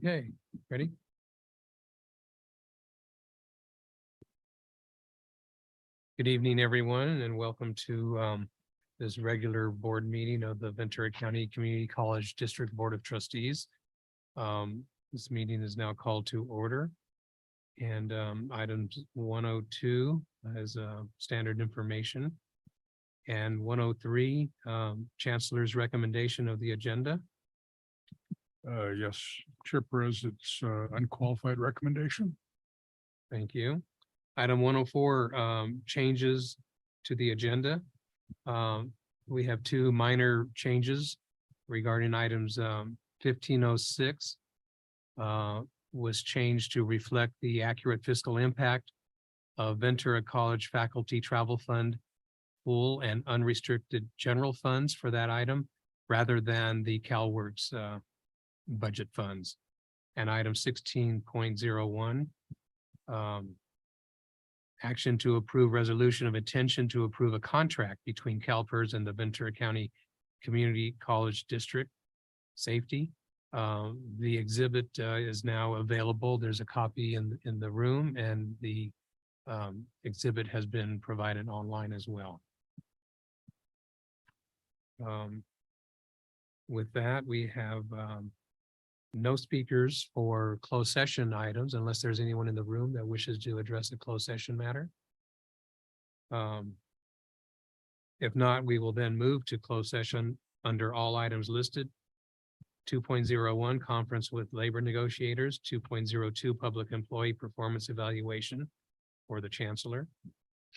Okay, ready? Good evening, everyone, and welcome to this regular board meeting of the Ventura County Community College District Board of Trustees. This meeting is now called to order. And items 102 is standard information. And 103, Chancellor's recommendation of the agenda. Yes, Chairperson, it's unqualified recommendation. Thank you. Item 104, changes to the agenda. We have two minor changes regarding items 1506 was changed to reflect the accurate fiscal impact of Ventura College Faculty Travel Fund full and unrestricted general funds for that item rather than the CalWorks budget funds. And item 16.01, action to approve resolution of intention to approve a contract between CalPERS and the Ventura County Community College District Safety. The exhibit is now available. There's a copy in the room, and the exhibit has been provided online as well. With that, we have no speakers for closed session items unless there's anyone in the room that wishes to address a closed session matter. If not, we will then move to closed session under all items listed. 2.01 conference with labor negotiators, 2.02 public employee performance evaluation for the chancellor,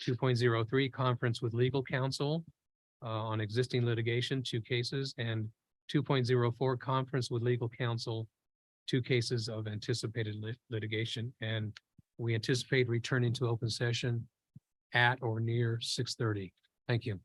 2.03 conference with legal counsel on existing litigation, 2 cases, and 2.04 conference with legal counsel, 2 cases of anticipated litigation. And we anticipate returning to open session at or near 6:30. Thank you.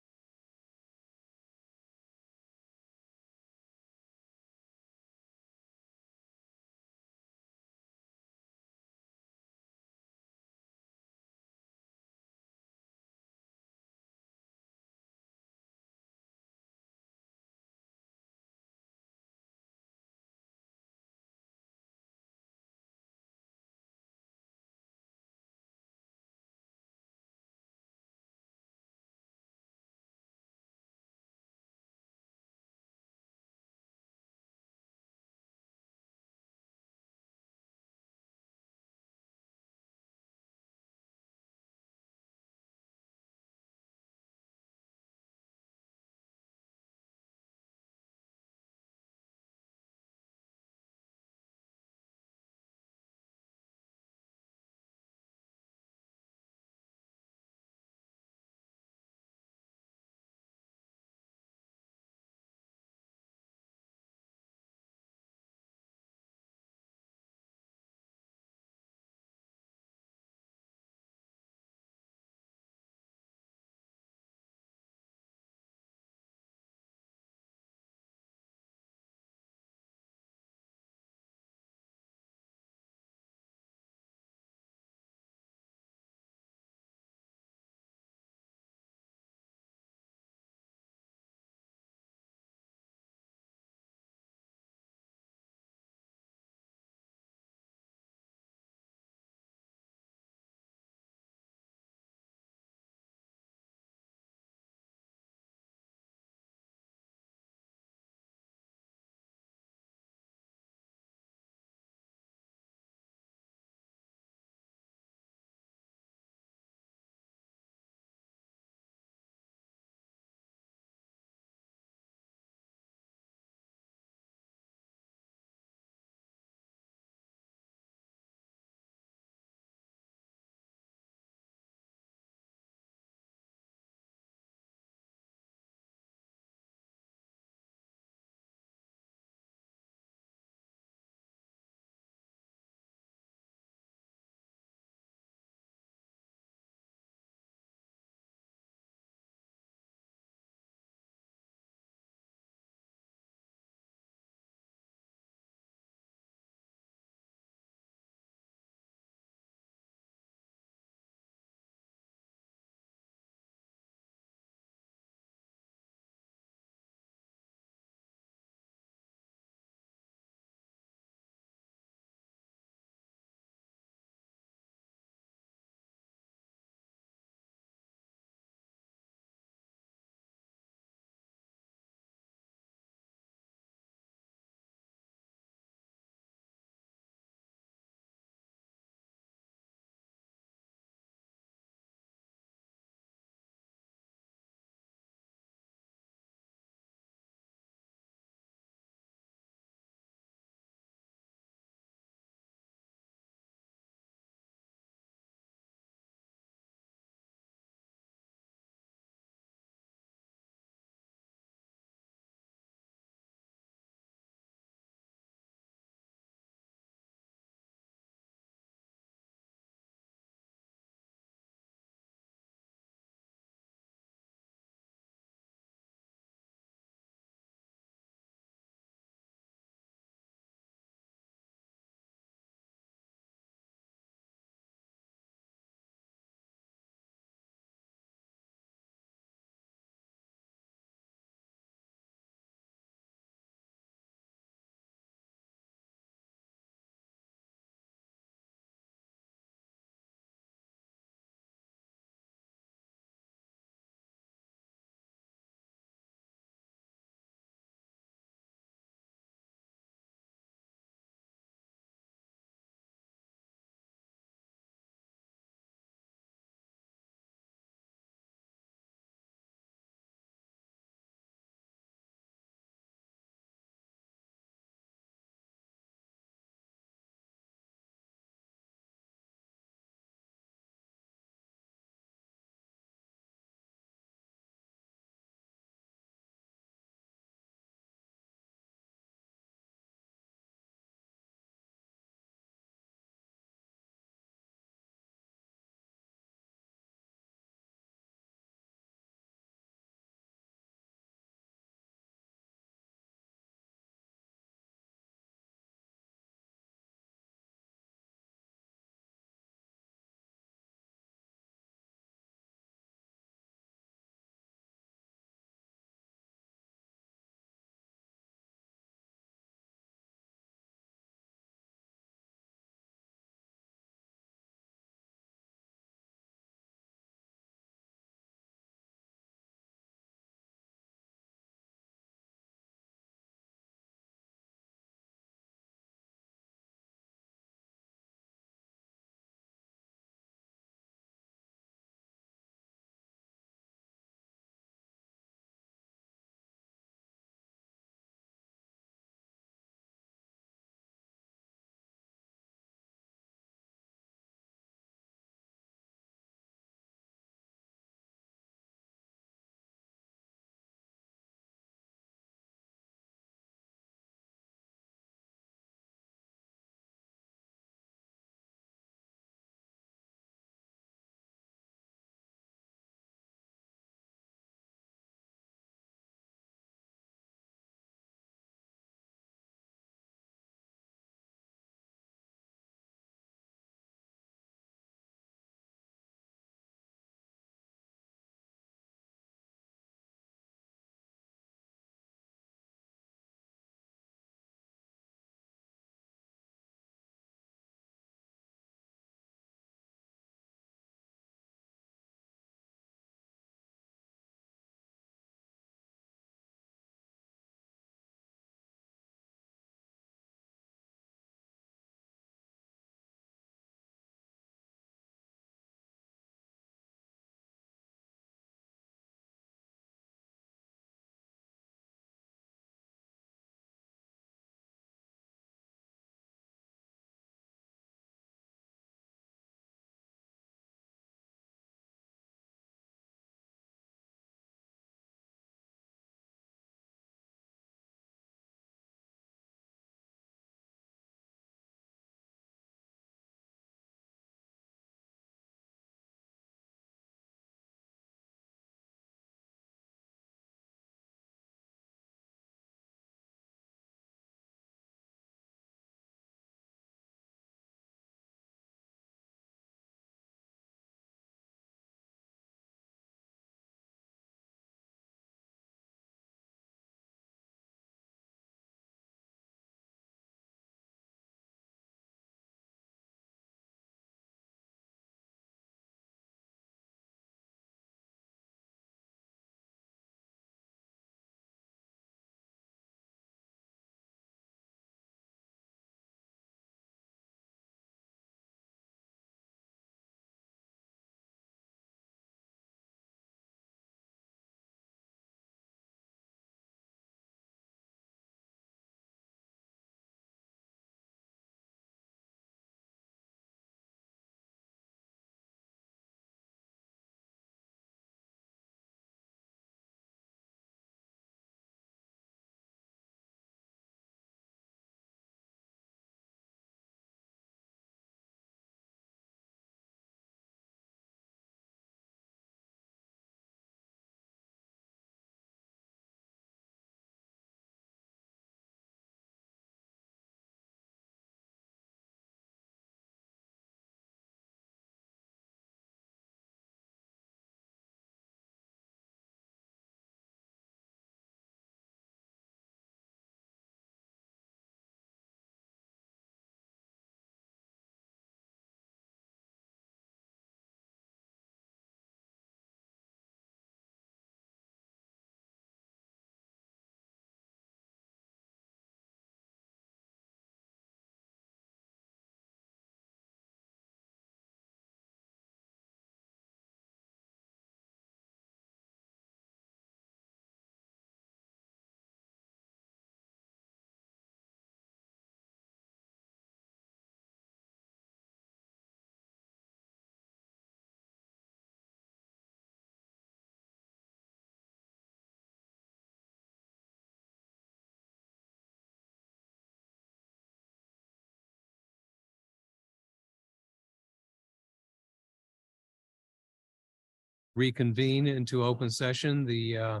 reconvene into open session the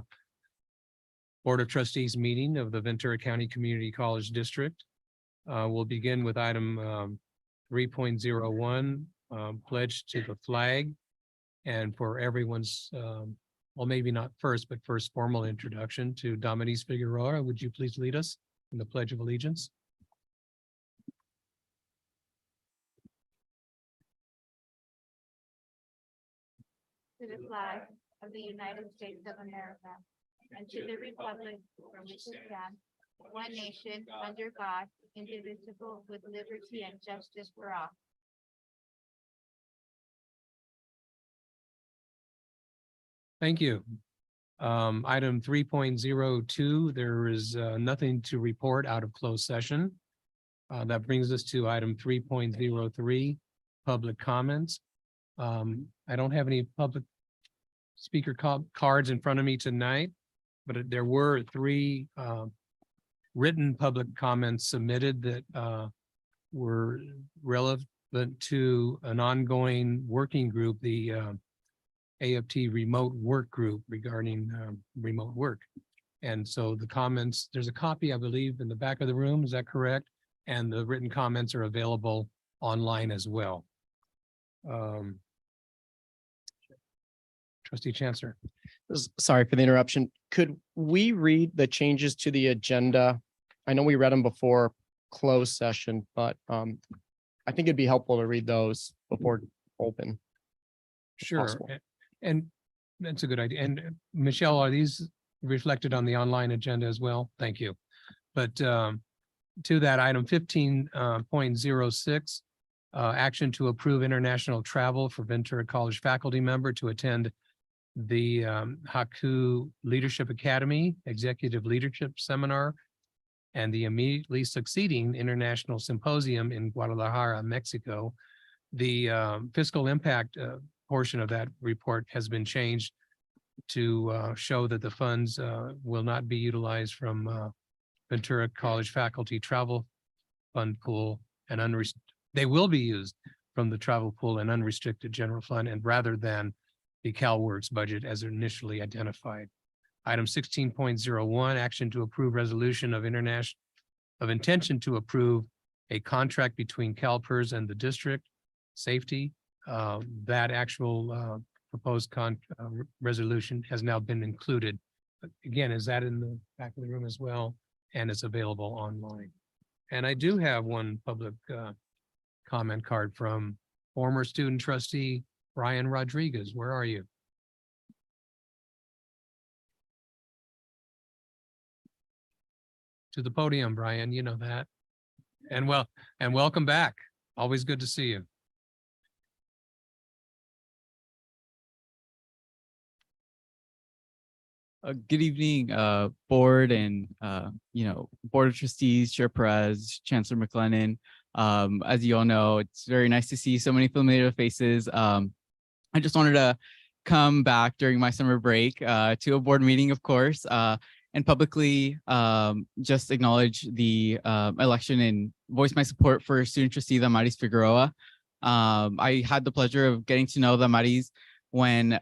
Board of Trustees meeting of the Ventura County Community College District. We'll begin with item 3.01, pledge to the flag. And for everyone's, well, maybe not first, but first formal introduction to Dominique Figueroa, would you please lead us in the Pledge of Allegiance? To the flag of the United States of America and to the republic for which it stands, one nation, under God, indivisible, with liberty and justice for all. Thank you. Item 3.02, there is nothing to report out of closed session. That brings us to item 3.03, public comments. I don't have any public speaker cards in front of me tonight, but there were 3 written public comments submitted that were relevant to an ongoing working group, the AFT remote work group regarding remote work. And so the comments, there's a copy, I believe, in the back of the room. Is that correct? And the written comments are available online as well. Trustee Chancellor. Sorry for the interruption. Could we read the changes to the agenda? I know we read them before closed session, but I think it'd be helpful to read those before open. Sure. possible. And that's a good idea. And Michelle, are these reflected on the online agenda as well? Thank you. But to that item 15.06, action to approve international travel for Ventura College faculty member to attend the Haku Leadership Academy Executive Leadership Seminar and the immediately succeeding International Symposium in Guadalajara, Mexico. The fiscal impact portion of that report has been changed to show that the funds will not be utilized from Ventura College Faculty Travel Fund Pool and they will be used from the travel pool and unrestricted general fund, and rather than the CalWorks budget as initially identified. Item 16.01, action to approve resolution of intention to approve a contract between CalPERS and the district safety. That actual proposed resolution has now been included. Again, is that in the back of the room as well? And it's available online. And I do have one public comment card from former student trustee Brian Rodriguez. Where are you? To the podium, Brian, you know that. And welcome back. Always good to see you. Good evening, board and, Board of Trustees, Chair Perez, Chancellor McLennan. As you all know, it's very nice to see so many familiar faces. I just wanted to come back during my summer break to a board meeting, of course, and publicly just acknowledge the election and voice my support for student trustee Damaris Figueroa. I had the pleasure of getting to know Damaris when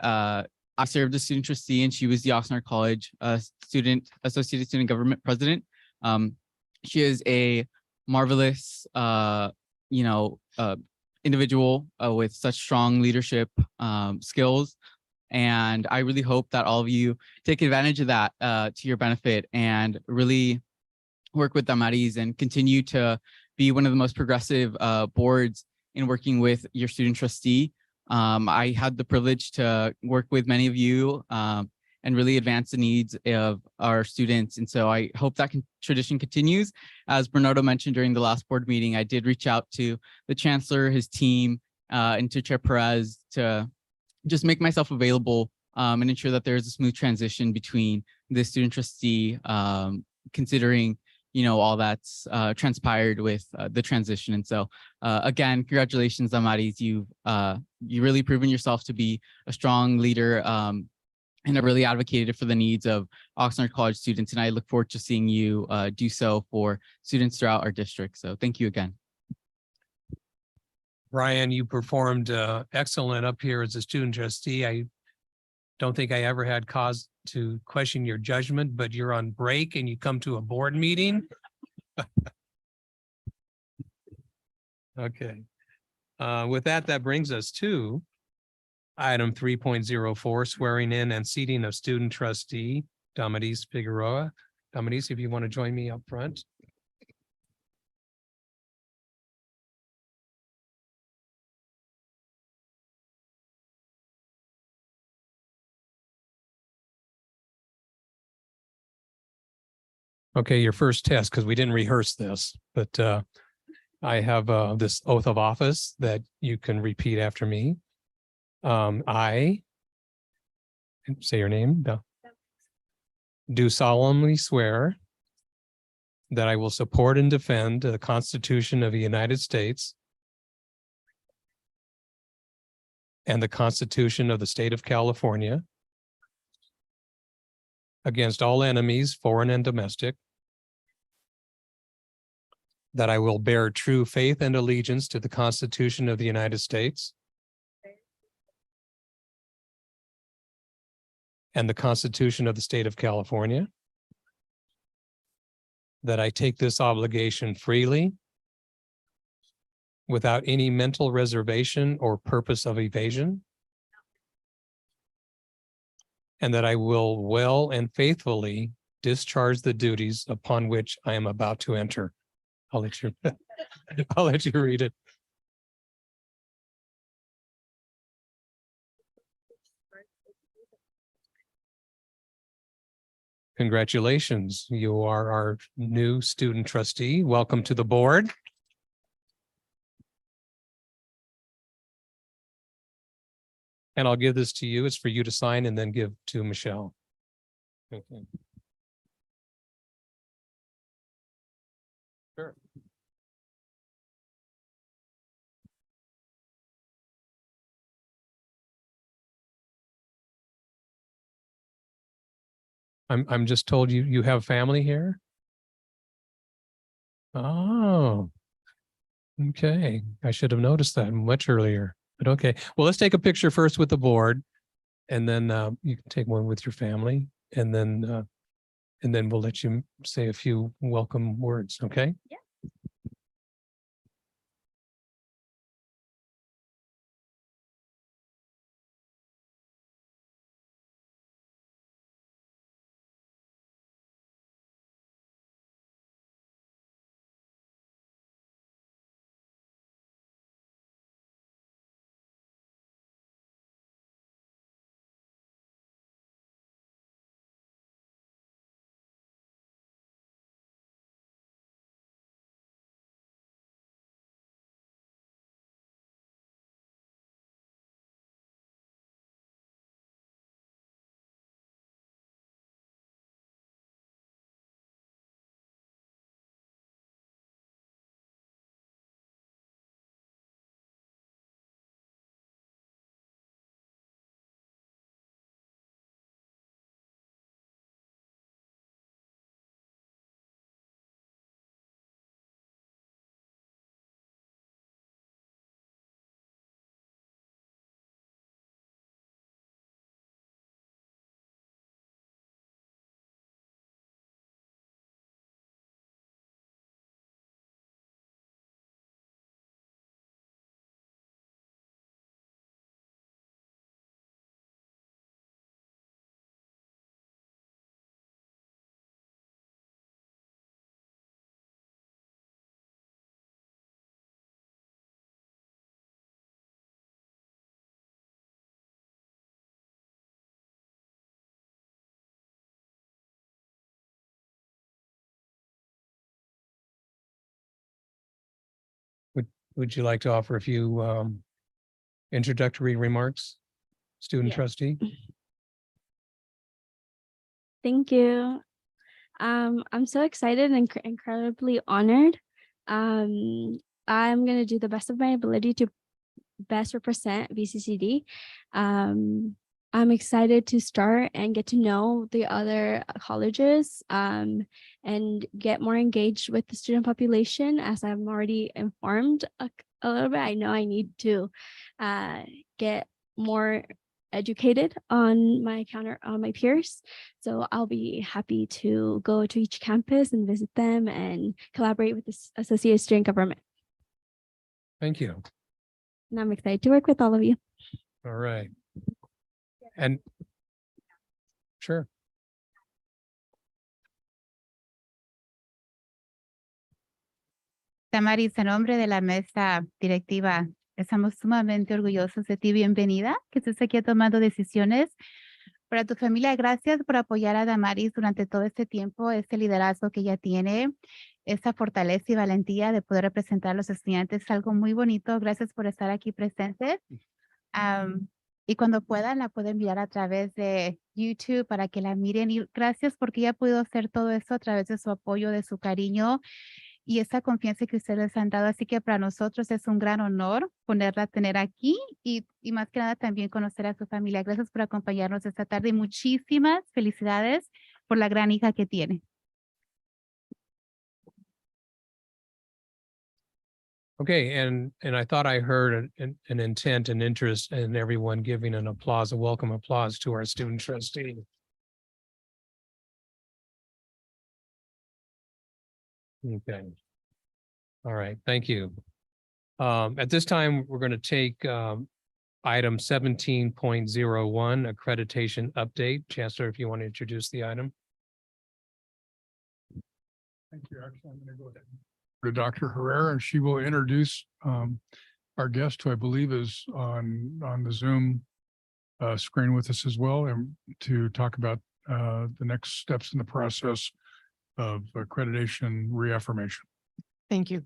I served as student trustee, and she was the Oxnard College Associated Student Government President. She is a marvelous, individual with such strong leadership skills. And I really hope that all of you take advantage of that to your benefit and really work with Damaris and continue to be one of the most progressive boards in working with your student trustee. I had the privilege to work with many of you and really advance the needs of our students. And so I hope that tradition continues. As Bernardo mentioned during the last board meeting, I did reach out to the chancellor, his team, and to Chair Perez to just make myself available and ensure that there is a smooth transition between the student trustee, considering all that's transpired with the transition. And so again, congratulations, Damaris. You really proven yourself to be a strong leader and have really advocated for the needs of Oxnard College students. And I look forward to seeing you do so for students throughout our district. So thank you again. Brian, you performed excellent up here as a student trustee. I don't think I ever had cause to question your judgment, but you're on break and you come to a board meeting. Okay. With that, that brings us to item 3.04, swearing in and seating of student trustee, Damaris Figueroa. Damaris, if you want to join me up front. Okay, your first test, because we didn't rehearse this, but I have this oath of office that you can repeat after me. I say your name. Do solemnly swear that I will support and defend the Constitution of the United States and the Constitution of the State of California against all enemies, foreign and domestic, that I will bear true faith and allegiance to the Constitution of the United States and the Constitution of the State of California, that I take this obligation freely without any mental reservation or purpose of evasion, and that I will well and faithfully discharge the duties upon which I am about to enter. I'll let you, I'll let you read it. Congratulations, you are our new student trustee. Welcome to the board. And I'll give this to you. It's for you to sign and then give to Michelle. Okay. Sure. I'm just told you have family here? Oh. Okay, I should have noticed that much earlier, but okay. Well, let's take a picture first with the board. And then you can take one with your family and then we'll let you say a few welcome words, okay? Yeah. Would you like to offer a few introductory remarks, student Yeah. trustee? Thank you. I'm so excited and incredibly honored. I'm going to do the best of my ability to best represent VCCD. I'm excited to start and get to know the other colleges and get more engaged with the student population. As I'm already informed a little bit, I know I need to get more educated on my peers. So I'll be happy to go to each campus and visit them and collaborate with the Associate Student Government. Thank you. And I'm excited to work with all of you. All right. And sure. Damaris, en nombre de la mesa directiva, estamos sumamente orgullosos de ti. Bienvenida, que estés aquí tomando decisiones para tu familia. Gracias por apoyar a Damaris durante todo este tiempo, este liderazgo que ella tiene, esa fortaleza y valentía de poder representar a los estudiantes. Es algo muy bonito. Gracias por estar aquí presentes. Y cuando puedan, la pueden mirar a través de YouTube para que la miren. Y gracias porque ella ha podido hacer todo eso a través de su apoyo, de su cariño y esa confianza que ustedes han dado. Así que para nosotros es un gran honor poderla tener aquí y más que nada también conocer a su familia. Gracias por acompañarnos esta tarde y muchísimas felicidades por la gran hija que tiene. Okay, and I thought I heard an intent and interest in everyone giving an applause, a welcome applause to our student trustee. Okay. All right, thank you. At this time, we're going to take item 17.01, accreditation update. Chancellor, if you want to introduce the item. Thank you. Actually, I'm going to go ahead to Dr. Herrera, and she will introduce our guest, who I believe is on the Zoom screen with us as well, and to talk about the next steps in the process of accreditation reaffirmation. Thank you.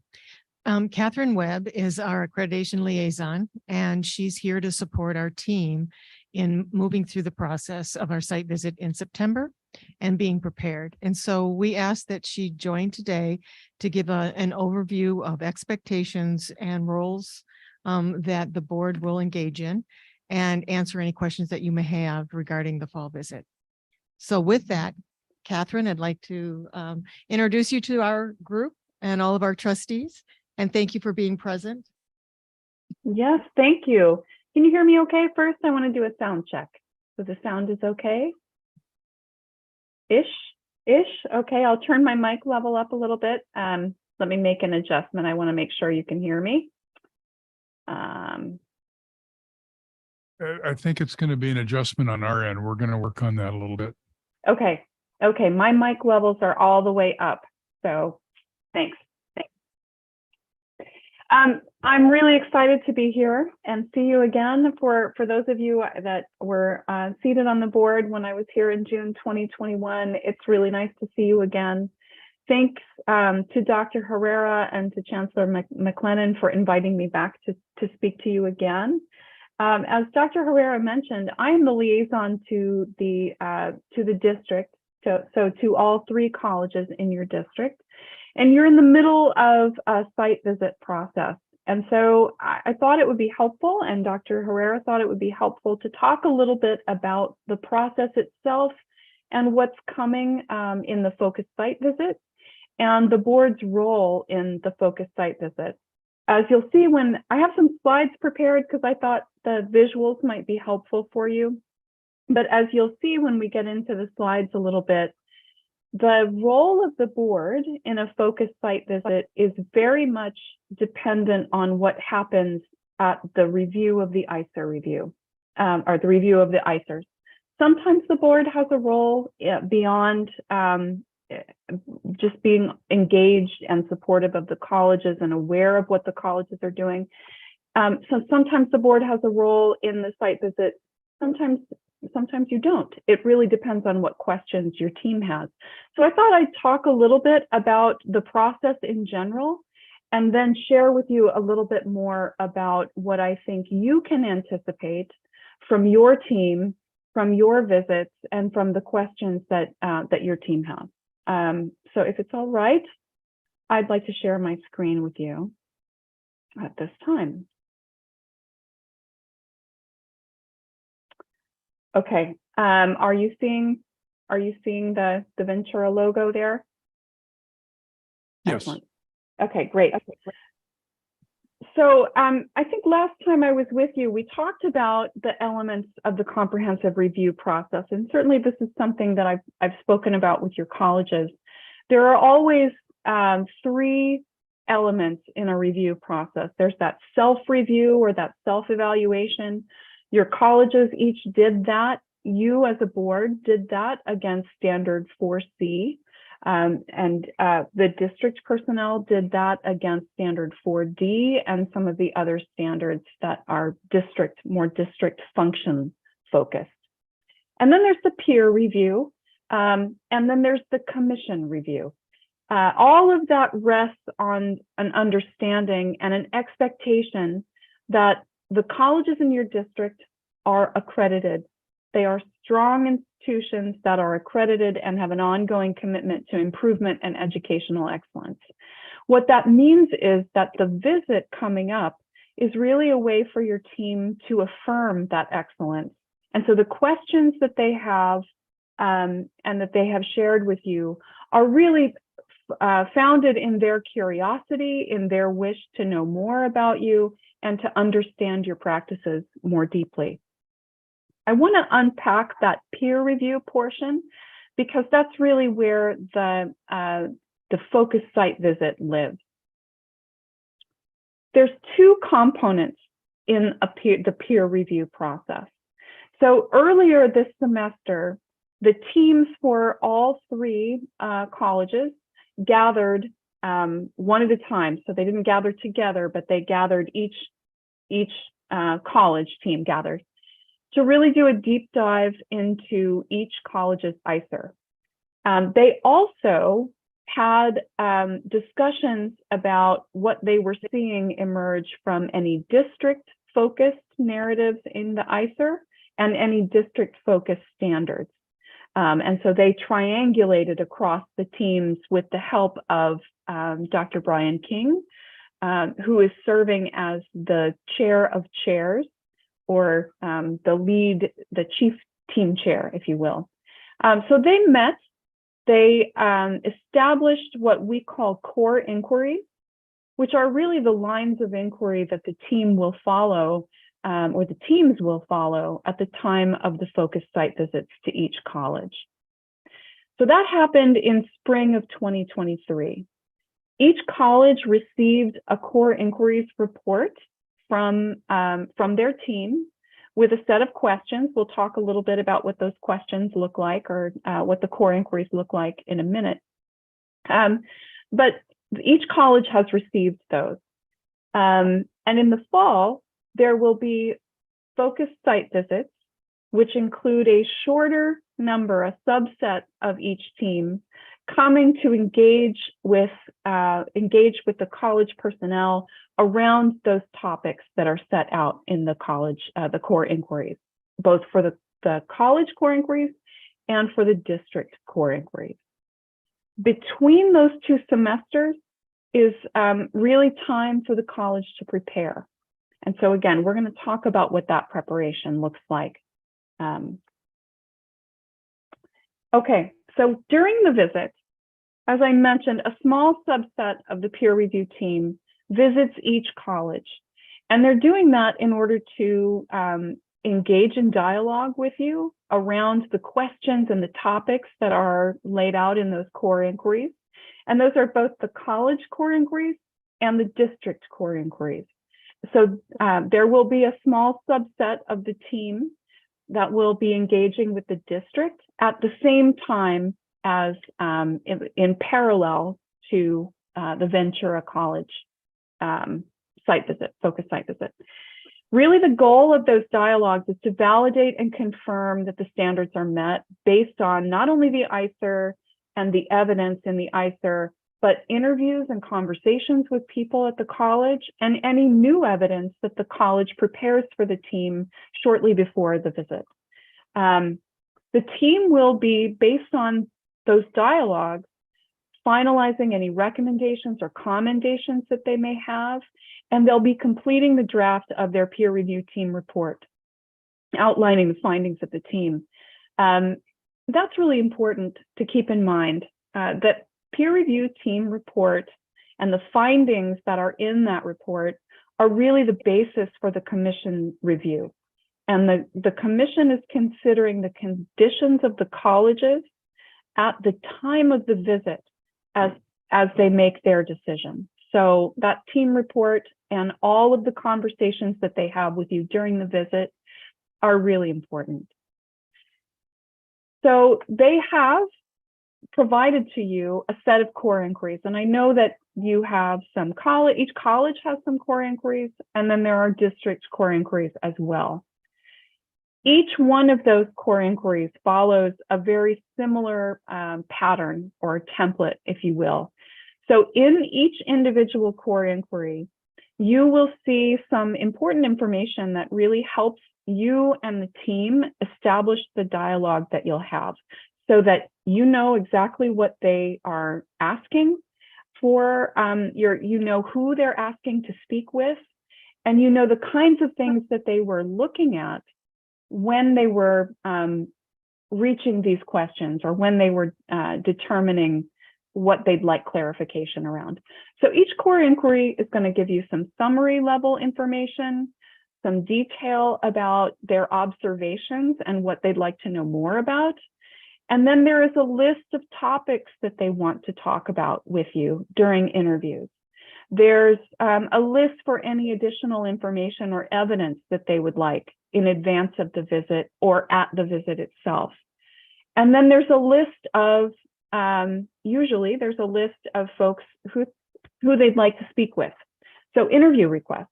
Catherine Webb is our accreditation liaison, and she's here to support our team in moving through the process of our site visit in September and being prepared. And so we ask that she join today to give an overview of expectations and roles that the board will engage in and answer any questions that you may have regarding the fall visit. So with that, Catherine, I'd like to introduce you to our group and all of our trustees, and thank you for being present. Yes, thank you. Can you hear me okay? First, I want to do a sound check. So the sound is okay? Ish. Okay, I'll turn my mic level up a little bit. Let me make an adjustment. I want to make sure you can hear me. I think it's going to be an adjustment on our end. We're going to work on that a little bit. Okay, my mic levels are all the way up. So thanks. I'm really excited to be here and see you again. For those of you that were seated on the board when I was here in June 2021, it's really nice to see you again. Thanks to Dr. Herrera and to Chancellor McLennan for inviting me back to speak to you again. As Dr. Herrera mentioned, I am the liaison to the district, so to all 3 colleges in your district. And you're in the middle of a site visit process. And so I thought it would be helpful, and Dr. Herrera thought it would be helpful to talk a little bit about the process itself and what's coming in the focus site visit and the board's role in the focus site visit. As you'll see, when I have some slides prepared because I thought the visuals might be helpful for you. But as you'll see when we get into the slides a little bit, the role of the board in a focus site visit is very much dependent on what happens at the review of the ISER review, or the review of the ISERs. Sometimes the board has a role beyond just being engaged and supportive of the colleges and aware of what the colleges are doing. So sometimes the board has a role in the site visit. Sometimes you don't. It really depends on what questions your team has. So I thought I'd talk a little bit about the process in general, and then share with you a little bit more about what I think you can anticipate from your team, from your visits, and from the questions that your team has. So if it's all right, I'd like to share my screen with you at this time. Okay, are you seeing the Ventura logo there? Yes. Excellent. Okay, great. So I think last time I was with you, we talked about the elements of the comprehensive review process. And certainly this is something that I've spoken about with your colleges. There are always three elements in a review process. There's that self-review or that self-evaluation. Your colleges each did that. You as a board did that against standard 4C. The district personnel did that against standard 4D and some of the other standards that are more district function focused. And then there's the peer review, and then there's the commission review. All of that rests on an understanding and an expectation that the colleges in your district are accredited. They are strong institutions that are accredited and have an ongoing commitment to improvement and educational excellence. What that means is that the visit coming up is really a way for your team to affirm that excellence. And so the questions that they have and that they have shared with you are really founded in their curiosity, in their wish to know more about you and to understand your practices more deeply. I want to unpack that peer review portion because that's really where the focus site visit lives. There's two components in the peer review process. So earlier this semester, the teams for all three colleges gathered one at a time. So they didn't gather together, but they gathered, each college team gathered to really do a deep dive into each college's ICER. They also had discussions about what they were seeing emerge from any district-focused narratives in the ICER and any district-focused standards. And so they triangulated across the teams with the help of Dr. Brian King, who is serving as the chair of chairs, or the chief team chair, if you will. So they met, they established what we call core inquiries, which are really the lines of inquiry that the team will follow, or the teams will follow at the time of the focus site visits to each college. So that happened in spring of 2023. Each college received a core inquiries report from their team with a set of questions. We'll talk a little bit about what those questions look like, or what the core inquiries look like in a minute. But each college has received those. And in the fall, there will be focused site visits, which include a shorter number, a subset of each team, coming to engage with the college personnel around those topics that are set out in the college, the core inquiries, both for the college core inquiries and for the district core inquiries. Between those two semesters is really time for the college to prepare. And so again, we're going to talk about what that preparation looks like. Okay, so during the visit, as I mentioned, a small subset of the peer review team visits each college. And they're doing that in order to engage in dialogue with you around the questions and the topics that are laid out in those core inquiries. And those are both the college core inquiries and the district core inquiries. So there will be a small subset of the team that will be engaging with the district at the same time as in parallel to the Ventura College site visit, focus site visit. Really, the goal of those dialogues is to validate and confirm that the standards are met based on not only the ICER and the evidence in the ICER, but interviews and conversations with people at the college and any new evidence that the college prepares for the team shortly before the visit. The team will be, based on those dialogues, finalizing any recommendations or commendations that they may have, and they'll be completing the draft of their peer review team report, outlining the findings of the team. That's really important to keep in mind, that peer review team report and the findings that are in that report are really the basis for the commission review. And the commission is considering the conditions of the colleges at the time of the visit as they make their decision. So that team report and all of the conversations that they have with you during the visit are really important. So they have provided to you a set of core inquiries. And I know that you have some each college has some core inquiries, and then there are district core inquiries as well. Each one of those core inquiries follows a very similar pattern or template, if you will. So in each individual core inquiry, you will see some important information that really helps you and the team establish the dialogue that you'll have, so that you know exactly what they are asking for, you know who they're asking to speak with, and you know the kinds of things that they were looking at when they were reaching these questions, or when they were determining what they'd like clarification around. So each core inquiry is going to give you some summary level information, some detail about their observations and what they'd like to know more about. And then there is a list of topics that they want to talk about with you during interviews. There's a list for any additional information or evidence that they would like in advance of the visit or at the visit itself. And then there's a list of, usually there's a list of folks who they'd like to speak with. So interview requests.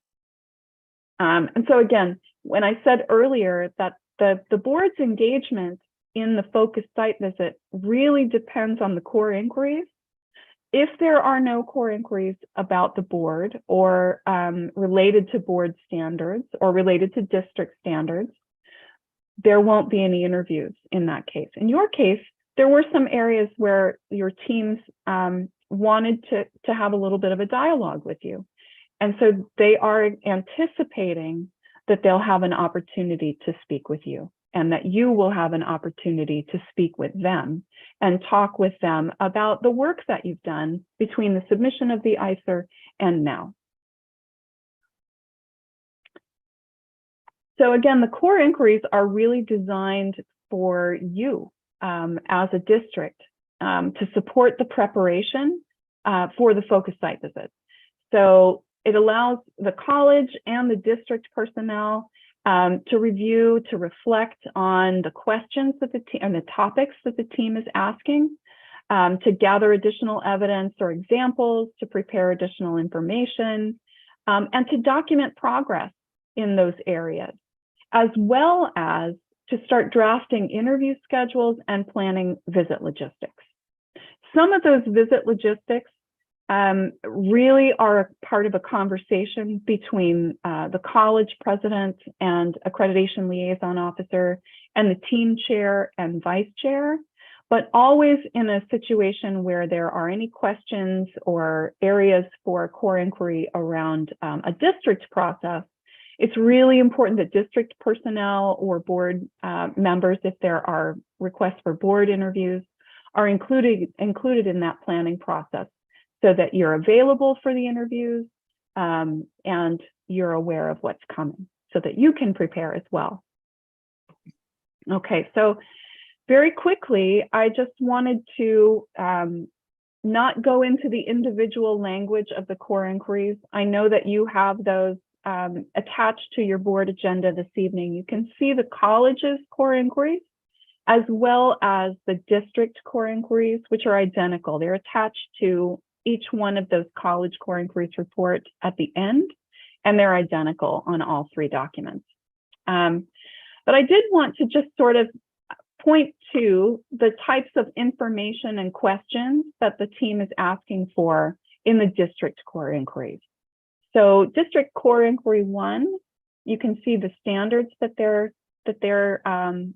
And so again, when I said earlier that the board's engagement in the focused site visit really depends on the core inquiries. If there are no core inquiries about the board or related to board standards or related to district standards, there won't be any interviews in that case. In your case, there were some areas where your teams wanted to have a little bit of a dialogue with you. And so they are anticipating that they'll have an opportunity to speak with you, and that you will have an opportunity to speak with them and talk with them about the work that you've done between the submission of the ICER and now. So again, the core inquiries are really designed for you as a district to support the preparation for the focus site visit. So it allows the college and the district personnel to review, to reflect on the questions that the team and the topics that the team is asking, to gather additional evidence or examples, to prepare additional information, and to document progress in those areas, as well as to start drafting interview schedules and planning visit logistics. Some of those visit logistics really are a part of a conversation between the college president and accreditation liaison officer and the team chair and vice chair, but always in a situation where there are any questions or areas for core inquiry around a district process. It's really important that district personnel or board members, if there are requests for board interviews, are included in that planning process, so that you're available for the interviews and you're aware of what's coming, so that you can prepare as well. Okay, so very quickly, I just wanted to not go into the individual language of the core inquiries. I know that you have those attached to your board agenda this evening. You can see the college's core inquiries as well as the district core inquiries, which are identical. They're attached to each one of those college core inquiries report at the end, and they're identical on all three documents. But I did want to just sort of point to the types of information and questions that the team is asking for in the district core inquiries. So district core inquiry 1, you can see the standards that they're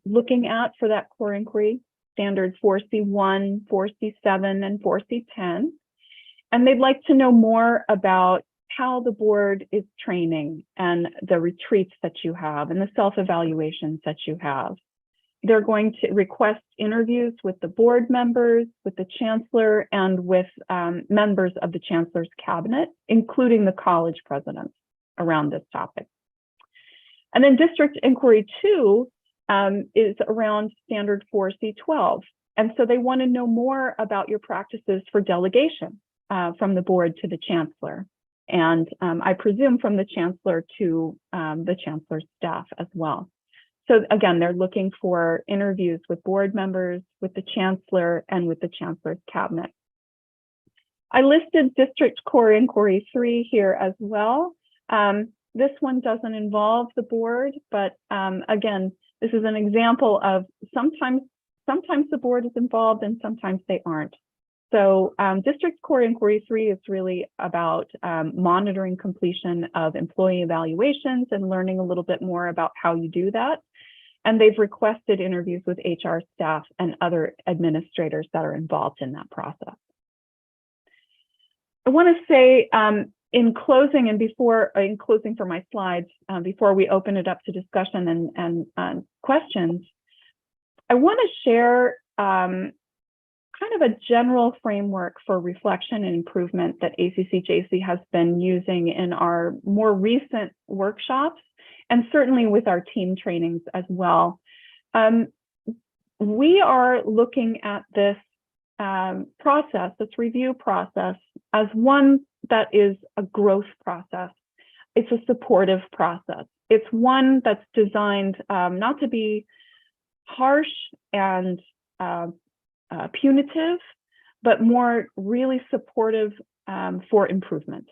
looking at for that core inquiry, standards 4C1, 4C7, and 4C10. And they'd like to know more about how the board is training and the retreats that you have and the self-evaluations that you have. They're going to request interviews with the board members, with the chancellor, and with members of the chancellor's cabinet, including the college presidents. around this topic. And then District Inquiry 2 is around Standard 4C12. And so they want to know more about your practices for delegation from the board to the chancellor. And I presume from the chancellor to the chancellor's staff as well. So again, they're looking for interviews with board members, with the chancellor, and with the chancellor's cabinet. I listed District Core Inquiry 3 here as well. This one doesn't involve the board, but again, this is an example of sometimes the board is involved and sometimes they aren't. So District Core Inquiry 3 is really about monitoring completion of employee evaluations and learning a little bit more about how you do that. And they've requested interviews with HR staff and other administrators that are involved in that process. I want to say in closing and in closing for my slides, before we open it up to discussion and questions, I want to share kind of a general framework for reflection and improvement that ACCJC has been using in our more recent workshops and certainly with our team trainings as well. We are looking at this process, this review process, as one that is a growth process. It's a supportive process. It's one that's designed not to be harsh and punitive, but more really supportive for improvement.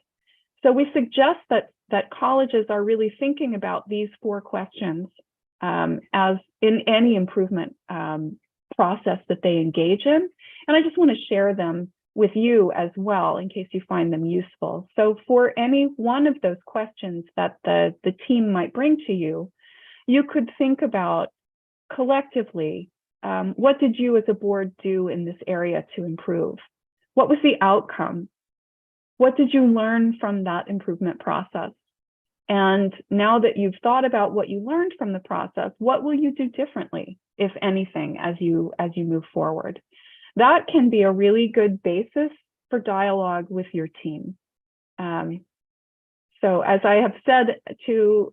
So we suggest that colleges are really thinking about these 4 questions as in any improvement process that they engage in. And I just want to share them with you as well in case you find them useful. So for any one of those questions that the team might bring to you, you could think about collectively, what did you as a board do in this area to improve? What was the outcome? What did you learn from that improvement process? And now that you've thought about what you learned from the process, what will you do differently, if anything, as you move forward? That can be a really good basis for dialogue with your team. So as I have said to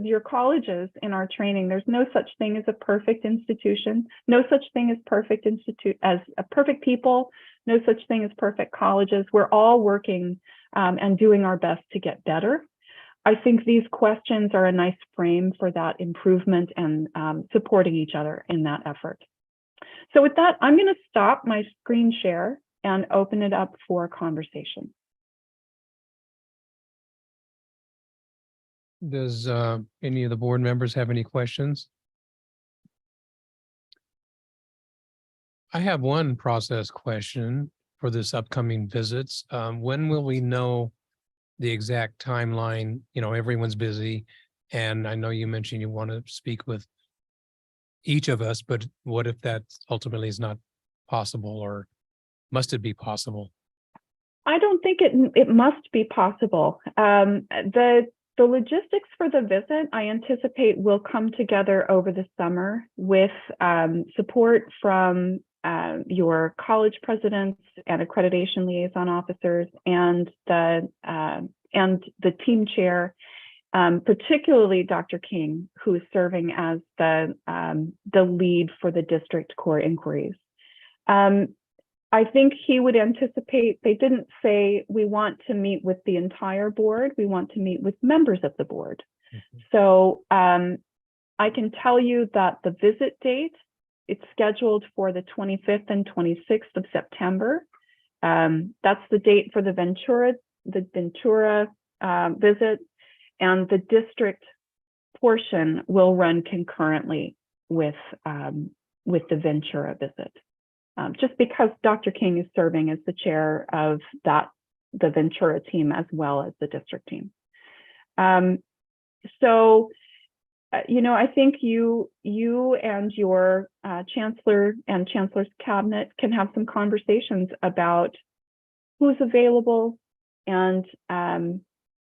your colleges in our training, there's no such thing as a perfect institution, no such thing as perfect people, no such thing as perfect colleges. We're all working and doing our best to get better. I think these questions are a nice frame for that improvement and supporting each other in that effort. So with that, I'm going to stop my screen share and open it up for conversation. Does any of the board members have any questions? I have one process question for this upcoming visits. When will we know the exact timeline? You know, everyone's busy, and I know you mentioned you want to speak with each of us, but what if that ultimately is not possible, or must it be possible? I don't think it must be possible. The logistics for the visit, I anticipate, will come together over the summer with support from your college presidents and accreditation liaison officers and the team chair, particularly Dr. King, who is serving as the lead for the district core inquiries. I think he would anticipate, they didn't say we want to meet with the entire board, we want to meet with members of the board. Mm-hmm. So I can tell you that the visit date, it's scheduled for the 25th and 26th of September. That's the date for the Ventura visit, and the district portion will run concurrently with the Ventura visit. Just because Dr. King is serving as the chair of the Ventura team as well as the district team. I think you and your chancellor and chancellor's cabinet can have some conversations about who's available, and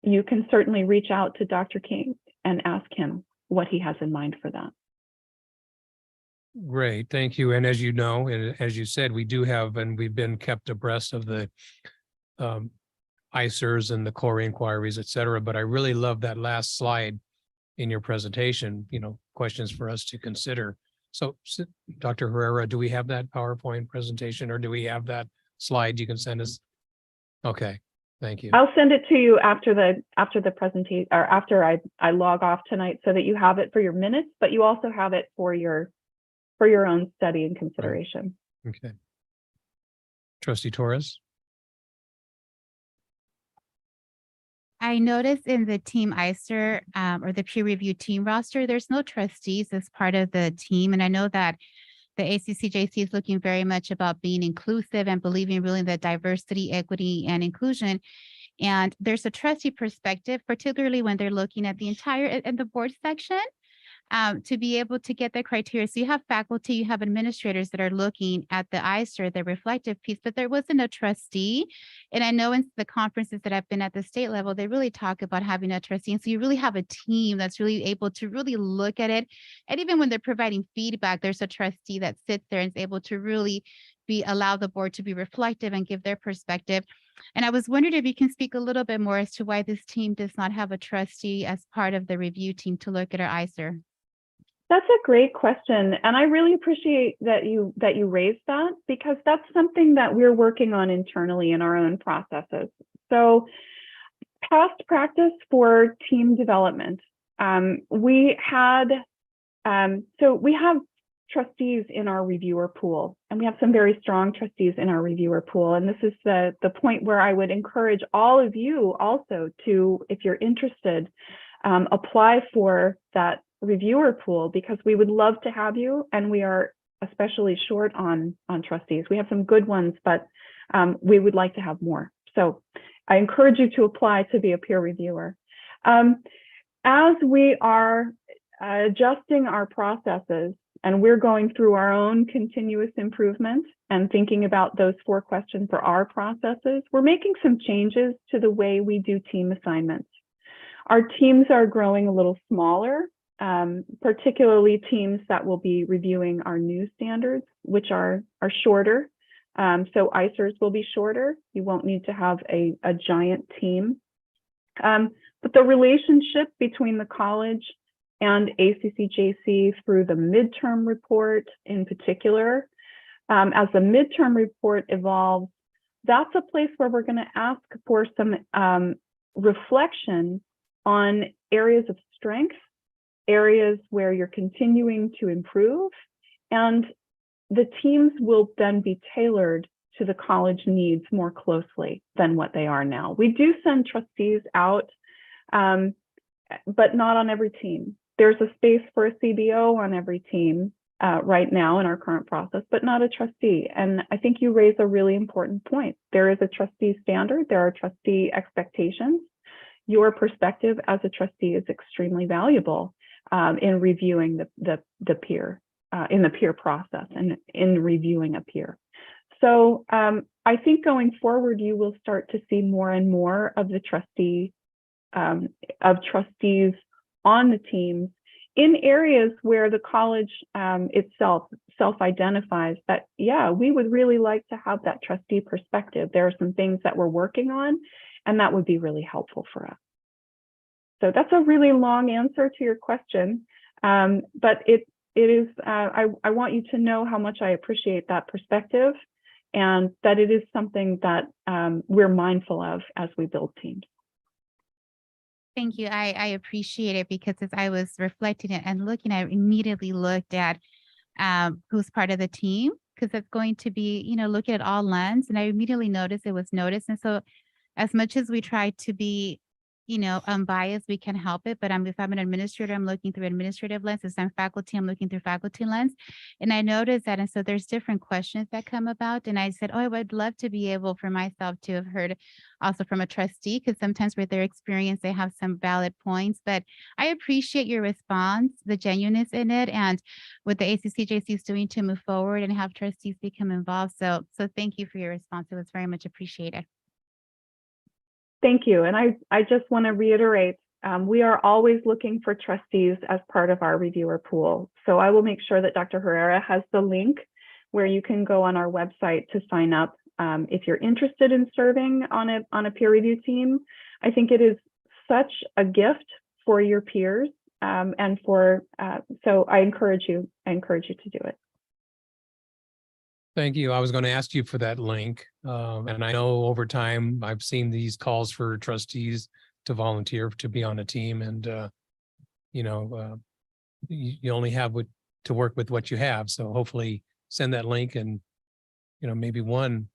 you can certainly reach out to Dr. King and ask him what he has in mind for that. Great, thank you. And as you know, and as you said, we do have, and we've been kept abreast of the ICERs and the core inquiries, et cetera. But I really love that last slide in your presentation, questions for us to consider. So Dr. Herrera, do we have that PowerPoint presentation, or do we have that slide you can send us? Okay, thank you. I'll send it to you after the presentation, or after I log off tonight, so that you have it for your minutes, but you also have it for your own study and consideration. Okay. Trustee Torres? I noticed in the team ICER or the peer review team roster, there's no trustees as part of the team. And I know that the ACCJC is looking very much about being inclusive and believing really in the diversity, equity, and inclusion. And there's a trustee perspective, particularly when they're looking at the entire and the board section. To be able to get the criteria. So you have faculty, you have administrators that are looking at the ICER, the reflective piece, but there wasn't a trustee. And I know in the conferences that I've been at the state level, they really talk about having a trustee. And so you really have a team that's really able to really look at it. And even when they're providing feedback, there's a trustee that sits there and is able to really allow the board to be reflective and give their perspective. And I was wondering if you can speak a little bit more as to why this team does not have a trustee as part of the review team to look at our ICER. That's a great question, and I really appreciate that you raised that, because that's something that we're working on internally in our own processes. So, past practice for team development, we have trustees in our reviewer pool, and we have some very strong trustees in our reviewer pool. And this is the point where I would encourage all of you also to, if you're interested, apply for that reviewer pool, because we would love to have you, and we are especially short on trustees. We have some good ones, but we would like to have more. So I encourage you to apply to be a peer reviewer. As we are adjusting our processes, and we're going through our own continuous improvement and thinking about those 4 questions for our processes, we're making some changes to the way we do team assignments. Our teams are growing a little smaller, particularly teams that will be reviewing our new standards, which are shorter. So ICERs will be shorter. You won't need to have a giant team. But the relationship between the college and ACCJC through the midterm report in particular, as the midterm report evolves, that's a place where we're going to ask for some reflection on areas of strength, areas where you're continuing to improve, and the teams will then be tailored to the college needs more closely than what they are now. We do send trustees out, but not on every team. There's a space for a CBO on every team right now in our current process, but not a trustee. And I think you raise a really important point. There is a trustee standard, there are trustee expectations. Your perspective as a trustee is extremely valuable in reviewing the peer, in the peer process and in reviewing a peer. So I think going forward, you will start to see more and more of the trustees on the teams in areas where the college itself self-identifies that, yeah, we would really like to have that trustee perspective. There are some things that we're working on, and that would be really helpful for us. So that's a really long answer to your question, but it is, I want you to know how much I appreciate that perspective, and that it is something that we're mindful of as we build teams. Thank you. I appreciate it, because as I was reflecting it and looking, I immediately looked at who's part of the team, because it's going to be, looking at all lens. And I immediately noticed it was noticed. And so as much as we try to be, unbiased, we can help it. But if I'm an administrator, I'm looking through administrative lens. If I'm faculty, I'm looking through faculty lens. And I noticed that. And so there's different questions that come about. And I said, oh, I would love to be able for myself to have heard also from a trustee, because sometimes with their experience, they have some valid points. But I appreciate your response, the genuineness in it, and what the ACCJC is doing to move forward and have trustees become involved. So thank you for your response. It was very much appreciated. Thank you. And I just want to reiterate, we are always looking for trustees as part of our reviewer pool. So I will make sure that Dr. Herrera has the link where you can go on our website to sign up if you're interested in serving on a peer review team, I think it is such a gift for your peers, and so I encourage you to do it. Thank you. I was going to ask you for that link. And I know over time, I've seen these calls for trustees to volunteer to be on a team, and you only have to work with what you have. So hopefully send that link, and maybe one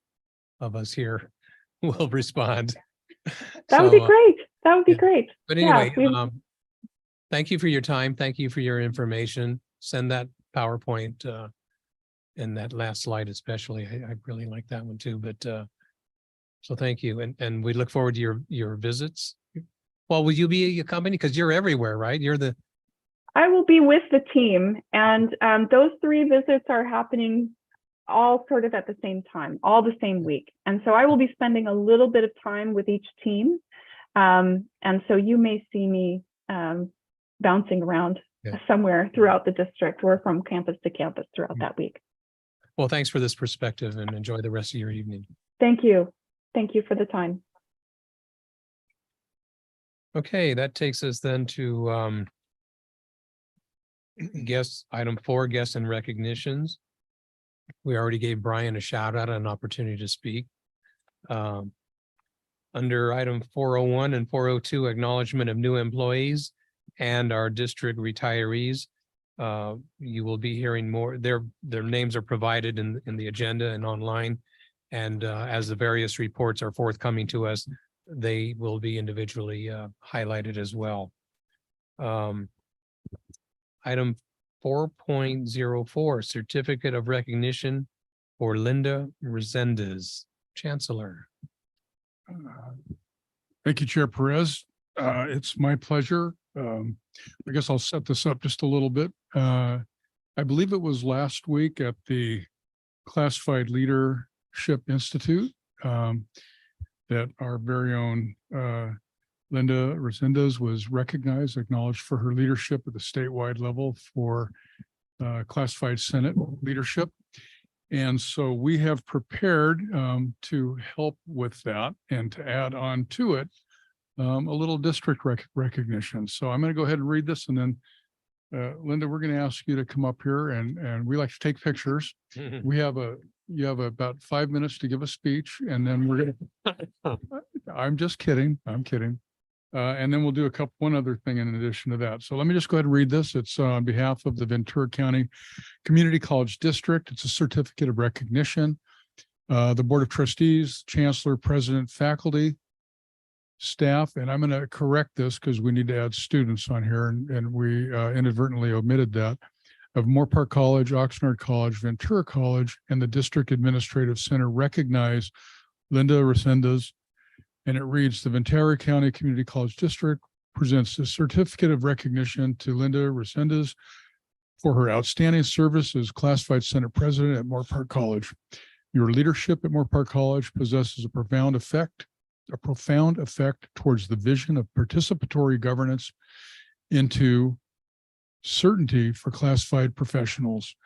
of us here will respond. That would be So, great. That would be yeah. great. But Yeah, anyway, thank you for your time. Thank you for your information. Send that PowerPoint and that last slide especially. I really like that one too. But so thank you. And we look forward to your visits. Well, will you be accompanied? Because you're everywhere, right? I will be with the team, and those 3 visits are happening all sort of at the same time, all the same week. And so I will be spending a little bit of time with each team. And so you may see me bouncing around somewhere throughout the district, or from campus to campus throughout that week. Well, thanks for this perspective, and enjoy the rest of your evening. Thank you. Thank you for the time. Okay, that takes us then to item 4, guests and recognitions. We already gave Brian a shout out and an opportunity to speak. Under item 401 and 402, acknowledgement of new employees and our district retirees. You will be hearing more. Their names are provided in the agenda and online. And as the various reports are forthcoming to us, they will be individually highlighted as well. Item 4.04, certificate of recognition for Linda Resendez, Chancellor. Thank you, Chair Perez. It's my pleasure. I guess I'll set this up just a little bit. I believe it was last week at the Classified Leadership Institute that our very own Linda Resendez was recognized, acknowledged for her leadership at the statewide level for classified Senate leadership. And so we have prepared to help with that and to add on to it a little district recognition. So I'm going to go ahead and read this, and then Linda, we're going to ask you to come up here, and we like to take pictures. You have about 5 minutes to give a speech, and then we're going to, I'm just kidding. I'm kidding. And then we'll do one other thing in addition to that. So let me just go ahead and read this. It's on behalf of the Ventura County Community College District. It's a certificate of recognition. The Board of Trustees, Chancellor, President, faculty, staff, and I'm going to correct this because we need to add students on here, and we inadvertently omitted that, of Moorpark College, Oxnard College, Ventura College, and the District Administrative Center recognize Linda Resendez. And it reads, the Ventura County Community College District presents a certificate of recognition to Linda Resendez for her outstanding service as classified Senate President at Moorpark College. Your leadership at Moorpark College possesses a profound effect towards the vision of participatory governance into certainty for classified professionals.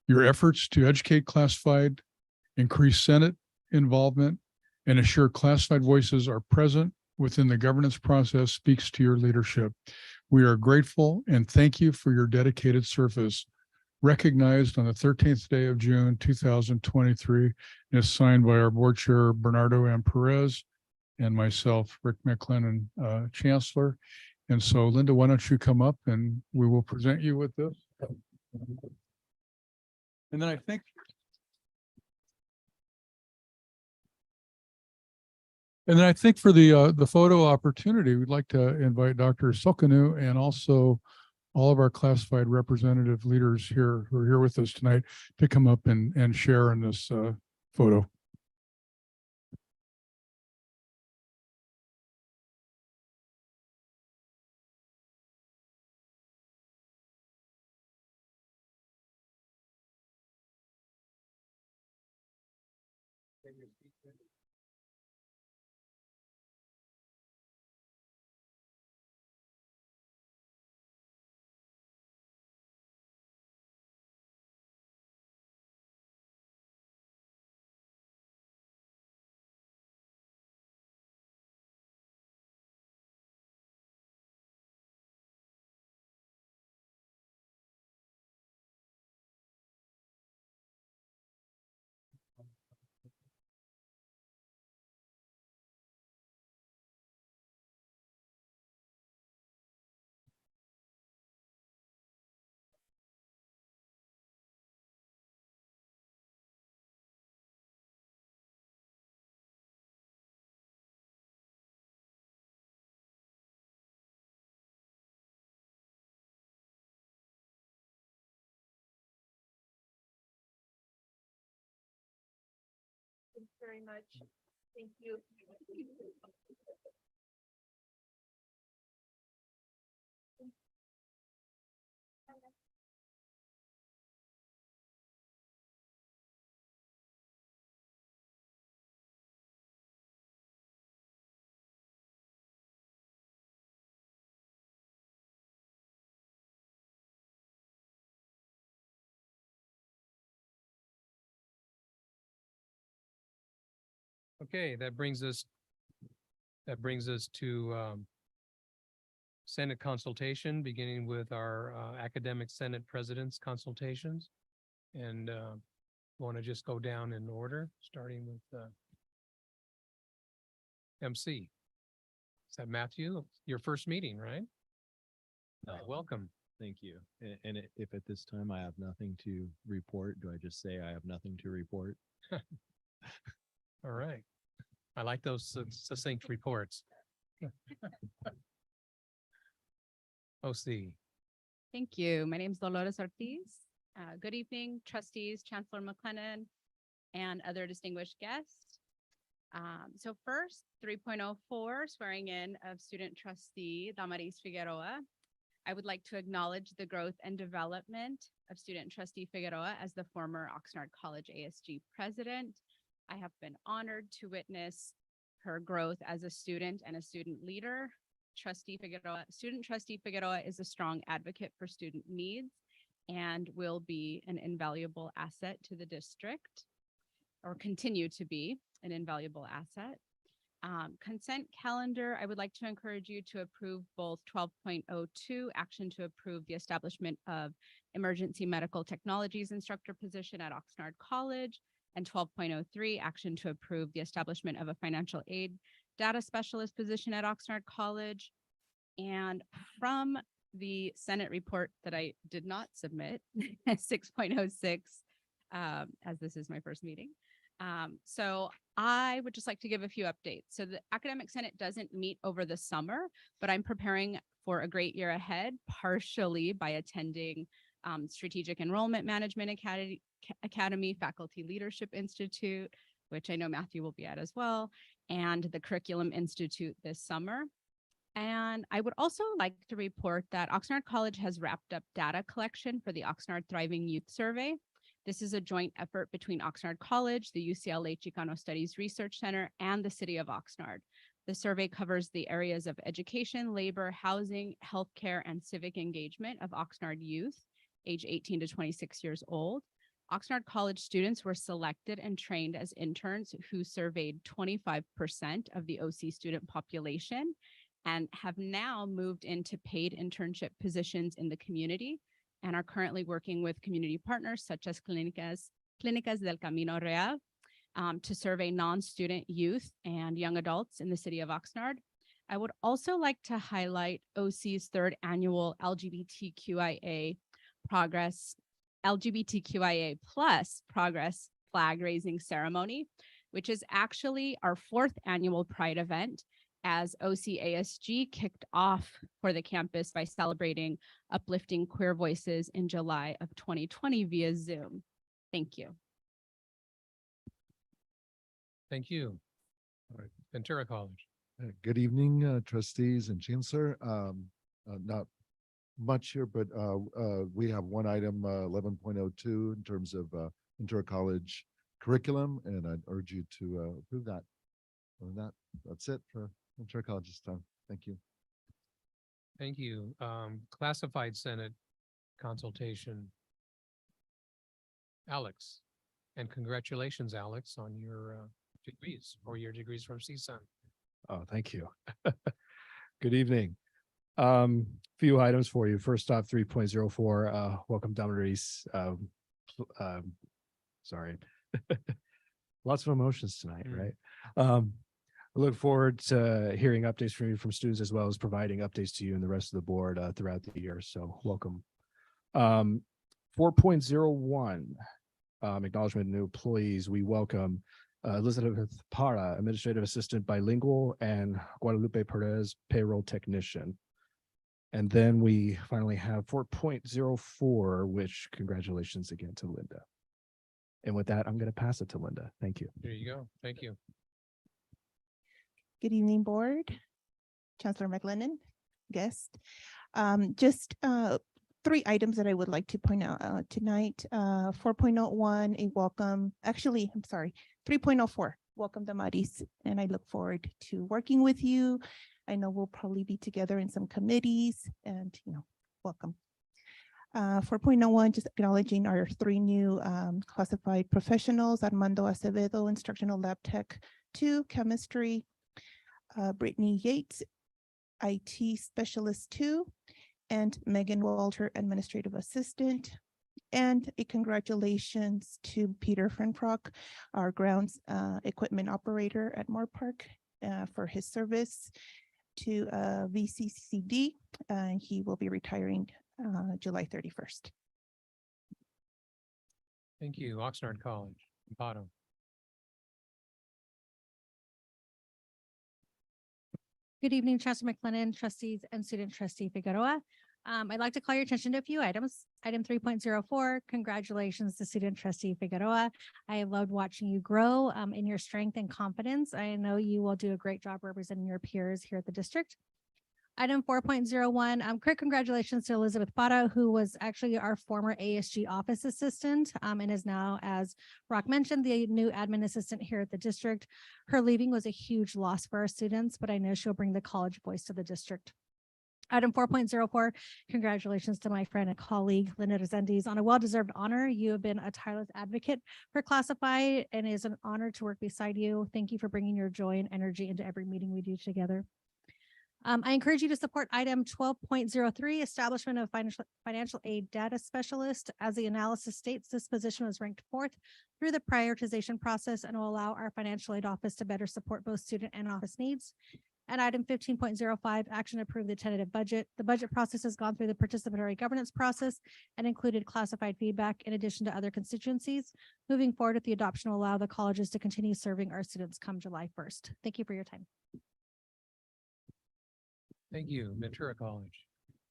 Your efforts to educate classified, increase Senate involvement, and assure classified voices are present within the governance process speaks to your leadership. We are grateful and thank you for your dedicated service. Recognized on the 13th day of June, 2023, and is signed by our board chair, Bernardo M. Perez, and myself, Rick Micklin, and Chancellor. And so, Linda, why don't you come up and we will present you with this. And then I think for the photo opportunity, we'd like to invite Dr. Sokanu and also all of our classified representative leaders here who are here with us tonight to come up and share in this photo. Thanks very much. Thank you. Okay, that brings us to Senate consultation, beginning with our academic Senate president's consultations. And want to just go down in order, starting with MC. Is that Matthew? Your first meeting, right? Welcome. Thank you. And if at this time I have nothing to report, do I just say I have nothing to report? All right. I like those succinct reports. OC. Thank you. My name is Dolores Ortiz. Good evening, trustees, Chancellor McLennan, and other distinguished guests. So first, 3.04, swearing in of student trustee Damaris Figueroa. I would like to acknowledge the growth and development of student trustee Figueroa as the former Oxnard College ASG president. I have been honored to witness her growth as a student and a student leader. Student trustee Figueroa is a strong advocate for student needs and will be an invaluable asset to the district, or continue to be an invaluable asset. Consent calendar, I would like to encourage you to approve both 12.02, action to approve the establishment of emergency medical technologies instructor position at Oxnard College, and 12.03, action to approve the establishment of a financial aid data specialist position at Oxnard College. And from the Senate report that I did not submit, 6.06, as this is my first meeting. So I would just like to give a few updates. So the Academic Senate doesn't meet over the summer, but I'm preparing for a great year ahead, partially by attending Strategic Enrollment Management Academy, Faculty Leadership Institute, which I know Matthew will be at as well, and the Curriculum Institute this summer. And I would also like to report that Oxnard College has wrapped up data collection for the Oxnard Thriving Youth Survey. This is a joint effort between Oxnard College, the UCLA Chicano Studies Research Center, and the city of Oxnard. The survey covers the areas of education, labor, housing, healthcare, and civic engagement of Oxnard youth, age 18 to 26 years old. Oxnard College students were selected and trained as interns who surveyed 25% of the OC student population and have now moved into paid internship positions in the community and are currently working with community partners such as Clínicas del Camino Real to survey non-student youth and young adults in the city of Oxnard. I would also like to highlight OC's third annual LGBTQIA plus progress flag raising ceremony, which is actually our fourth annual Pride event, as OCASG kicked off for the campus by celebrating uplifting queer voices in July of 2020 via Zoom. Thank you. Thank you. All right, Ventura College. Good evening, trustees and chancellor. Not much here, but we have one item, 11.02, in terms of inter-college curriculum, and I'd urge you to approve that. Other than that, that's it for inter-college this time. Thank you. Thank you. Classified Senate consultation. Alex, and congratulations, Alex, on your degrees, or your degrees from CSUN. Oh, thank you. Good evening. Few items for you. First off, 3.04, welcome Damaris. Sorry. Lots of emotions tonight, right? I look forward to hearing updates from you from students, as well as providing updates to you and the rest of the board throughout the year. So welcome. 4.01, acknowledgement of new employees. We welcome Elizabeth Para, Administrative Assistant Bilingual, and Guadalupe Perez, Payroll Technician. And then we finally have 4.04, which congratulations again to Linda. And with that, I'm going to pass it to Linda. Thank you. There you go. Thank you. Good evening, board, Chancellor McLennan, guest. Just 3 items that I would like to point out tonight. 4.01, a welcome, actually, I'm sorry, 3.04, welcome Damaris, and I look forward to working with you. I know we'll probably be together in some committees and, welcome. 4.01, just acknowledging our 3 new classified professionals, Armando Acevedo, Instructional Lab Tech 2, Chemistry, Brittany Yates, IT Specialist 2, and Megan Walter, Administrative Assistant. And a congratulations to Peter Frenfrock, our grounds equipment operator at Moore Park, for his service to VCCCD. He will be retiring July 31st. Thank you. Oxnard College, bottom. Good evening, Chancellor McLennan, trustees, and student trustee Figueroa. I'd like to call your attention to a few items. Item 3.04, congratulations to student trustee Figueroa. I have loved watching you grow in your strength and confidence. I know you will do a great job representing your peers here at the district. Item 4.01, quick congratulations to Elizabeth Pata, who was actually our former ASG office assistant and is now, as Rock mentioned, the new admin assistant here at the district. Her leaving was a huge loss for our students, but I know she'll bring the college voice to the district. Item 4.04, congratulations to my friend and colleague, Linda Resendiz, on a well-deserved honor. You have been a tireless advocate for Classified, and it is an honor to work beside you. Thank you for bringing your joy and energy into every meeting we do together. I encourage you to support item 12.03, establishment of financial aid data specialist. As the analysis states, this position was ranked 4th through the prioritization process and will allow our financial aid office to better support both student and office needs. And item 15.05, action approve the tentative budget. The budget process has gone through the participatory governance process and included classified feedback in addition to other constituencies. Moving forward with the adoption will allow the colleges to continue serving our students come July 1st. Thank you for your time. Thank you. Ventura College.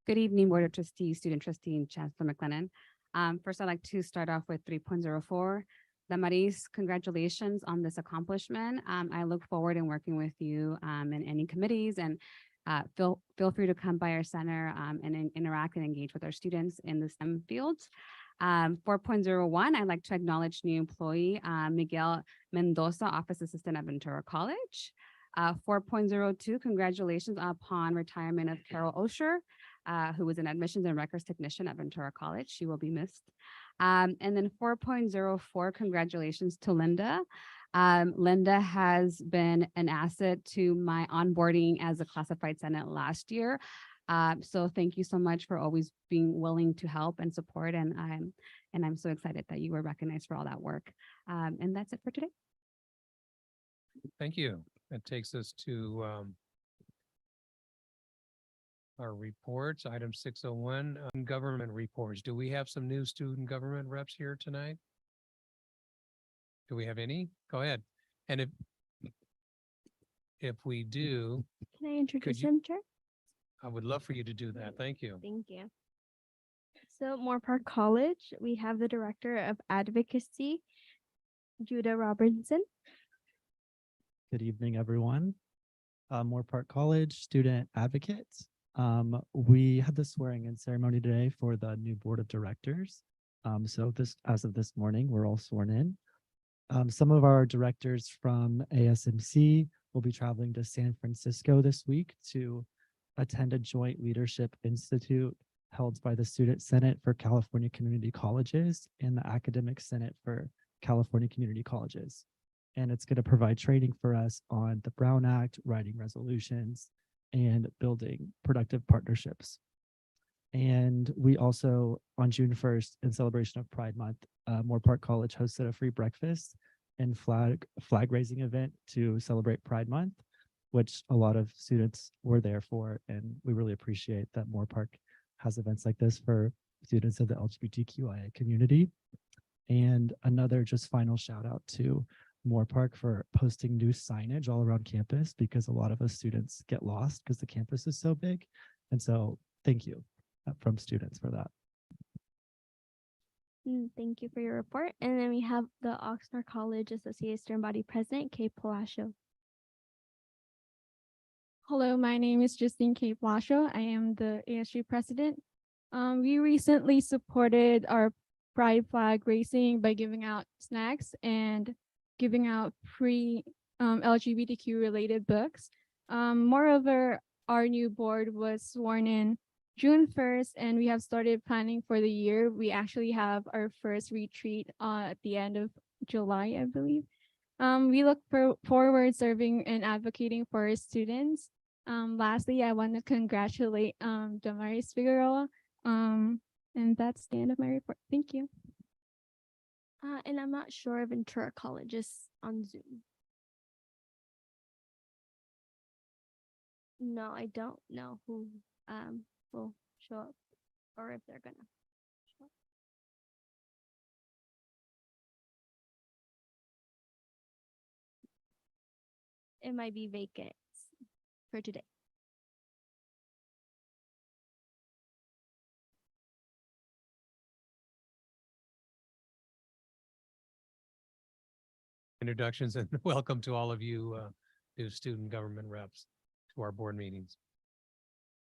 Good evening, Board of Trustees, Student Trustee, and Chancellor McLennan. First, I'd like to start off with 3.04. Damaris, congratulations on this accomplishment. I look forward in working with you in any committees, and feel free to come by our center and interact and engage with our students in the STEM fields. 4.01, I'd like to acknowledge new employee Miguel Mendoza, Office Assistant at Ventura College. 4.02, congratulations upon retirement of Carol Osher, who was an admissions and records technician at Ventura College. She will be missed. And then 4.04, congratulations to Linda. Linda has been an asset to my onboarding as a classified Senate last year. So thank you so much for always being willing to help and support. And I'm so excited that you were recognized for all that work. And that's it for today. Thank you. That takes us to our reports, item 601, government reports. Do we have some new student government reps here tonight? Do we have any? Go ahead. And if we do, Can I introduce you- him, Chair? I would love for you to do that. Thank you. Thank you. So Moore Park College, we have the Director of Advocacy, Judah Robertson. Good evening, everyone. Moore Park College student advocates. We had the swearing in ceremony today for the new board of directors. So as of this morning, we're all sworn in. Some of our directors from ASMC will be traveling to San Francisco this week to attend a joint leadership institute held by the Student Senate for California Community Colleges and the Academic Senate for California Community Colleges. And it's going to provide training for us on the Brown Act, writing resolutions, and building productive partnerships. And we also, on June 1st, in celebration of Pride Month, Moore Park College hosted a free breakfast and flag raising event to celebrate Pride Month, which a lot of students were there for. And we really appreciate that Moore Park has events like this for students of the LGBTQIA community. And another just final shout out to Moore Park for posting new signage all around campus, because a lot of us students get lost because the campus is so big. And so thank you from students for that. Thank you for your report. And then we have the Oxnard College Associate Student Body President, Kay Palacio. Hello, my name is Justine K. Blasio. I am the ASU president. We recently supported our Pride flag racing by giving out snacks and giving out free LGBTQ related books. Moreover, our new board was sworn in June 1st, and we have started planning for the year. We actually have our first retreat at the end of July, I believe. We look forward serving and advocating for our students. Lastly, I want to congratulate Damaris Figueroa. And that's the end of my report. Thank you. And I'm not sure if Ventura College is on Zoom. No, I don't know who will show up or if they're gonna show up. It might be vacant for today. Introductions and welcome to all of you new student government reps to our board meetings.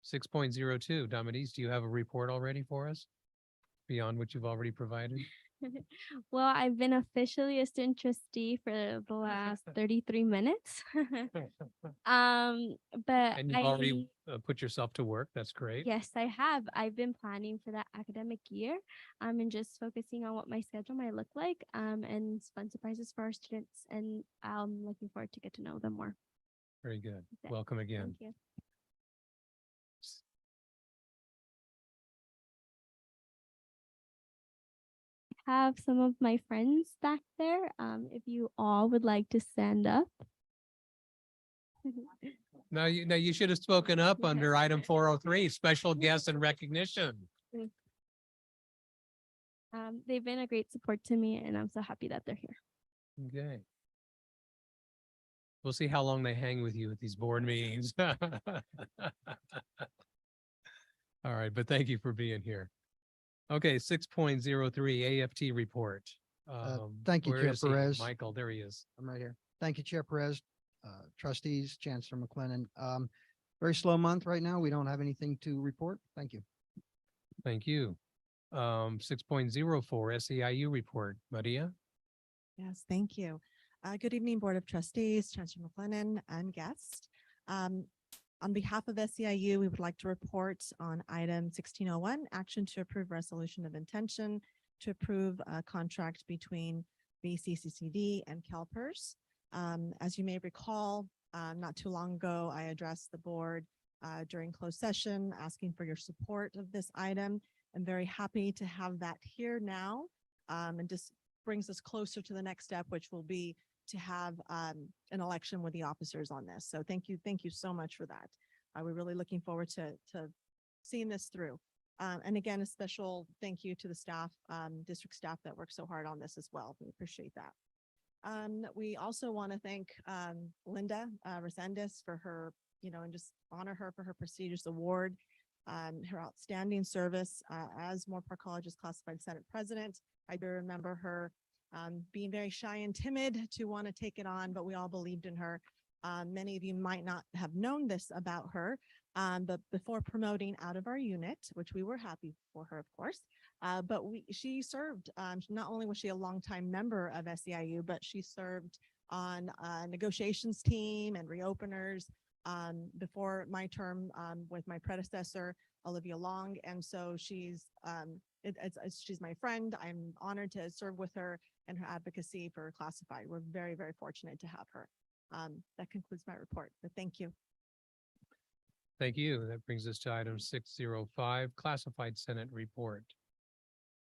6.02, Damaris, do you have a report already for us beyond what you've already provided? Well, I've been officially a student trustee for the last 33 minutes. But And you've already put yourself to work. That's great. yes, I have. I've been planning for that academic year. And just focusing on what my schedule might look like. And fun surprises for our students. And I'm looking forward to get to know them more. Very good. Okay. Welcome again. Thank you. Have some of my friends back there. If you all would like to stand up. Now you should have spoken up under item 403, special guest and recognition. They've been a great support to me, and I'm so happy that they're here. Okay. We'll see how long they hang with you at these board meetings. All right, but thank you for being here. Okay, 6.03 AFT report. Thank you, Where Chair is he? Perez. Michael, there he is. I'm right here. Thank you, Chair Perez, trustees, Chancellor McLennan. Very slow month right now. We don't have anything to report. Thank you. Thank you. 6.04 SEIU report. Maria? Yes, thank you. Good evening, Board of Trustees, Chancellor McLennan, and guests. On behalf of SEIU, we would like to report on item 1601, action to approve resolution of intention to approve a contract between VCCCD and CalPERS. As you may recall, not too long ago, I addressed the board during closed session, asking for your support of this item. I'm very happy to have that here now, and just brings us closer to the next step, which will be to have an election with the officers on this. So thank you so much for that. We're really looking forward to seeing this through. And again, a special thank you to the staff, district staff that worked so hard on this as well. We appreciate that. We also want to thank Linda Resendez for her, and just honor her for her prestigious award, her outstanding service as Moore Park College's classified Senate president. I do remember her being very shy and timid to want to take it on, but we all believed in her. Many of you might not have known this about her, but before promoting out of our unit, which we were happy for her, of course, but she served, not only was she a longtime member of SEIU, but she served on negotiations team and reopeners before my term with my predecessor, Olivia Long. And so she's my friend. I'm honored to serve with her and her advocacy for classified. We're very, very fortunate to have her. That concludes my report, but thank you. Thank you. That brings us to item 605, classified Senate report.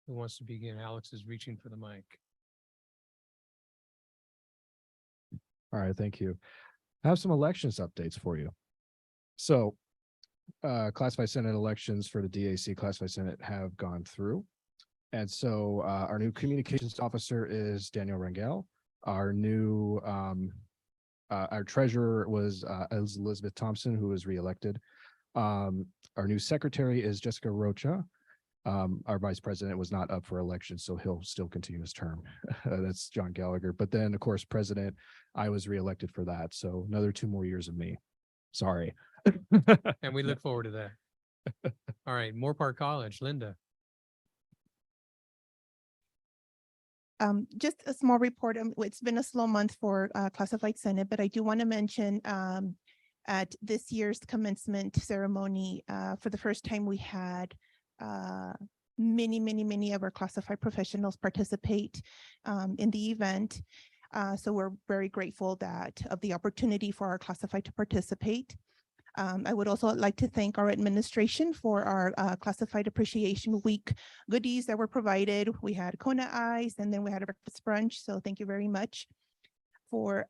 Who wants to begin? Alex is reaching for the mic. All right, thank you. I have some elections updates for you. So classified Senate elections for the DAC classified Senate have gone through. And so our new communications officer is Daniel Rangel. Our new our treasurer was Elizabeth Thompson, who was reelected. Our new secretary is Jessica Rocha. Our vice president was not up for election, so he'll still continue his term. That's John Gallagher. But then, of course, president, I was reelected for that. So another 2 more years of me. Sorry. And we look forward to that. All right, Moore Park College, Linda. Just a small report. It's been a slow month for Classified Senate, but I do want to mention at this year's commencement ceremony, for the first time, we had many of our classified professionals participate in the event. So we're very grateful of the opportunity for our classified to participate. I would also like to thank our administration for our Classified Appreciation Week goodies that were provided. We had Kona Ice, and then we had a breakfast brunch. So thank you very much for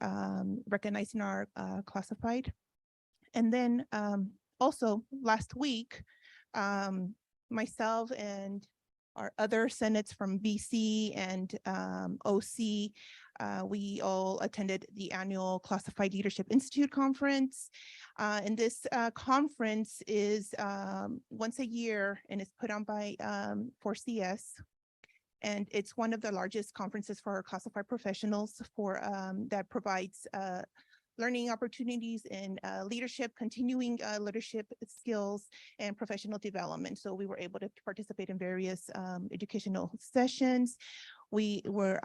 recognizing our classified. And then also last week, myself and our other senates from VC and OC, we all attended the annual Classified Leadership Institute conference. And this conference is once a year, and it's put on by 4CS. And it's one of the largest conferences for our classified professionals that provides learning opportunities in leadership, continuing leadership skills, and professional development. So we were able to participate in various educational sessions. We were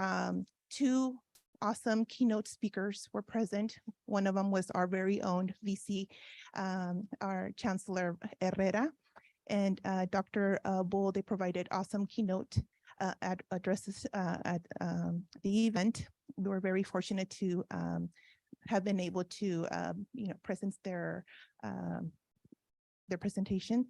2 awesome keynote speakers were present. One of them was our very own VC, our Chancellor Herrera, and Dr. Bull. They provided awesome keynote addresses at the event. We were very fortunate to have been able to, present their presentation.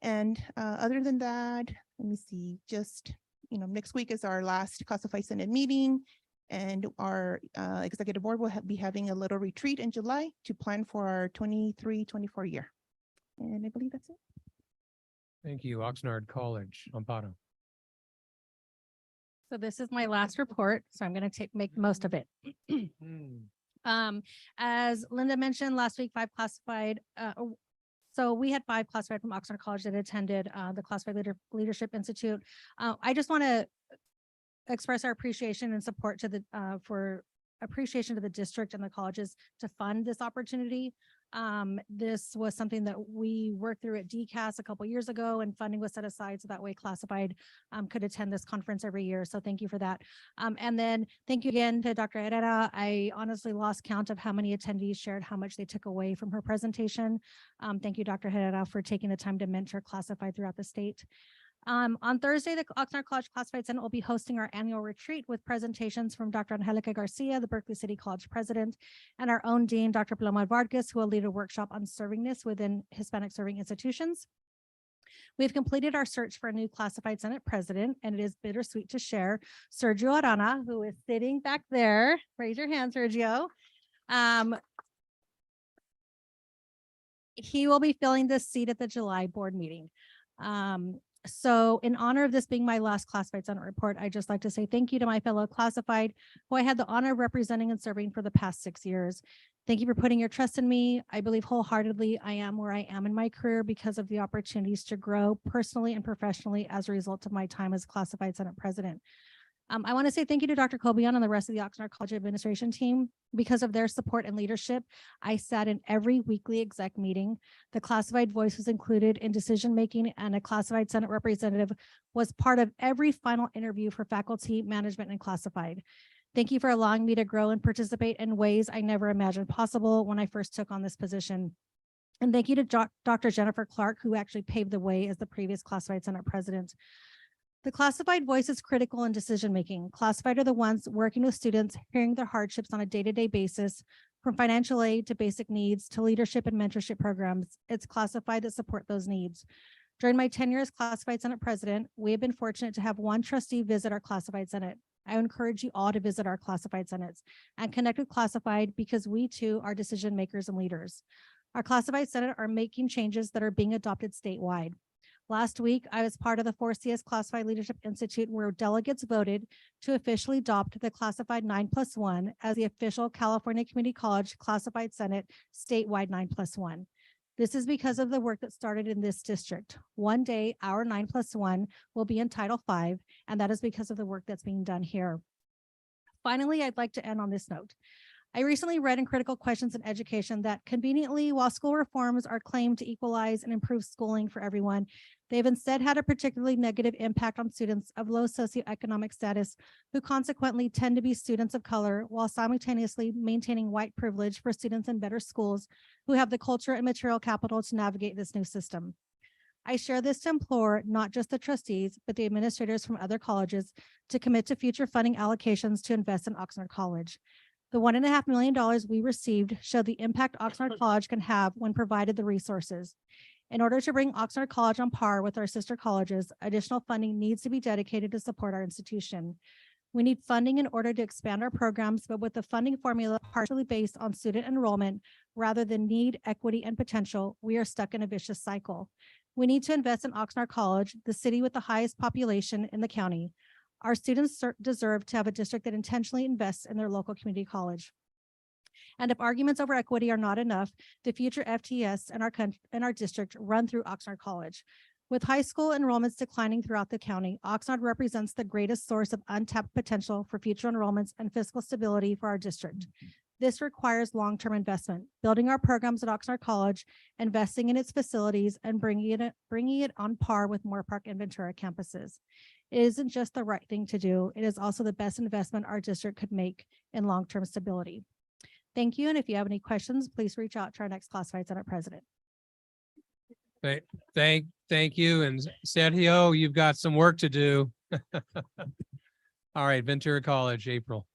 And other than that, let me see, just, next week is our last Classified Senate meeting, and our executive board will be having a little retreat in July to plan for our 23-24 year. And I believe that's it. Thank you, Oxnard College, Amparo. So this is my last report, so I'm going to make most of it. As Linda mentioned last week, 5 classified. So we had 5 classified from Oxnard College that attended the Classified Leadership Institute. I just want to express our appreciation and support to the appreciation to the district and the colleges to fund this opportunity. This was something that we worked through at DCAS a couple years ago, and funding was set aside so that way classified could attend this conference every year. So thank you for that. And then thank you again to Dr. Herrera. I honestly lost count of how many attendees shared how much they took away from her presentation. Thank you, Dr. Herrera, for taking the time to mentor classified throughout the state. On Thursday, the Oxnard College Classified Senate will be hosting our annual retreat with presentations from Dr. Angelica Garcia, the Berkeley City College president, and our own dean, Dr. Paloma Vargas, who will lead a workshop on servingness within Hispanic serving institutions. We've completed our search for a new Classified Senate president, and it is bittersweet to share Sergio Arana, who is sitting back there. Raise your hand, Sergio. He will be filling this seat at the July board meeting. So in honor of this being my last Classified Senate report, I'd just like to say thank you to my fellow classified who I had the honor of representing and serving for the past 6 years. Thank you for putting your trust in me. I believe wholeheartedly I am where I am in my career because of the opportunities to grow personally and professionally as a result of my time as Classified Senate president. I want to say thank you to Dr. Cobian and the rest of the Oxnard College administration team. Because of their support and leadership, I sat in every weekly exec meeting. The classified voice was included in decision-making, and a classified Senate representative was part of every final interview for faculty, management, and classified. Thank you for allowing me to grow and participate in ways I never imagined possible when I first took on this position. And thank you to Dr. Jennifer Clark, who actually paved the way as the previous classified Senate president. The classified voice is critical in decision-making. Classified are the ones working with students, hearing their hardships on a day-to-day basis, from financial aid to basic needs to leadership and mentorship programs. It's classified that support those needs. During my tenure as Classified Senate president, we have been fortunate to have one trustee visit our Classified Senate. I encourage you all to visit our Classified Senates and connect with Classified because we too are decision makers and leaders. Our Classified Senate are making changes that are being adopted statewide. Last week, I was part of the 4CS Classified Leadership Institute where delegates voted to officially adopt the Classified 9+1 as the official California Community College Classified Senate statewide 9+1. This is because of the work that started in this district. One day, our 9+1 will be in Title V, and that is because of the work that's being done here. Finally, I'd like to end on this note. I recently read in Critical Questions in Education that conveniently, while school reforms are claimed to equalize and improve schooling for everyone, they've instead had a particularly negative impact on students of low socioeconomic status, who consequently tend to be students of color, while simultaneously maintaining white privilege for students in better schools who have the culture and material capital to navigate this new system. I share this to implore not just the trustees, but the administrators from other colleges to commit to future funding allocations to invest in Oxnard College. The $1.5 million we received show the impact Oxnard College can have when provided the resources. In order to bring Oxnard College on par with our sister colleges, additional funding needs to be dedicated to support our institution. We need funding in order to expand our programs, but with the funding formula partially based on student enrollment rather than need, equity, and potential, we are stuck in a vicious cycle. We need to invest in Oxnard College, the city with the highest population in the county. Our students deserve to have a district that intentionally invests in their local community college. And if arguments over equity are not enough, the future FTS in our district run through Oxnard College. With high school enrollments declining throughout the county, Oxnard represents the greatest source of untapped potential for future enrollments and fiscal stability for our district. This requires long-term investment, building our programs at Oxnard College, investing in its facilities, and bringing it on par with Moore Park and Ventura campuses. It isn't just the right thing to do, it is also the best investment our district could make in long-term stability. Thank you, and if you have any questions, please reach out to our next classified Senate president. Thank you. And Sergio, you've got some work to do. All right, Ventura College, April.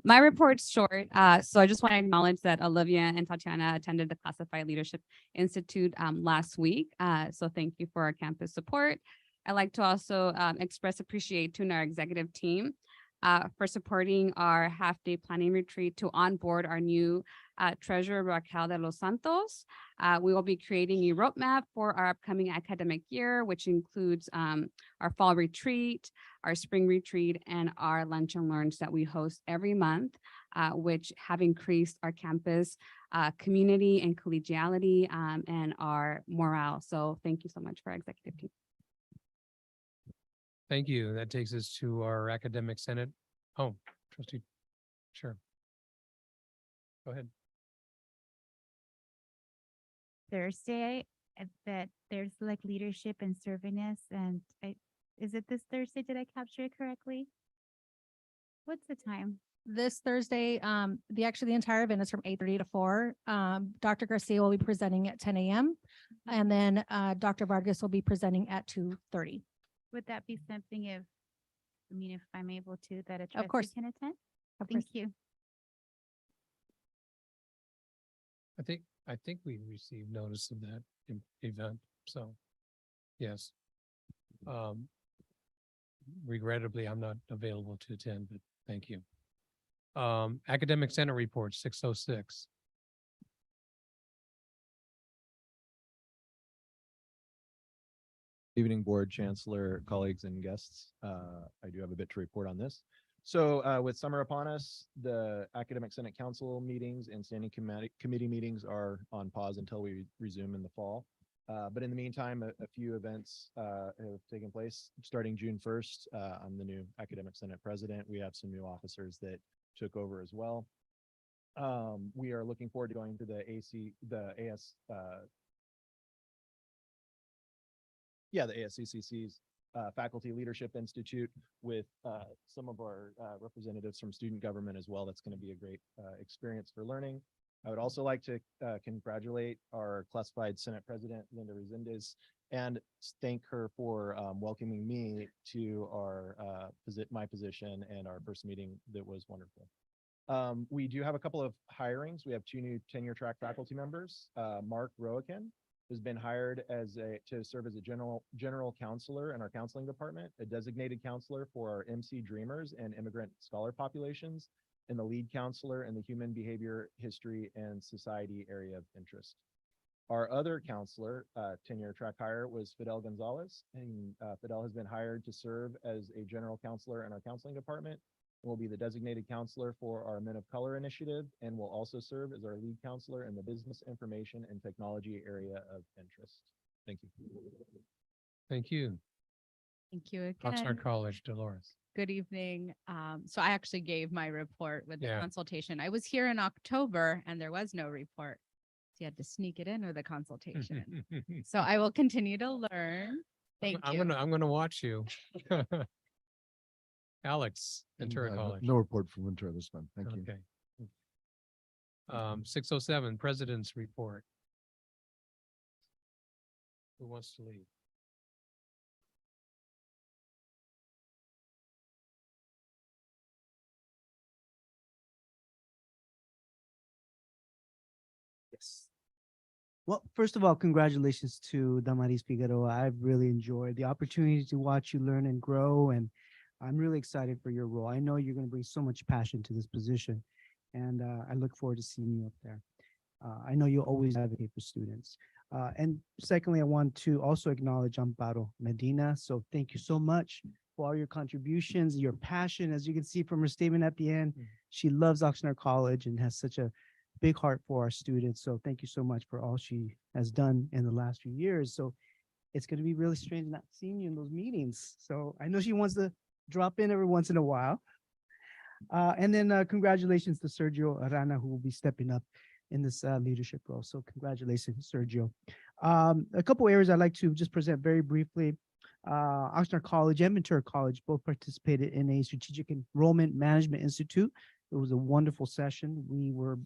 My report's short, so I just want to acknowledge that Olivia and Tatiana attended the Classified Leadership Institute last week. So thank you for our campus support. I'd like to also express appreciation to our executive team for supporting our half-day planning retreat to onboard our new treasurer, Raquel de los Santos. We will be creating a roadmap for our upcoming academic year, which includes our fall retreat, our spring retreat, and our lunch and learns that we host every month, which have increased our campus community and collegiality and our morale. So thank you so much for our executive team. Thank you. That takes us to our academic senate. Oh, trustee. Sure. Go ahead. Thursday, that there's like leadership and serving-ness, and is it this Thursday? Did I capture it correctly? What's the time? This Thursday, the entire event is from 8:30 to 4. Dr. Garcia will be presenting at 10 a.m. and then Dr. Vargas will be presenting at 2:30. Would that be something if I'm able to, that a Of course. trustee can attend? Of Thank course. you. I think we received notice of that event, so yes. Regrettably, I'm not available to attend, but thank you. Academic Senate report 606. Evening, Board, Chancellor, colleagues, and guests. I do have a bit to report on this. So with summer upon us, the Academic Senate Council meetings and standing committee meetings are on pause until we resume in the fall. But in the meantime, a few events have taken place. Starting June 1st, I'm the new Academic Senate President. We have some new officers that took over as well. We are looking forward to going to the ASCCC's Faculty Leadership Institute with some of our representatives from student government as well. That's going to be a great experience for learning. I would also like to congratulate our classified Senate President, Linda Resendez, and thank her for welcoming me to our my position and our first meeting. That was wonderful. We do have a couple of hirings. We have 2 new tenure track faculty members. Mark Roakin has been hired to serve as a general counselor in our counseling department, a designated counselor for our MC Dreamers and immigrant scholar populations, and the lead counselor in the human behavior, history, and society area of interest. Our other counselor, tenure track hire, was Fidel Gonzalez, and Fidel has been hired to serve as a general counselor in our counseling department. will be the designated counselor for our Men of Color initiative and will also serve as our lead counselor in the business information and technology area of interest. Thank you. Thank you. Thank you Oxnard again. College, Dolores. Good evening. So I actually gave my report with the Yeah. consultation. I was here in October and there was no report. So you had to sneak it in with a consultation. So I will continue to learn. Thank you. I'm gonna watch you. Alex, Ventura College. No report from Ventura this month. Thank you. Okay. 607, President's Report. Who wants to lead? Yes. Well, first of all, congratulations to Damaris Figueroa. I've really enjoyed the opportunity to watch you learn and grow, and I'm really excited for your role. I know you're going to bring so much passion to this position, and I look forward to seeing you up there. I know you'll always advocate for students. And secondly, I want to also acknowledge Amparo Medina. So thank you so much for all your contributions, your passion. As you can see from her statement at the end, she loves Oxnard College and has such a big heart for our students. So thank you so much for all she has done in the last few years. So it's going to be really strange not seeing you in those meetings. So I know she wants to drop in every once in a while. And then congratulations to Sergio Arana, who will be stepping up in this leadership role. So congratulations, Sergio. A couple areas I'd like to just present very briefly. Oxnard College and Ventura College both participated in a Strategic Enrollment Management Institute. It was a wonderful session. We were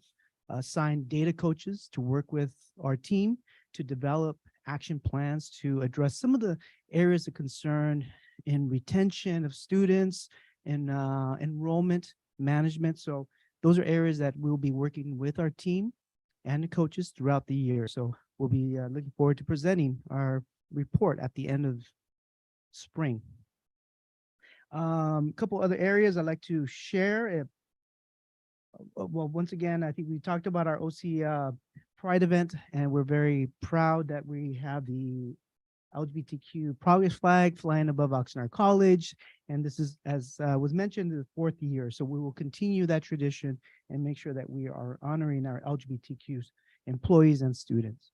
assigned data coaches to work with our team to develop action plans to address some of the areas of concern in retention of students and enrollment management. So those are areas that we'll be working with our team and the coaches throughout the year. So we'll be looking forward to presenting our report at the end of spring. A couple other areas I'd like to share. Well, once again, I think we talked about our OC Pride event, and we're very proud that we have the LGBTQ progress flag flying above Oxnard College. And this is, as was mentioned, the 4th year. So we will continue that tradition and make sure that we are honoring our LGBTQ employees and students.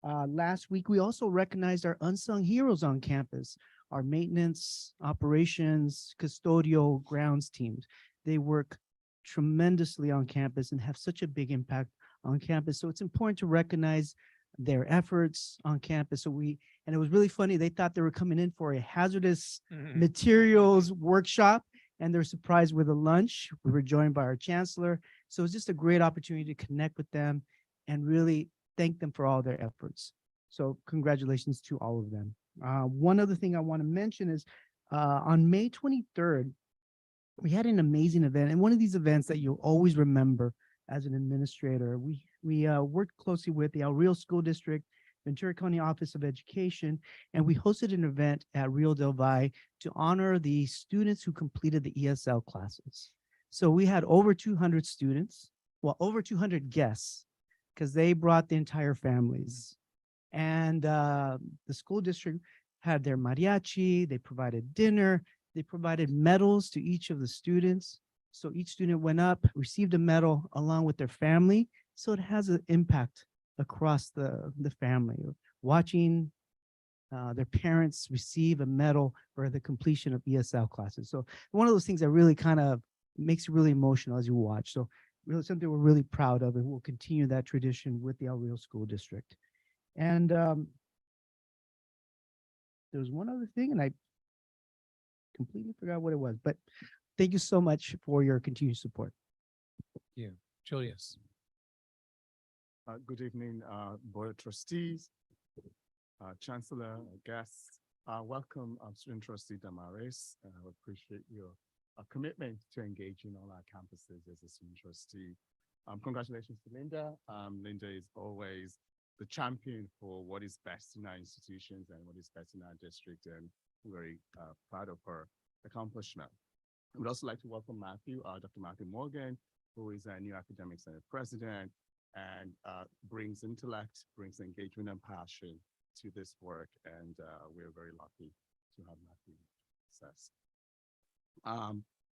Last week, we also recognized our unsung heroes on campus, our maintenance, operations, custodial grounds teams. They work tremendously on campus and have such a big impact on campus. So it's important to recognize their efforts on campus. And it was really funny. They thought they were coming in for a hazardous materials workshop, and they're surprised with a lunch. We were joined by our chancellor. So it's just a great opportunity to connect with them and really thank them for all their efforts. So congratulations to all of them. One other thing I want to mention is on May 23rd, we had an amazing event. And one of these events that you'll always remember as an administrator, we worked closely with the El Rio School District, Ventura County Office of Education, and we hosted an event at Rio del Valle to honor the students who completed the ESL classes. So we had over 200 students, well, over 200 guests, because they brought the entire families. And the school district had their mariachi, they provided dinner, they provided medals to each of the students. So each student went up, received a medal along with their family. So it has an impact across the family. Watching their parents receive a medal for the completion of ESL classes. So one of those things that really kind of makes you really emotional as you watch. So really something we're really proud of, and we'll continue that tradition with the El Rio School District. And there was one other thing, and I completely forgot what it was, but thank you so much for your continued support. Thank you. Julius. Good evening, Board of Trustees, Chancellor, guests. Welcome, Student Trustee Damaris. I appreciate your commitment to engaging on our campuses as a student trustee. Congratulations to Linda. Linda is always the champion for what is best in our institutions and what is best in our district, and we're very proud of her accomplishment. I would also like to welcome Matthew, Dr. Matthew Morgan, who is a new Academic Senate President and brings intellect, brings engagement and passion to this work, and we're very lucky to have Matthew success.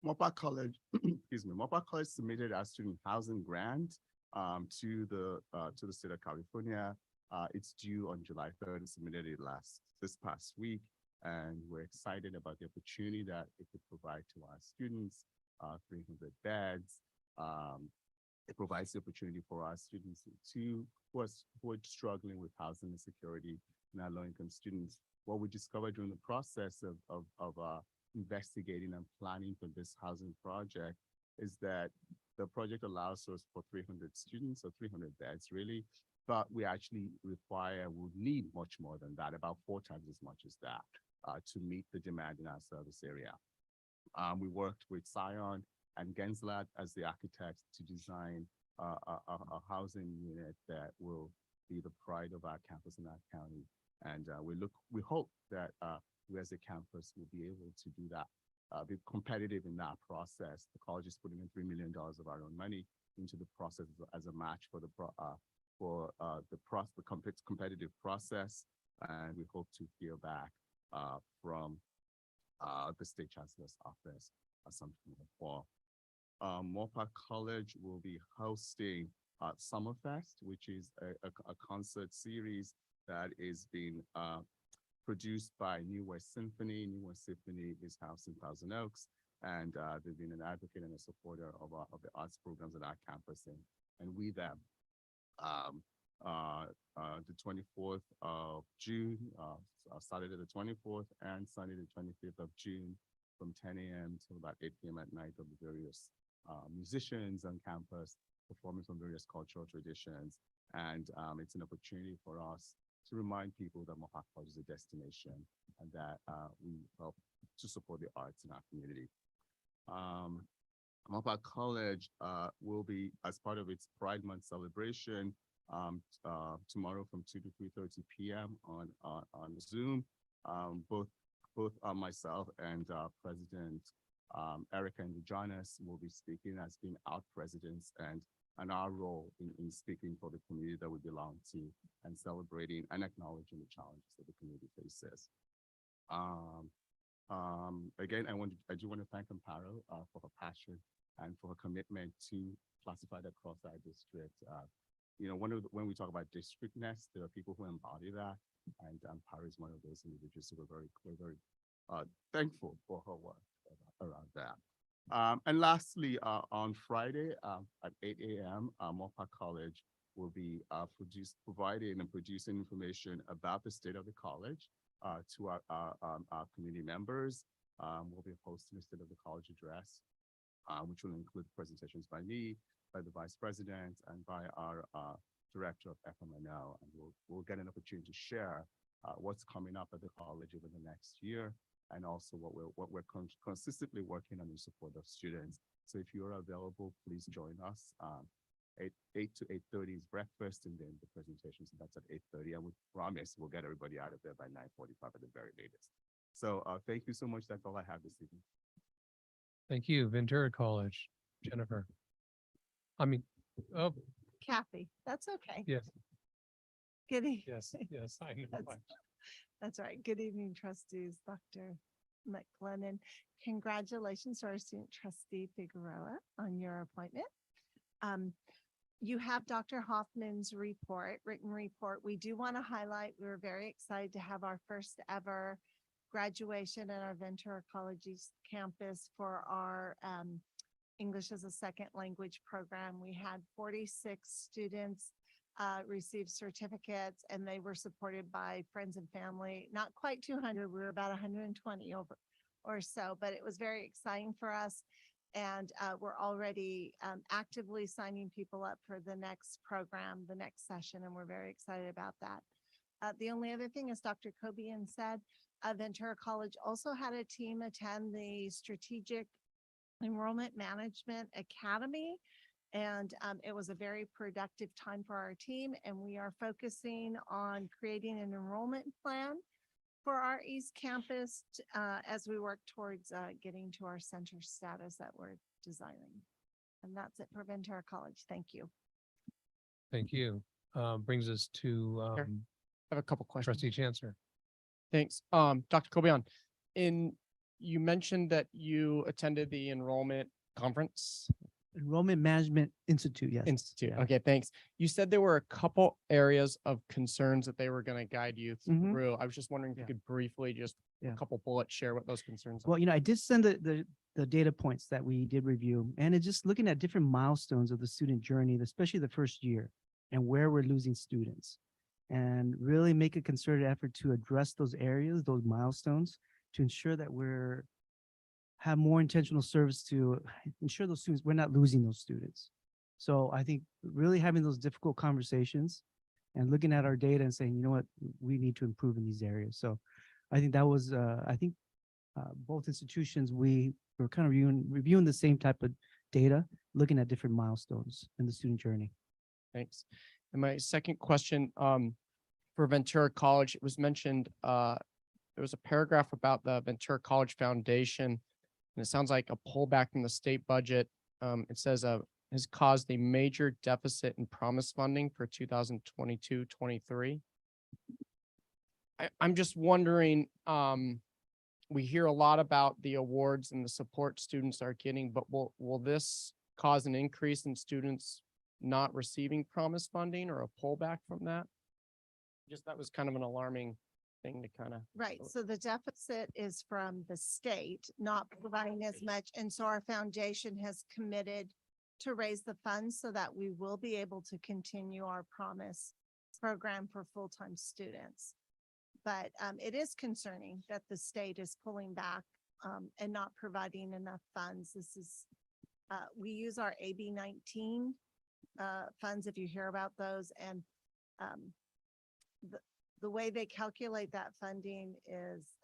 Mopa College, excuse me, Mopa College submitted our student housing grant to the state of California. It's due on July 3rd. It submitted it this past week, and we're excited about the opportunity that it could provide to our students, 300 beds. It provides the opportunity for our students who are struggling with housing insecurity and our low-income students. What we discovered during the process of investigating and planning for this housing project is that the project allows us for 300 students or 300 beds really, but we actually would need much more than that, about 4 times as much as that to meet the demand in our service area. We worked with Scion and Genslat as the architects to design a housing unit that will be the pride of our campus in our county. And we hope that we as a campus will be able to do that, be competitive in that process. The college is putting in $3 million of our own money into the process as a match for the competitive process. And we hope to hear back from the state chancellor's office sometime in the fall. Mopa College will be hosting Summerfest, which is a concert series that is being produced by New West Symphony. New West Symphony is housed in Thousand Oaks, and they've been an advocate and a supporter of the arts programs at our campus, and we them. The 24th of June, Saturday the 24th, and Sunday the 25th of June, from 10 a.m. to about 8 p.m. at night, of the various musicians on campus performing from various cultural traditions. And it's an opportunity for us to remind people that Mopa College is a destination and that we help to support the arts in our community. Mopa College will be, as part of its Pride Month celebration, tomorrow from 2 to 3:30 p.m. on Zoom. Both myself and President Erica and Jonas will be speaking as being our presidents and our role in speaking for the community that we belong to and celebrating and acknowledging the challenges that the community faces. Again, I do want to thank Amparo for her passion and for her commitment to Classified across our district. You know, when we talk about districtness, there are people who embody that, and Amparo is one of those individuals. So we're very thankful for her work around that. And lastly, on Friday at 8 a.m., Mopa College will be providing and producing information about the state of the college to our community members. We'll be hosting a State of the College address, which will include presentations by me, by the Vice President, and by our Director of FMNO. And we'll get an opportunity to share what's coming up at the college over the next year, and also what we're consistently working on in support of students. So if you're available, please join us. 8 to 8:30 is breakfast, and then the presentation, so that's at 8:30. And we promise we'll get everybody out of there by 9:45 at the very latest. So thank you so much. That's all I have this evening. Thank you, Ventura College, Jennifer. Kathy, that's okay. Yes, Good evening. yes, I know. That's right. Good evening, trustees, Dr. McLennan. Congratulations to our student trustee Figueroa on your appointment. You have Dr. Hoffman's written report. We do want to highlight, we were very excited to have our first ever graduation at our Ventura College East campus for our English as a Second Language program. We had 46 students receive certificates, and they were supported by friends and family. Not quite 200, we were about 120 or so, but it was very exciting for us. And we're already actively signing people up for the next program, the next session, and we're very excited about that. The only other thing, as Dr. Cobian said, Ventura College also had a team attend the Strategic Enrollment Management Academy, and it was a very productive time for our team, and we are focusing on creating an enrollment plan for our East Campus as we work towards getting to our center status that we're designing. And that's it for Ventura College. Thank you. Thank you. Brings us to I have a couple questions. Trustee Chancellor. Thanks. Dr. Cobian, in you mentioned that you attended the enrollment conference Enrollment Management Institute, yes. institute. Yeah. Okay, thanks. You said there were a couple areas of concerns that they were going to guide you Mhm. through. I was just wondering if you Yeah. could briefly just Yeah. a couple bullets share what those concerns are. Well, I did send the data points that we did review, and it's just looking at different milestones of the student journey, especially the first year, and where we're losing students. And really make a concerted effort to address those areas, those milestones, to ensure that have more intentional service to ensure those students, we're not losing those students. So I think really having those difficult conversations and looking at our data and saying, you know what, we need to improve in these areas. So I think that was, both institutions, we were kind of reviewing the same type of data, looking at different milestones in the student journey. Thanks. And my second question, for Ventura College, it was mentioned, there was a paragraph about the Ventura College Foundation. And it sounds like a pullback from the state budget. It says, has caused a major deficit in promise funding for 2022-23. I'm just wondering, we hear a lot about the awards and the support students are getting, but will this cause an increase in students not receiving promise funding or a pullback from that? Just that was kind of an alarming thing to kind of. Right, so the deficit is from the state not providing as much, and so our foundation has committed to raise the funds so that we will be able to continue our promise program for full-time students. But it is concerning that the state is pulling back and not providing enough funds. This is, we use our AB 19 funds, if you hear about those, and the way they calculate that funding is,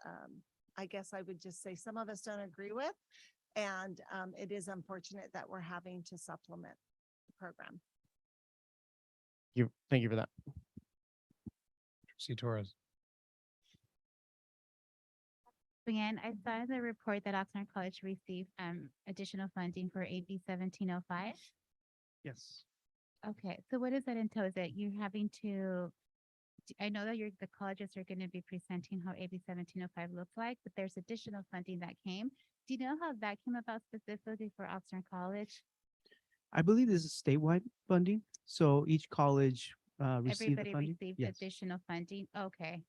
I guess I would just say some of us don't agree with, and it is unfortunate that we're having to supplement the program. Thank you for that. Trustee Torres. Again, I saw in the report that Oxnard College received additional funding for AB 1705. Yes. Okay, so what does that entail? Is that you're having to, I know that the colleges are going to be presenting how AB 1705 looks like, but there's additional funding that came. Do you know how that came about specifically for Oxnard College? I believe this is statewide funding, so each college received the Everybody funding. received Yes. additional funding? Okay.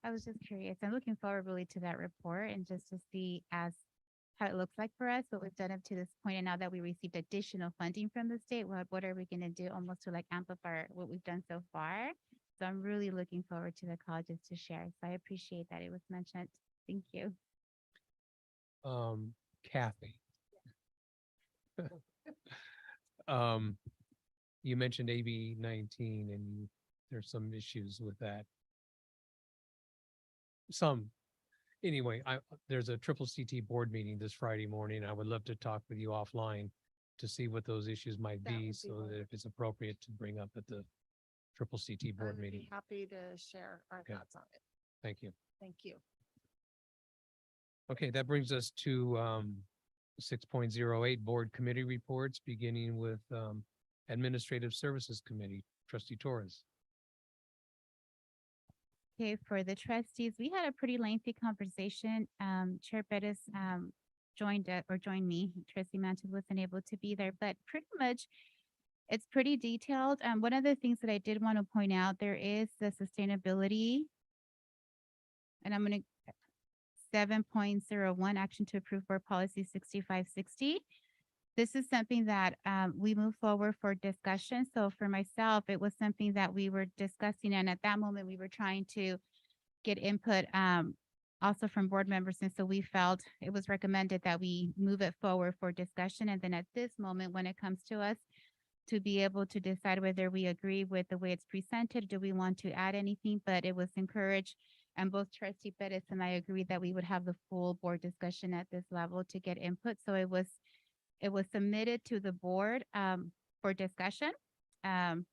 I was just curious. I'm looking forward really to that report and just to see how it looks like for us, what we've done up to this point. And now that we received additional funding from the state, what are we going to do almost to like amplify what we've done so far? So I'm really looking forward to the colleges to share. So I appreciate that it was mentioned. Thank you. Kathy. You mentioned AB 19 and there's some issues with that. Anyway, there's a CCC board meeting this Friday morning. I would love to talk with you offline to see what those issues might That be, would be so that wonderful. if it's appropriate to bring up at the CCC I board would meeting. be happy to share our Okay. thoughts on it. Thank you. Thank you. Okay, that brings us to 6.08 board committee reports, beginning with Administrative Services Committee. Trustee Torres. Okay, for the trustees, we had a pretty lengthy conversation. Chair Bettis joined me. Trustee Manton wasn't able to be there, but pretty much it's pretty detailed. One of the things that I did want to point out, there is the sustainability, and I'm going to 7.01 action to approve board policy 6560. This is something that we move forward for discussion. So for myself, it was something that we were discussing. And at that moment, we were trying to get input also from board members. And so we felt it was recommended that we move it forward for discussion. And then at this moment, when it comes to us, to be able to decide whether we agree with the way it's presented, do we want to add anything? But it was encouraged. And both Trustee Bettis and I agreed that we would have the full board discussion at this level to get input. So it was submitted to the board for discussion. And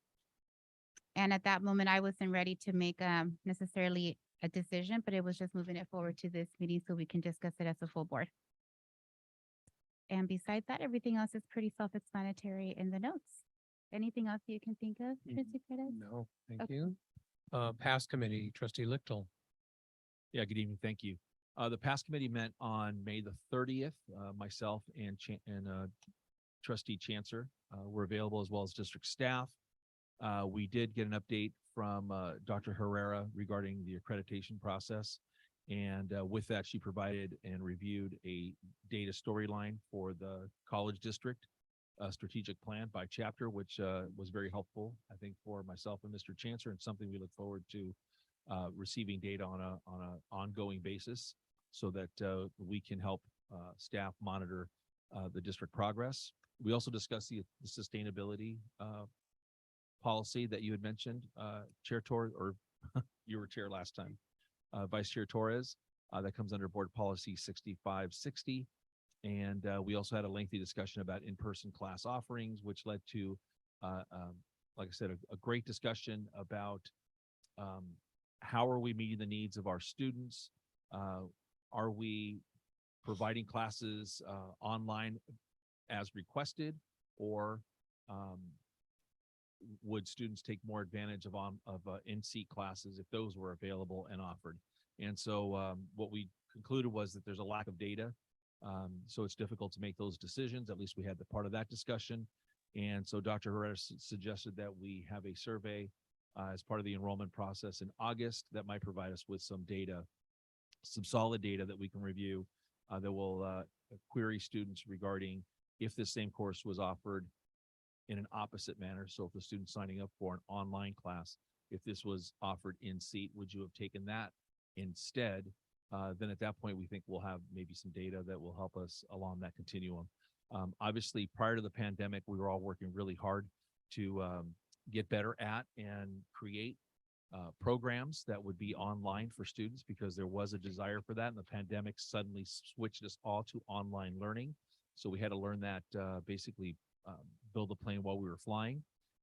at that moment, I wasn't ready to make necessarily a decision, but it was just moving it forward to this meeting so we can discuss it as a full board. And besides that, everything else is pretty self-explanatory in the notes. Anything else you can think of, Trustee Perez? No, thank Okay. you. Pass committee, Trustee Lichtel. Yeah, good evening. Thank you. The past committee met on May the 30th. Myself and trustee Chancellor were available, as well as district staff. We did get an update from Dr. Herrera regarding the accreditation process. And with that, she provided and reviewed a data storyline for the college district strategic plan by chapter, which was very helpful, I think, for myself and Mr. Chancellor, and something we look forward to receiving data on a ongoing basis so that we can help staff monitor the district progress. We also discussed the sustainability policy that you had mentioned, Chair Torres, or you were chair last time, Vice Chair Torres, that comes under Board Policy 6560. And we also had a lengthy discussion about in-person class offerings, which led to, like I said, a great discussion about how are we meeting the needs of our students? Are we providing classes online as requested, or would students take more advantage of in-seat classes if those were available and offered? And so what we concluded was that there's a lack of data. So it's difficult to make those decisions. At least we had the part of that discussion. And so Dr. Herrera suggested that we have a survey as part of the enrollment process in August that might provide us with some data, some solid data that we can review that will query students regarding if the same course was offered in an opposite manner. So if the student's signing up for an online class, if this was offered in seat, would you have taken that instead? Then at that point, we think we'll have maybe some data that will help us along that continuum. Obviously, prior to the pandemic, we were all working really hard to get better at and create programs that would be online for students, because there was a desire for that, and the pandemic suddenly switched us all to online learning. So we had to learn that basically build a plane while we were flying.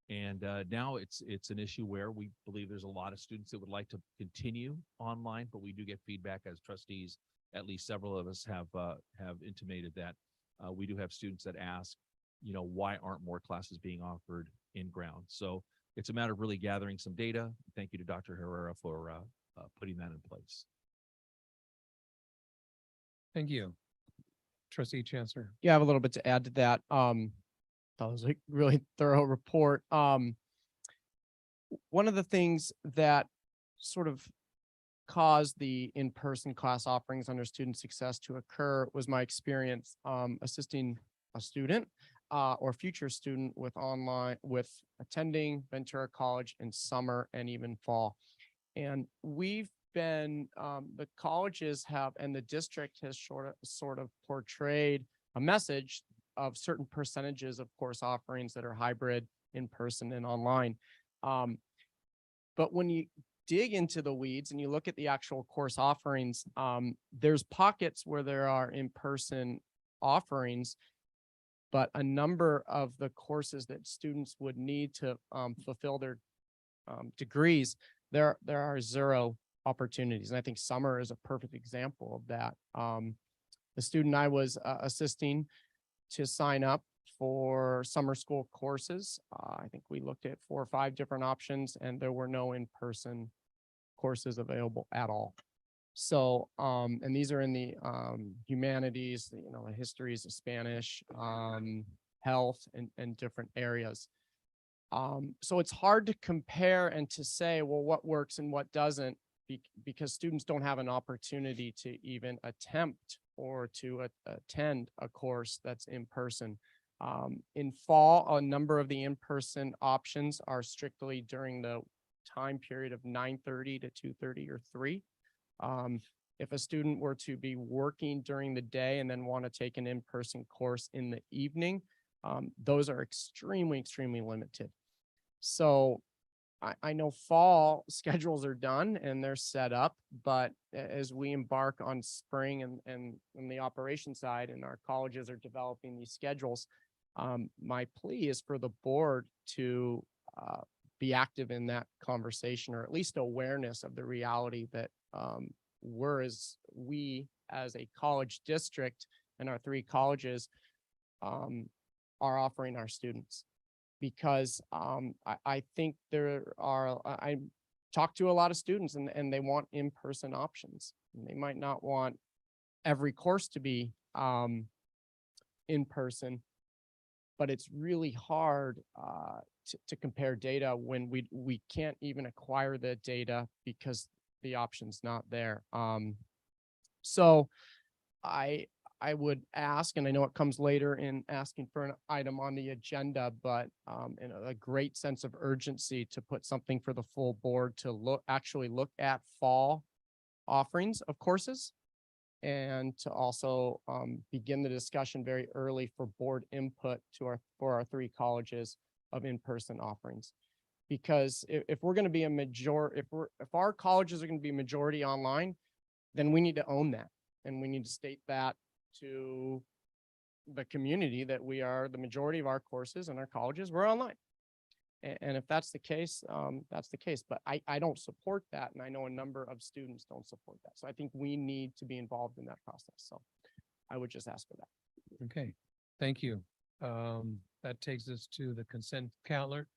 And now it's an issue where we believe there's a lot of students that would like to continue online, but we do get feedback as trustees. At least several of us have intimated that we do have students that ask, why aren't more classes being offered in ground? So it's a matter of really gathering some data. Thank you to Dr. Herrera for putting that in place. Thank you. Trustee Chancellor. Yeah, I have a little bit to add to that. That was a really thorough report. One of the things that sort of caused the in-person class offerings under student success to occur was my experience assisting a student or future student with attending Ventura College in summer and even fall. And we've been, the colleges have, and the district has sort of portrayed a message of certain percentages of course offerings that are hybrid, in person and online. But when you dig into the weeds and you look at the actual course offerings, there's pockets where there are in-person offerings, but a number of the courses that students would need to fulfill their degrees, there are zero opportunities. And I think summer is a perfect example of that. The student I was assisting to sign up for summer school courses, I think we looked at 4 or 5 different options, and there were no in-person courses available at all. So, and these are in the humanities, the histories of Spanish, health, and different areas. So it's hard to compare and to say, well, what works and what doesn't, because students don't have an opportunity to even attempt or to attend a course that's in person. In fall, a number of the in-person options are strictly during the time period of 9:30 to 2:30 or 3. If a student were to be working during the day and then want to take an in-person course in the evening, those are extremely, extremely limited. So I know fall schedules are done and they're set up, but as we embark on spring and the operation side, and our colleges are developing these schedules, my plea is for the board to be active in that conversation, or at least awareness of the reality that we as a college district and our 3 colleges are offering our students. Because I think there are, talk to a lot of students and they want in-person options. And they might not want every course to be in person, but it's really hard to compare data when we can't even acquire the data because the option's not there. So I would ask, and I know it comes later in asking for an item on the agenda, but in a great sense of urgency to put something for the full board to actually look at fall offerings of courses, and to also begin the discussion very early for board input for our 3 colleges of in-person offerings. Because if we're going to be if our colleges are going to be majority online, then we need to own that, and we need to state that to the community that we are the majority of our courses and our colleges, we're online. And if that's the case, that's the case. But I don't support that. And I know a number of students don't support that. So I think we need to be involved in that process. So I would just ask for that. Okay, thank you. That takes us to the consent calendar.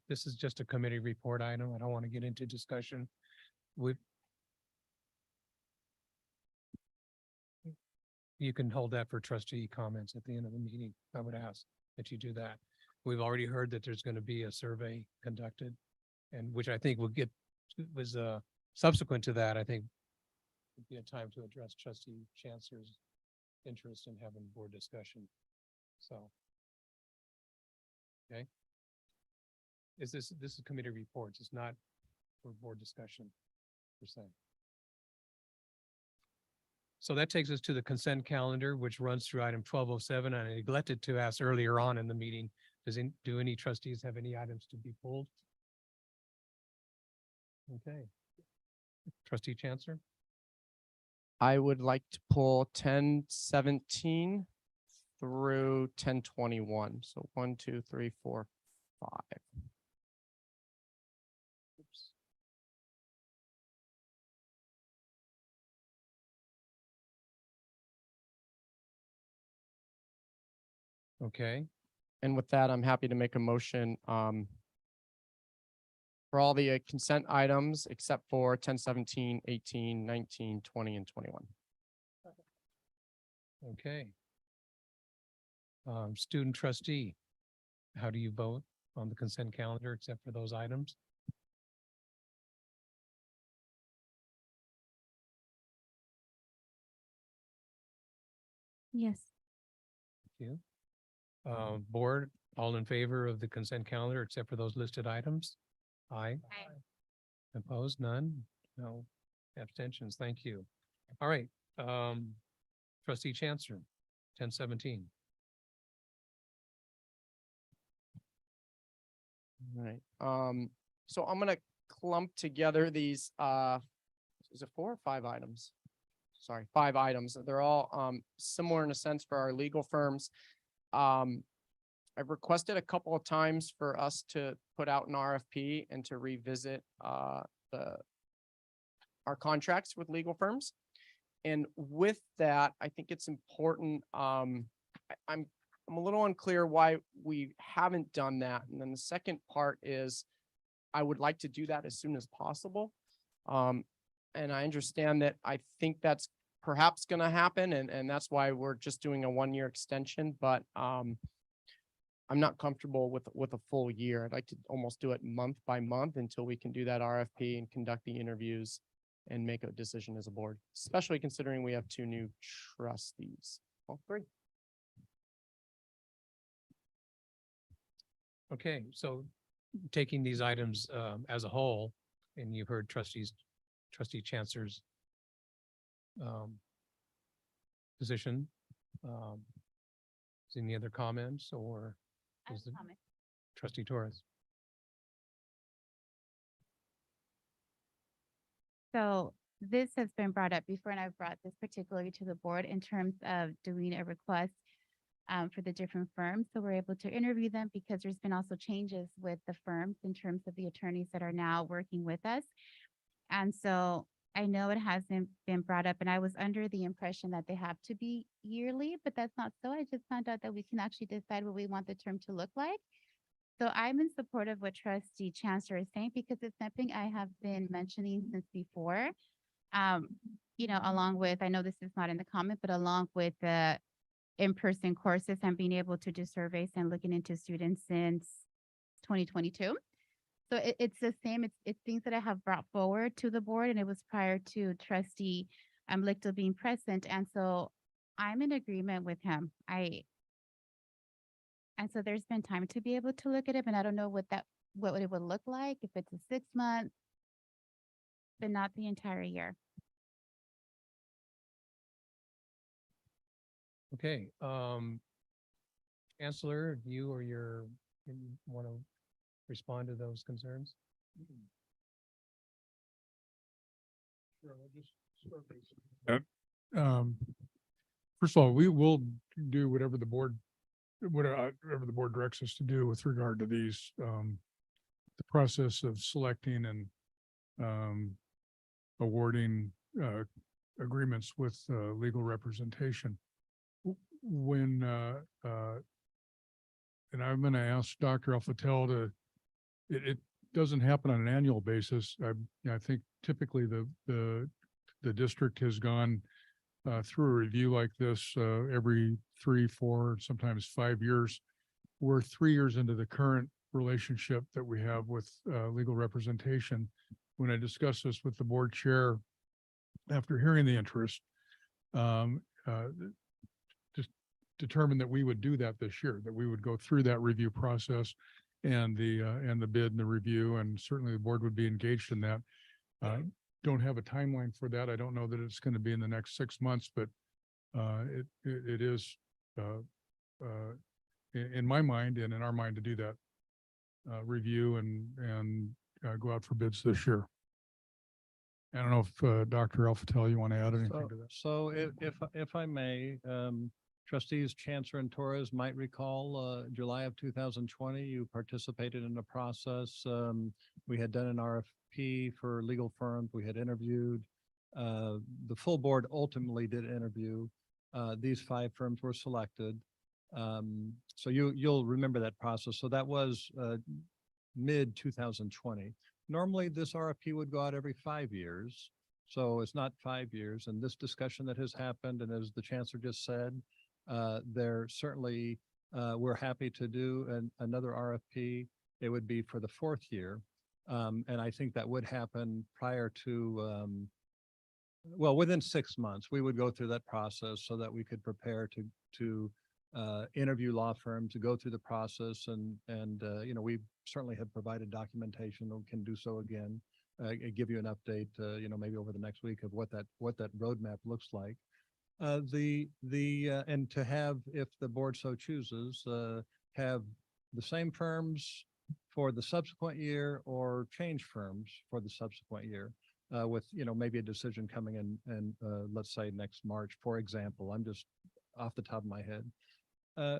This is just a committee report item. I don't want to get into discussion. You can hold that for trustee comments at the end of the meeting. I would ask that you do that. We've already heard that there's going to be a survey conducted, and which I think was subsequent to that, I think would be a time to address trustee Chancellor's interest in having board discussion. So. Okay. This is committee reports. It's not for board discussion per se. So that takes us to the consent calendar, which runs through item 1207. I neglected to ask earlier on in the meeting, do any trustees have any items to be pulled? Okay. Trustee Chancellor? I would like to pull 1017 through 1021. So 1, 2, 3, 4, 5. Oops. Okay. And with that, I'm happy to make a motion for all the consent items except for 10, 17, 18, 19, 20, and 21. Okay. Student trustee, how do you vote on the consent calendar except for those items? Yes. Thank you. Board, all in favor of the consent calendar except for those listed items? Aye. Aye. Opposed? None? No abstentions. Thank you. All right. Trustee Chancellor, 1017. All right. So I'm gonna clump together these is it 4 or 5 items? Sorry, 5 items. They're all similar in a sense for our legal firms. I've requested a couple of times for us to put out an RFP and to revisit our contracts with legal firms. And with that, I think it's important. I'm a little unclear why we haven't done that. And then the second part is I would like to do that as soon as possible. And I understand that I think that's perhaps going to happen. And that's why we're just doing a 1-year extension. But I'm not comfortable with a full year. I'd like to almost do it month by month until we can do that RFP and conduct the interviews and make a decision as a board, especially considering we have 2 new trustees. Well, 3. Okay, so taking these items as a whole, and you've heard trustee Chancellor's position. Is any other comments or is it trustee Torres? So this has been brought up before, and I've brought this particularly to the board in terms of doing a request for the different firms. So we're able to interview them because there's been also changes with the firms in terms of the attorneys that are now working with us. And so I know it hasn't been brought up, and I was under the impression that they have to be yearly, but that's not so. I just found out that we can actually decide what we want the term to look like. So I'm in support of what Trustee Chancellor is saying because it's something I have been mentioning since before. Along with, I know this is not in the comment, but along with the in-person courses and being able to do surveys and looking into students since 2022. So it's the same, it's things that I have brought forward to the board, and it was prior to Trustee Lichtel being present. And so I'm in agreement with him. And so there's been time to be able to look at it, and I don't know what it would look like if it's a 6 month, but not the entire year. Okay, Chancellor, you want to respond to those concerns? First of all, we will do whatever the board directs us to do with regard to these, the process of selecting and awarding agreements with legal representation. When and I'm going to ask Dr. Alfatel to, it doesn't happen on an annual basis. I think typically the district has gone through a review like this every 3, 4, sometimes 5 years. We're 3 years into the current relationship that we have with legal representation. When I discussed this with the board chair, after hearing the interest, just determined that we would do that this year, that we would go through that review process and the bid and the review, and certainly the board would be engaged in that. Don't have a timeline for that. I don't know that it's going to be in the next 6 months, but it is in my mind and in our mind to do that review and go out for bids this year. I don't know if Dr. Alfatel, you want to add anything to that? So if I may, Trustees Chancellor and Torres might recall, July of 2020, you participated in the process. We had done an RFP for legal firms. We had interviewed. The full board ultimately did interview. These 5 firms were selected. So you'll remember that process. So that was mid 2020. Normally, this RFP would go out every 5 years. So it's not 5 years. And this discussion that has happened, and as the Chancellor just said, there certainly, we're happy to do another RFP. It would be for the 4th year. And I think that would happen prior to, well, within 6 months, we would go through that process so that we could prepare to interview law firms, to go through the process, and we certainly have provided documentation, and can do so again. Give you an update, maybe over the next week of what that roadmap looks like. And to have, if the board so chooses, have the same firms for the subsequent year or change firms for the subsequent year, with maybe a decision coming in, let's say next March, for example. I'm just off the top of my head.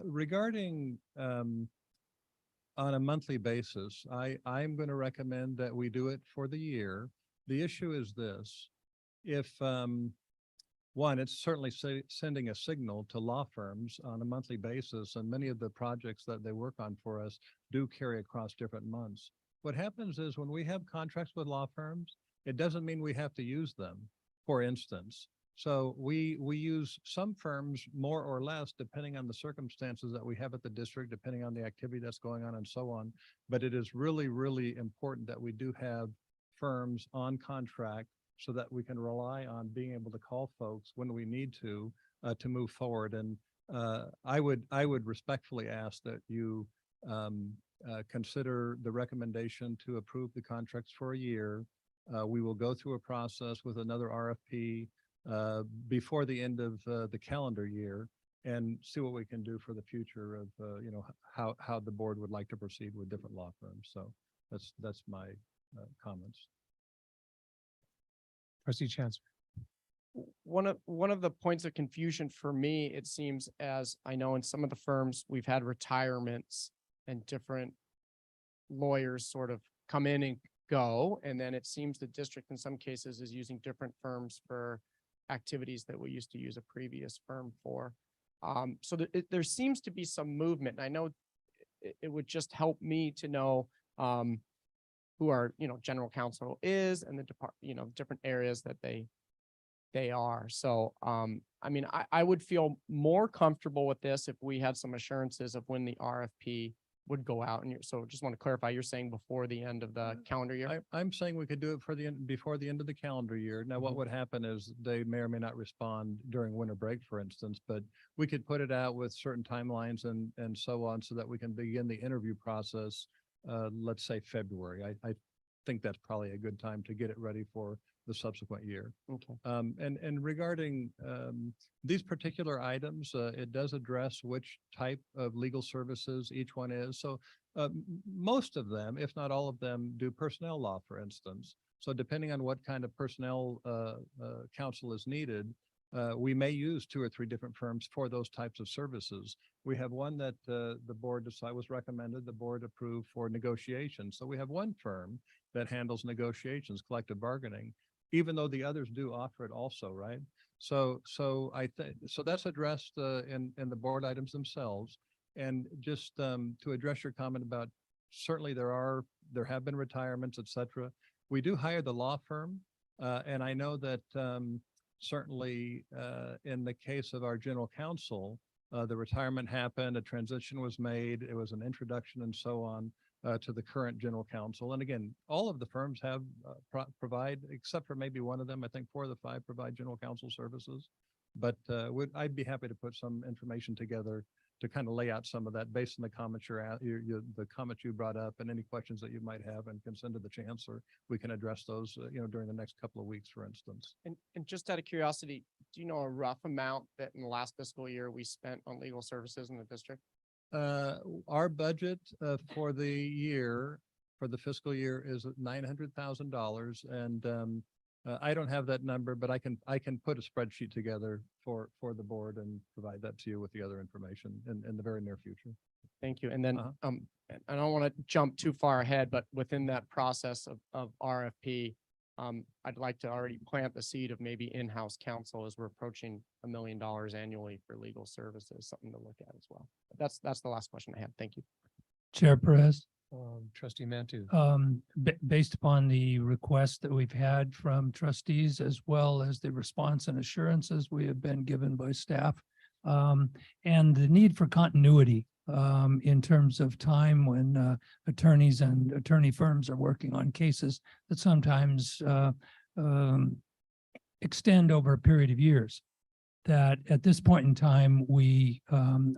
Regarding on a monthly basis, I'm going to recommend that we do it for the year. The issue is this: if one, it's certainly sending a signal to law firms on a monthly basis, and many of the projects that they work on for us do carry across different months. What happens is when we have contracts with law firms, it doesn't mean we have to use them, for instance. So we use some firms more or less, depending on the circumstances that we have at the district, depending on the activity that's going on and so on. But it is really, really important that we do have firms on contract so that we can rely on being able to call folks when we need to move forward. And I would respectfully ask that you consider the recommendation to approve the contracts for a year. We will go through a process with another RFP before the end of the calendar year, and see what we can do for the future of how the board would like to proceed with different law firms. So that's my comments. Trustee Chancellor. One of the points of confusion for me, it seems, as I know in some of the firms, we've had retirements and different lawyers sort of come in and go. And then it seems the district in some cases is using different firms for activities that we used to use a previous firm for. So there seems to be some movement. And I know it would just help me to know, who our, general counsel is and the different areas that they are. So, I mean, I would feel more comfortable with this if we had some assurances of when the RFP would go out. And so just want to clarify, you're saying before the end of the calendar year? I'm saying we could do it for the end, before the end of the calendar year. Now, what would happen is they may or may not respond during winter break, for instance, but we could put it out with certain timelines and so on, so that we can begin the interview process, let's say February. I think that's probably a good time to get it ready for the subsequent year. Okay. And regarding these particular items, it does address which type of legal services each one is. So most of them, if not all of them, do personnel law, for instance. So depending on what kind of personnel counsel is needed, we may use 2 or 3 different firms for those types of services. We have one that the board decided was recommended, the board approved for negotiations. So we have one firm that handles negotiations, collective bargaining, even though the others do offer it also, right? So I think, so that's addressed in the board items themselves. And just to address your comment about, certainly there have been retirements, et cetera. We do hire the law firm. And I know that certainly in the case of our general counsel, the retirement happened, a transition was made, it was an introduction and so on to the current general counsel. And again, all of the firms have provide, except for maybe one of them, I think 4 of the 5 provide general counsel services. But I'd be happy to put some information together to kind of lay out some of that based on the comments the comments you brought up and any questions that you might have, and can send to the chancellor. We can address those, during the next couple of weeks, for instance. And just out of curiosity, do you know a rough amount that in the last fiscal year we spent on legal services in the district? Our budget for the fiscal year is $900,000, and I don't have that number, but I can put a spreadsheet together for the board and provide that to you with the other information in the very near future. Thank you. And then, I don't want to jump too far ahead, but within that process of RFP, I'd like to already plant the seed of maybe in-house counsel, as we're approaching $1 million annually for legal services, something to look at as well. But that's the last question I had. Thank you. Chair Perez. Trustee Mantu. Based upon the request that we've had from trustees, as well as the response and assurances we have been given by staff, and the need for continuity in terms of time when attorneys and attorney firms are working on cases that sometimes extend over a period of years. That at this point in time,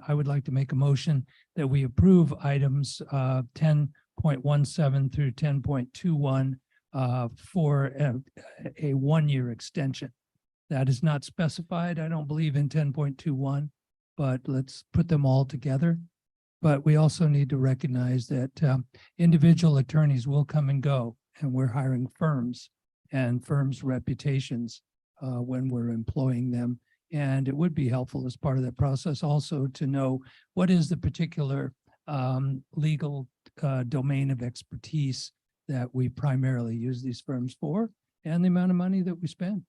I would like to make a motion that we approve items 10.17 through 10.21 for a 1-year extension. That is not specified, I don't believe, in 10.21, but let's put them all together. But we also need to recognize that individual attorneys will come and go, and we're hiring firms and firms' reputations when we're employing them. And it would be helpful as part of that process also to know what is the particular legal domain of expertise that we primarily use these firms for, and the amount of money that we spend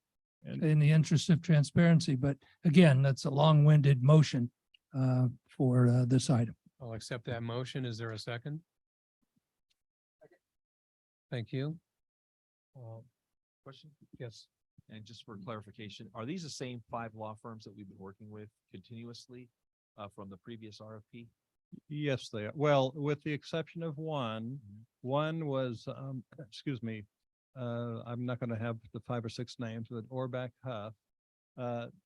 in the interest of transparency. But again, that's a long-winded motion for this item. I'll accept that motion. Is there a second? Thank you. Question? Yes. And just for clarification, are these the same 5 law firms that we've been working with continuously from the previous RFP? Yes, they are. Well, with the exception of one. One was, excuse me, I'm not going to have the 5 or 6 names, but Orbach Huff.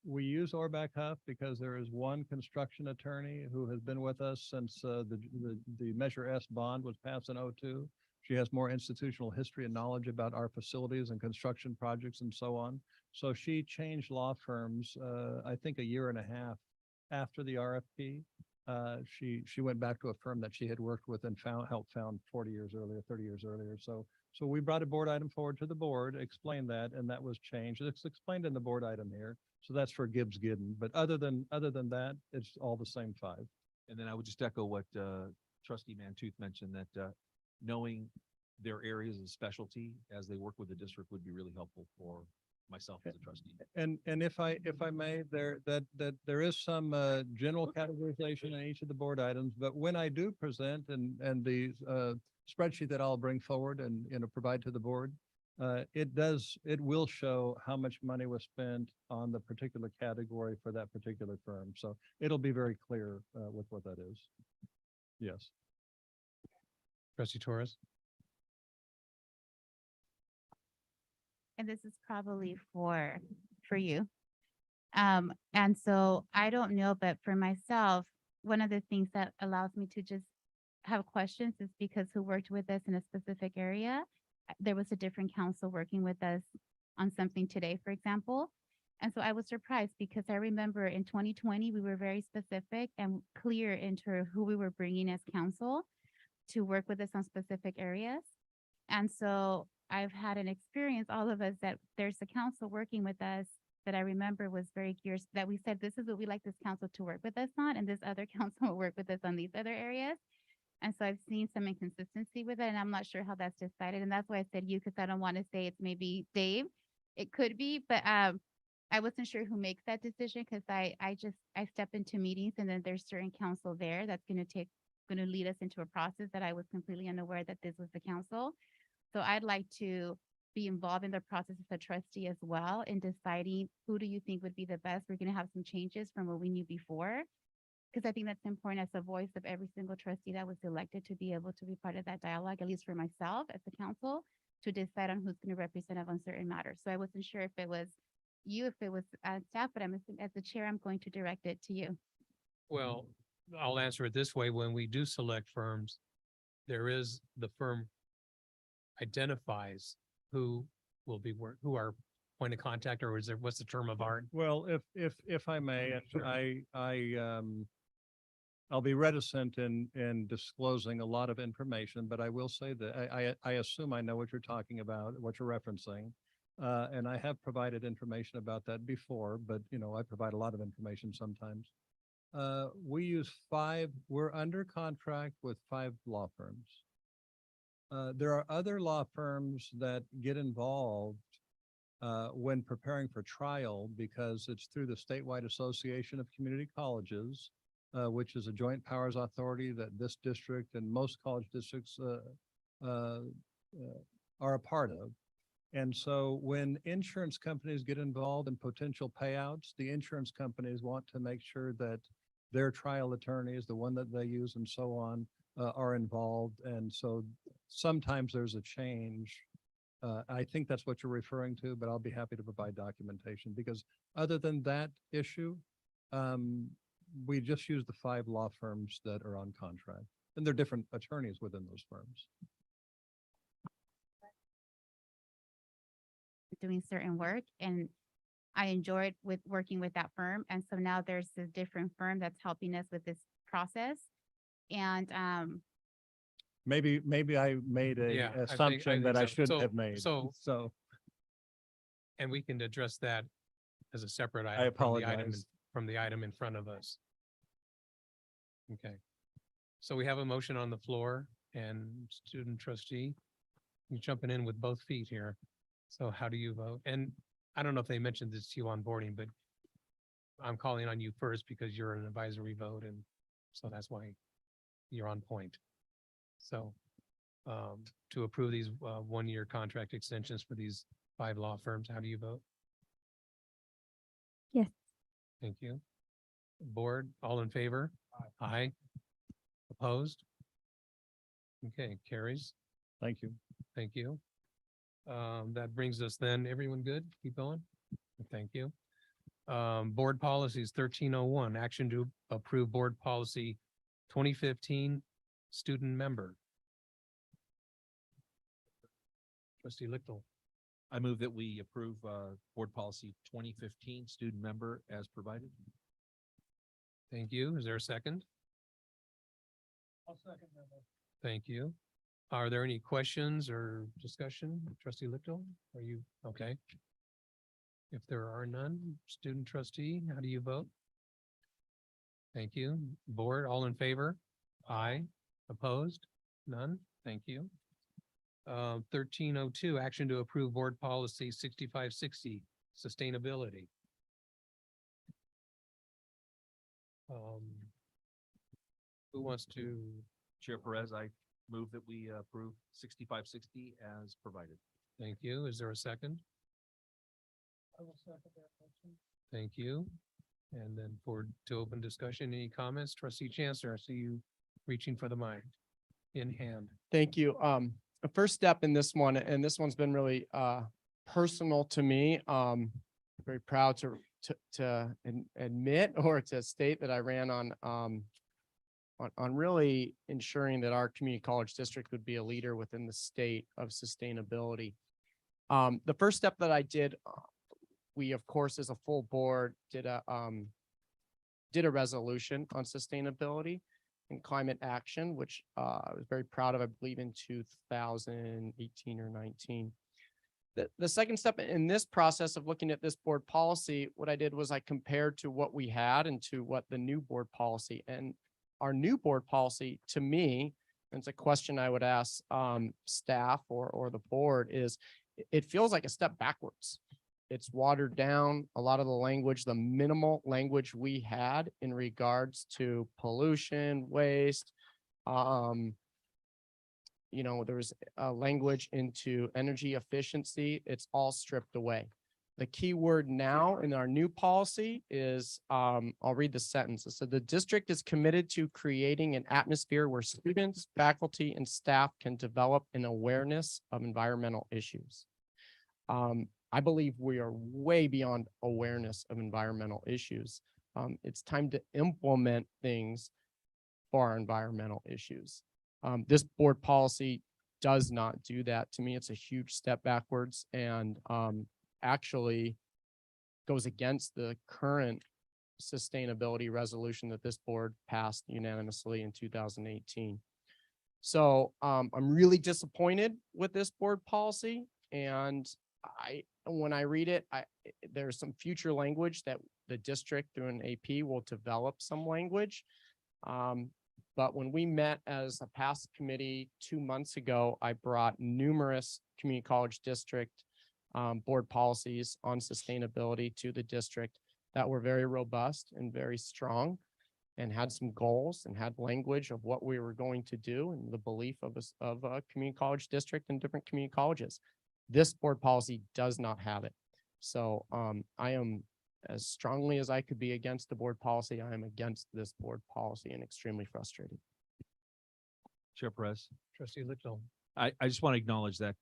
We use Orbach Huff because there is one construction attorney who has been with us since the Measure S bond was passed in 2002. She has more institutional history and knowledge about our facilities and construction projects and so on. So she changed law firms, I think 1.5 years after the RFP. She went back to a firm that she had worked with and helped found 40 years earlier, 30 years earlier. So we brought a board item forward to the board, explained that, and that was changed. It's explained in the board item here. So that's for Gibbs Giddon. But other than that, it's all the same 5. And then I would just echo what Trustee Mantooth mentioned, that knowing their areas of specialty as they work with the district would be really helpful for myself as a trustee. And if I may, there is some general categorization in each of the board items, but when I do present and the spreadsheet that I'll bring forward and, provide to the board, it will show how much money was spent on the particular category for that particular firm. So it'll be very clear with what that is. Yes. Trustee Torres? And this is probably for you. And so I don't know, but for myself, one of the things that allows me to just have questions is because who worked with us in a specific area. There was a different council working with us on something today, for example. And so I was surprised because I remember in 2020, we were very specific and clear into who we were bringing as council to work with us on specific areas. And so I've had an experience, all of us, that there's a council working with us that I remember was very curious that we said, this is what we like this council to work with us on, and this other council will work with us on these other areas. And so I've seen some inconsistency with it, and I'm not sure how that's decided. And that's why I said you, because I don't want to say it's maybe Dave. It could be, but I wasn't sure who makes that decision because I step into meetings and then there's certain council there that's going to lead us into a process that I was completely unaware that this was the council. So I'd like to be involved in the process as a trustee as well in deciding who do you think would be the best. We're going to have some changes from what we knew before, because I think that's important as a voice of every single trustee that was elected to be able to be part of that dialogue, at least for myself as a council, to decide on who's going to represent us on certain matters. So I wasn't sure if it was you, if it was staff, but I'm as the chair, I'm going to direct it to you. Well, I'll answer it this way. When we do select firms, there is the firm identifies who will be who our point of contact, or is there, what's the term of art? Well, if I may, I'll be reticent in disclosing a lot of information, but I will say that I assume I know what you're talking about, what you're referencing. And I have provided information about that before, but I provide a lot of information sometimes. We use we're under contract with 5 law firms. There are other law firms that get involved when preparing for trial because it's through the Statewide Association of Community Colleges, which is a joint powers authority that this district and most college districts are a part of. And so when insurance companies get involved in potential payouts, the insurance companies want to make sure that their trial attorneys, the one that they use and so on, are involved. And so sometimes there's a change. I think that's what you're referring to, but I'll be happy to provide documentation because other than that issue, we just use the 5 law firms that are on contract, and they're different attorneys within those firms. Doing certain work, and I enjoyed working with that firm. And so now there's a different firm that's helping us with this process. And maybe I made Yeah, a I assumption think that I so. shouldn't have made. So, So and we can address that as a separate I item from the item, apologize. from the item in front of us. Okay. So we have a motion on the floor, and student trustee, you're jumping in with both feet here. So how do you vote? And I don't know if they mentioned this to you on boarding, but I'm calling on you first because you're an advisory vote, and so that's why you're on point. So to approve these 1-year contract extensions for these 5 law firms, how do you vote? Yes. Thank you. Board, all in favor? Aye. Opposed? Okay, carries. thank you. Thank you. That brings us then, everyone good? Keep going? Thank you. Board policies 1301, action to approve board policy 2015, student member. Trustee Lichtel. I move that we approve board policy 2015 student member as provided. Thank you. Is there a second? I'll second that. Thank you. Are there any questions or discussion? Trustee Lichtel, are you okay? If there are none, student trustee, how do you vote? Thank you. Board, all in favor? Aye. Opposed? None? Thank you. 1302, action to approve board policy 6560, sustainability. Who wants to, Chair Perez, I move that we approve 6560 as provided. thank you. Is there a second? I will second that motion. Thank you. And then to open discussion, any comments? Trustee Chancellor, I see you reaching for the mic in hand. Thank you. The first step in this one, and this one's been really personal to me. Very proud to admit or to state that I ran on really ensuring that our community college district would be a leader within the state of sustainability. The first step that I did, we of course, as a full board, did a resolution on sustainability and climate action, which I was very proud of, I believe in 2018 or 19. The second step in this process of looking at this board policy, what I did was I compared to what we had and to what the new board policy, and our new board policy, to me, and it's a question I would ask staff or the board, is it feels like a step backwards. It's watered down a lot of the language, the minimal language we had in regards to pollution, waste. There's a language into energy efficiency. It's all stripped away. The key word now in our new policy is, I'll read the sentence. It said, the district is committed to creating an atmosphere where students, faculty, and staff can develop an awareness of environmental issues. I believe we are way beyond awareness of environmental issues. It's time to implement things for our environmental issues. This board policy does not do that. To me, it's a huge step backwards and actually goes against the current sustainability resolution that this board passed unanimously in 2018. So I'm really disappointed with this board policy. And when I read it, there's some future language that the district through an AP will develop some language. But when we met as a past committee 2 months ago, I brought numerous community college district board policies on sustainability to the district that were very robust and very strong and had some goals and had language of what we were going to do and the belief of a community college district and different community colleges. This board policy does not have it. So I am, as strongly as I could be against the board policy, I am against this board policy and extremely frustrated. Chair Perez, Trustee Little. I just want to acknowledge that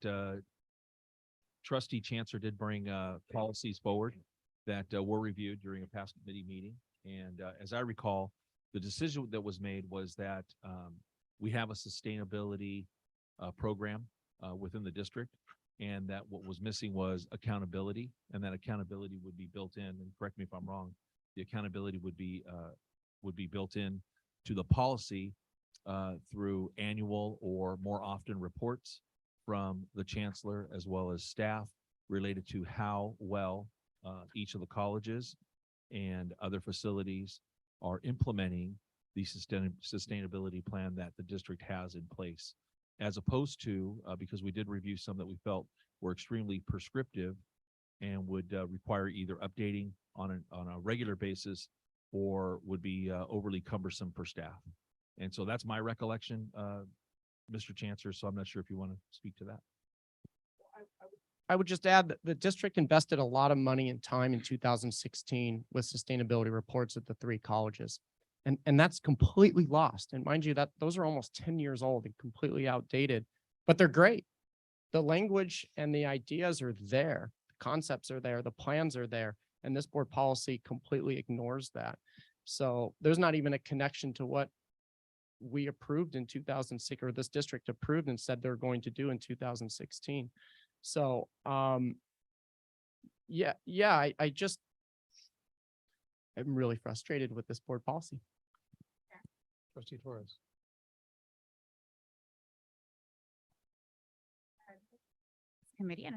Trustee Chancellor did bring policies forward that were reviewed during a past committee meeting. And as I recall, the decision that was made was that we have a sustainability program within the district, and that what was missing was accountability, and that accountability would be built in, and correct me if I'm wrong, the accountability would be built in to the policy through annual or more often reports from the chancellor as well as staff related to how well each of the colleges and other facilities are implementing the sustainability plan that the district has in place, as opposed to, because we did review some that we felt were extremely prescriptive and would require either updating on a regular basis or would be overly cumbersome for staff. And so that's my recollection, Mr. Chancellor. So I'm not sure if you want to speak to that. I would just add that the district invested a lot of money and time in 2016 with sustainability reports at the 3 colleges. And that's completely lost. And mind you, that those are almost 10 years old and completely outdated, but they're great. The language and the ideas are there. The concepts are there. The plans are there. And this board policy completely ignores that. So there's not even a connection to what we approved in 2006, or this district approved and said they're going to do in 2016. So, I'm really frustrated with this board policy. Trustee Torres. Committee.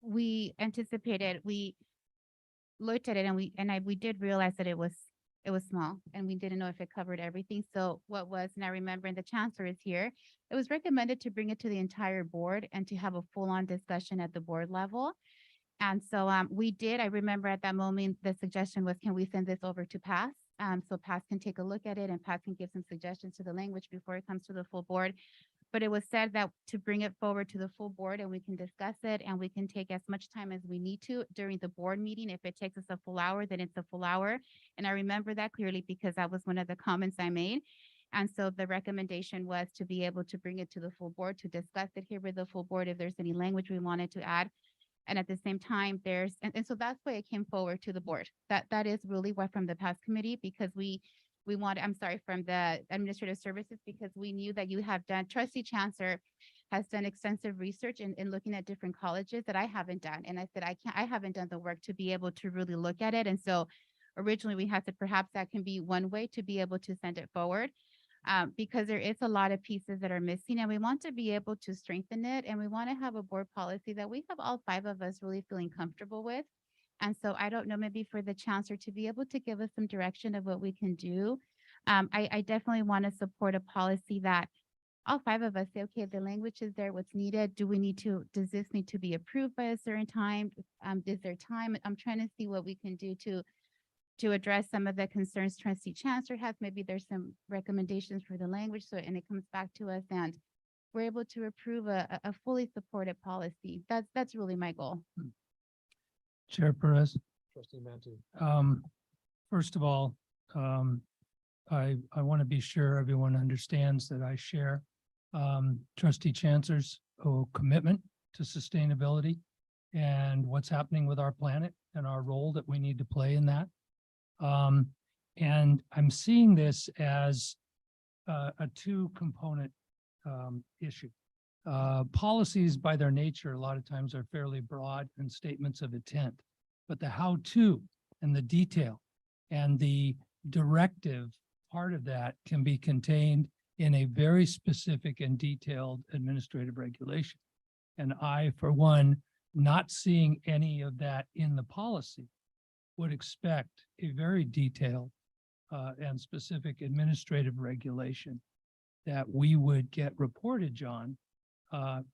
We anticipated, we looked at it, and we did realize that it was small, and we didn't know if it covered everything. So what was, and I remember, and the chancellor is here, it was recommended to bring it to the entire board and to have a full-on discussion at the board level. And so we did, I remember at that moment, the suggestion was, can we send this over to PAS? So PAS can take a look at it and PAS can give some suggestions to the language before it comes to the full board. But it was said that to bring it forward to the full board and we can discuss it and we can take as much time as we need to during the board meeting. If it takes us a full hour, then it's a full hour. And I remember that clearly because that was one of the comments I made. And so the recommendation was to be able to bring it to the full board, to discuss it here with the full board if there's any language we wanted to add. And at the same time, and so that's why it came forward to the board. That is really what from the past committee, because we from the administrative services, because we knew that you have done, Trustee Chancellor has done extensive research in looking at different colleges that I haven't done. And I said, I haven't done the work to be able to really look at it. And so originally we had to, perhaps that can be one way to be able to send it forward. Because there is a lot of pieces that are missing and we want to be able to strengthen it. And we want to have a board policy that we have all 5 of us really feeling comfortable with. And so I don't know, maybe for the chancellor to be able to give us some direction of what we can do. I definitely want to support a policy that all 5 of us say, okay, the language is there, what's needed. Does this need to be approved by a certain time? Is there time? I'm trying to see what we can do to address some of the concerns Trustee Chancellor has. Maybe there's some recommendations for the language. So, and it comes back to us and we're able to approve a fully supported policy. That's really my goal. Chair Perez. Trustee Mantu. First of all, I want to be sure everyone understands that I share Trustee Chancellor's commitment to sustainability and what's happening with our planet and our role that we need to play in that. And I'm seeing this as a 2-component issue. Policies by their nature, a lot of times are fairly broad and statements of intent, but the how-to and the detail and the directive part of that can be contained in a very specific and detailed administrative regulation. And I, for one, not seeing any of that in the policy, would expect a very detailed and specific administrative regulation that we would get reportage on.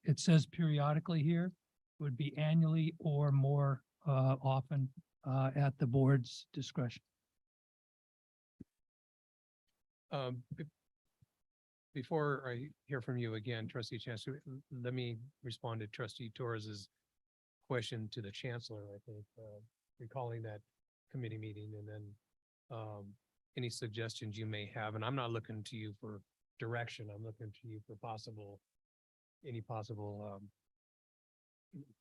It says periodically here, would be annually or more often at the board's discretion. Before I hear from you again, Trustee Chancellor, let me respond to Trustee Torres's question to the Chancellor, I think, recalling that committee meeting and then any suggestions you may have. And I'm not looking to you for direction. I'm looking to you for any possible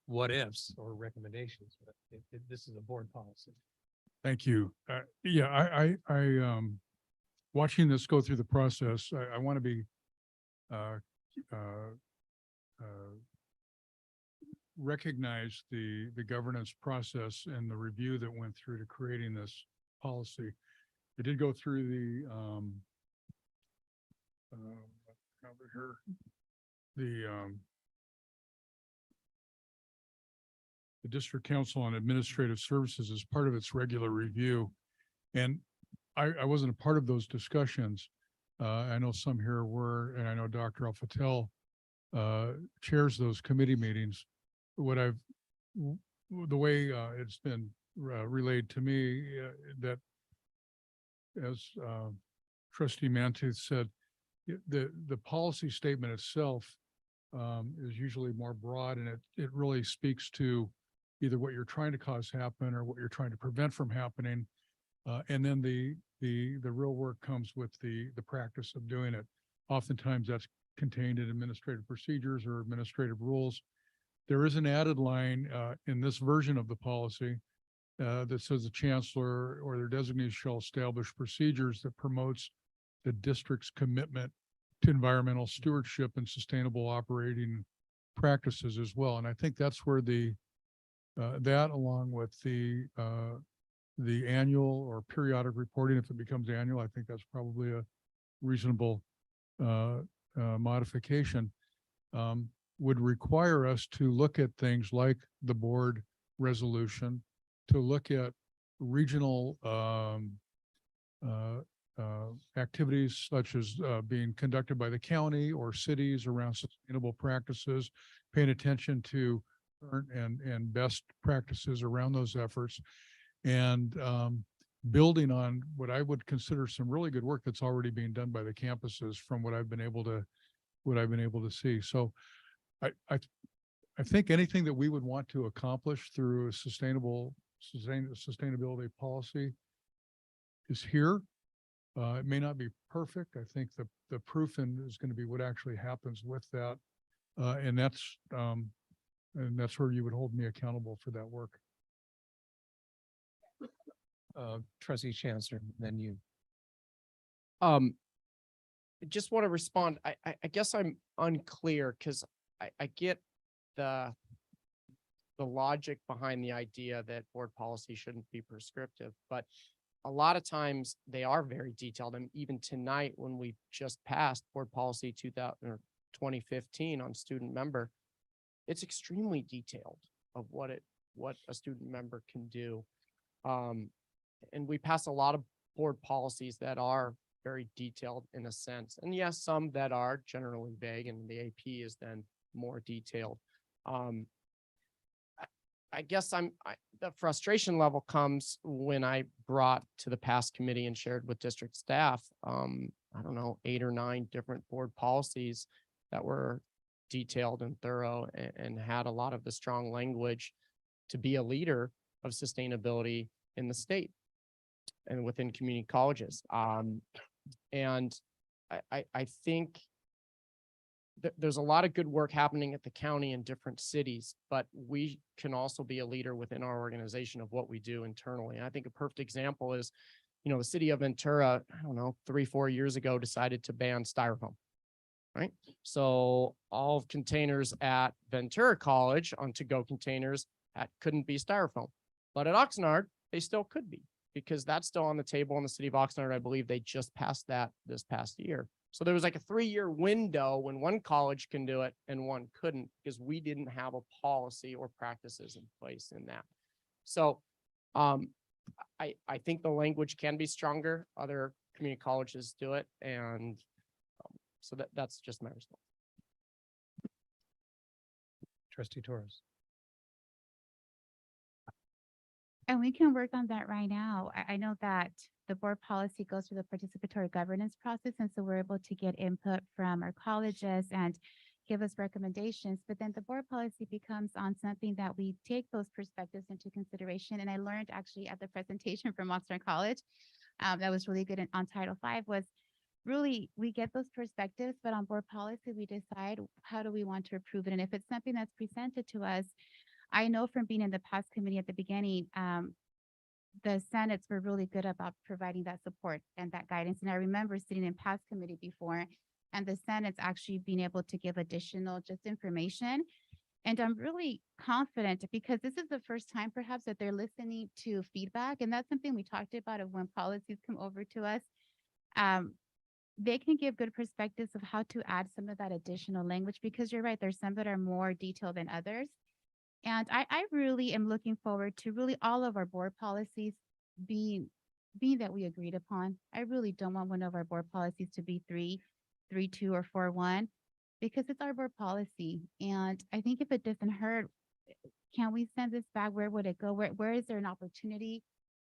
what ifs or recommendations. But this is a board policy. Thank you. Yeah, I watching this go through the process, I want to be recognize the governance process and the review that went through to creating this policy. I did go through the over here, the District Council on Administrative Services as part of its regular review. And I wasn't a part of those discussions. I know some here were, and I know Dr. Alfatel chairs those committee meetings. The way it's been relayed to me that as Trustee Mantooth said, the policy statement itself is usually more broad, and it really speaks to either what you're trying to cause happen or what you're trying to prevent from happening. And then the real work comes with the practice of doing it. Oftentimes that's contained in administrative procedures or administrative rules. There is an added line in this version of the policy that says the chancellor or their designee shall establish procedures that promotes the district's commitment to environmental stewardship and sustainable operating practices as well. And I think that's where that along with the annual or periodic reporting, if it becomes annual, I think that's probably a reasonable modification, would require us to look at things like the board resolution, to look at regional activities such as being conducted by the county or cities around sustainable practices, paying attention to current and best practices around those efforts. And building on what I would consider some really good work that's already being done by the campuses from what I've been able to see. So I think anything that we would want to accomplish through a sustainability policy is here. It may not be perfect. I think the proof is going to be what actually happens with that. And that's where you would hold me accountable for that work. Trustee Chancellor, then you. I just want to respond. I guess I'm unclear because I get the logic behind the idea that board policy shouldn't be prescriptive, but a lot of times they are very detailed. And even tonight, when we just passed board policy 2015 on student member, it's extremely detailed of what a student member can do. And we pass a lot of board policies that are very detailed in a sense. And yes, some that are generally vague, and the AP is then more detailed. I guess the frustration level comes when I brought to the past committee and shared with district staff, I don't know, 8 or 9 different board policies that were detailed and thorough and had a lot of the strong language to be a leader of sustainability in the state and within community colleges. And I think there's a lot of good work happening at the county in different cities, but we can also be a leader within our organization of what we do internally. And I think a perfect example is, the city of Ventura, I don't know, 3-4 years ago decided to ban styrofoam, right? So all of containers at Ventura College on to-go containers couldn't be styrofoam, but at Oxnard, they still could be, because that's still on the table in the city of Oxnard. I believe they just passed that this past year. So there was like a 3-year window when one college can do it and one couldn't, because we didn't have a policy or practices in place in that. So I think the language can be stronger. Other community colleges do it. And so that's just my response. Trustee Torres. And we can work on that right now. I know that the board policy goes through the participatory governance process, and so we're able to get input from our colleges and give us recommendations. But then the board policy becomes on something that we take those perspectives into consideration. And I learned actually at the presentation from Oxnard College that was really good on Title V was really we get those perspectives, but on board policy, we decide how do we want to approve it. And if it's something that's presented to us, I know from being in the past committee at the beginning, the Senates were really good about providing that support and that guidance. And I remember sitting in past committee before, and the Senate's actually being able to give additional just information. And I'm really confident because this is the first time perhaps that they're listening to feedback. And that's something we talked about of when policies come over to us. They can give good perspectives of how to add some of that additional language, because you're right, there's some that are more detailed than others. And I really am looking forward to really all of our board policies being that we agreed upon. I really don't want one of our board policies to be 3.2 or 4.1, because it's our board policy. And I think if it doesn't hurt, can we send this back? Where would it go? Where is there an opportunity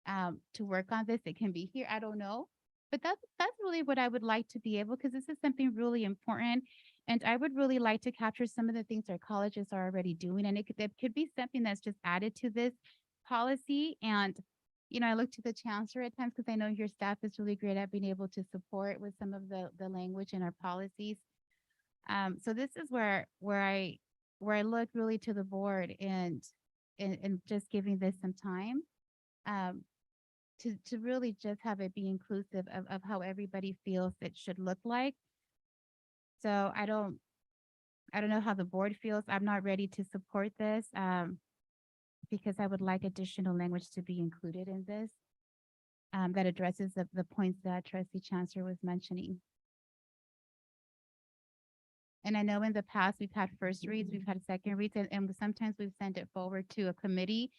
to work on this? It can be here. I don't know. But that's really what I would like to be able, because this is something really important. And I would really like to capture some of the things our colleges are already doing. And it could be something that's just added to this policy. And, I look to the chancellor at times because I know your staff is really great at being able to support with some of the language in our policies. So this is where I look really to the board and just giving this some time to really just have it be inclusive of how everybody feels it should look like. So I don't know how the board feels. I'm not ready to support this because I would like additional language to be included in this that addresses the points that Trustee Chancellor was mentioning. And I know in the past we've had first reads, we've had second reads, and sometimes we've sent it forward to a committee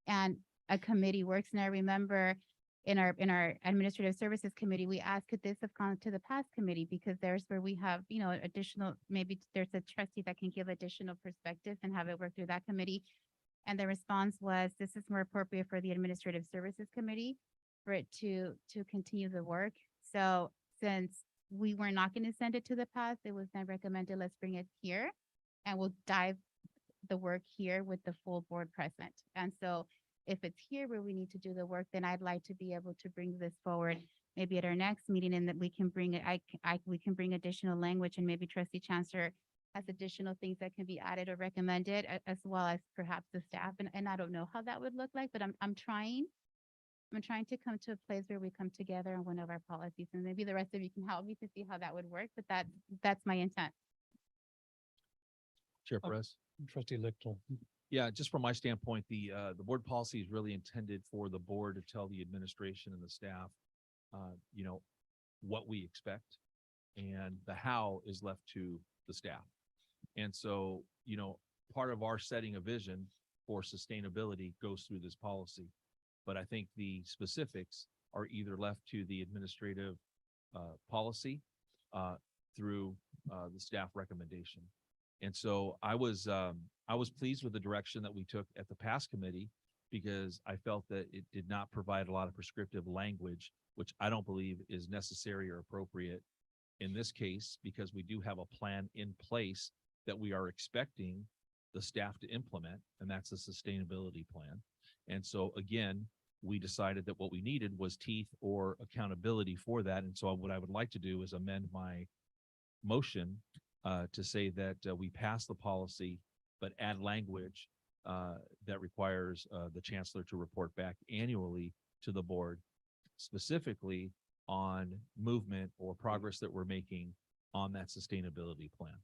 and a committee works. And I remember in our Administrative Services Committee, we asked, could this have gone to the past committee? Because there's where we have, you know, additional, maybe there's a trustee that can give additional perspective and have it work through that committee. And the response was, this is more appropriate for the Administrative Services Committee for it to continue the work. So since we were not going to send it to the past, it was then recommended, let's bring it here and we'll dive the work here with the full board present. And so if it's here where we need to do the work, then I'd like to be able to bring this forward maybe at our next meeting, and that we can bring it, we can bring additional language, and maybe Trustee Chancellor has additional things that can be added or recommended, as well as perhaps the staff. And I don't know how that would look like, but I'm trying to come to a place where we come together on one of our policies, and maybe the rest of you can help me to see how that would work, but that's my intent. Chair Perez. Trustee Lichtel. Yeah, just from my standpoint, the board policy is really intended for the board to tell the administration and the staff, you know, what we expect, and the how is left to the staff. And so, you know, part of our setting a vision for sustainability goes through this policy. But I think the specifics are either left to the administrative policy through the staff recommendation. And so I was pleased with the direction that we took at the past committee, because I felt that it did not provide a lot of prescriptive language, which I don't believe is necessary or appropriate in this case, because we do have a plan in place that we are expecting the staff to implement, and that's a sustainability plan. And so again, we decided that what we needed was teeth or accountability for that. And so what I would like to do is amend my motion to say that we pass the policy, but add language that requires the chancellor to report back annually to the board, specifically on movement or progress that we're making on that sustainability plan.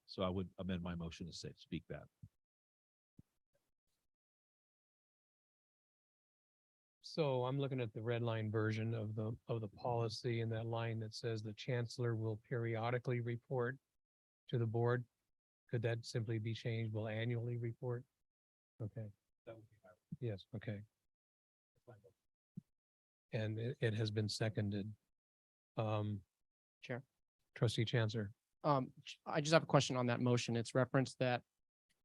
So I would amend my motion to speak that. So I'm looking at the red line version of the policy, and that line that says the chancellor will periodically report to the board. Could that simply be changed? Will annually report? Okay. Yes, okay. And it has been seconded. Chair. Trustee Chancellor. I just have a question on that motion. It's referenced that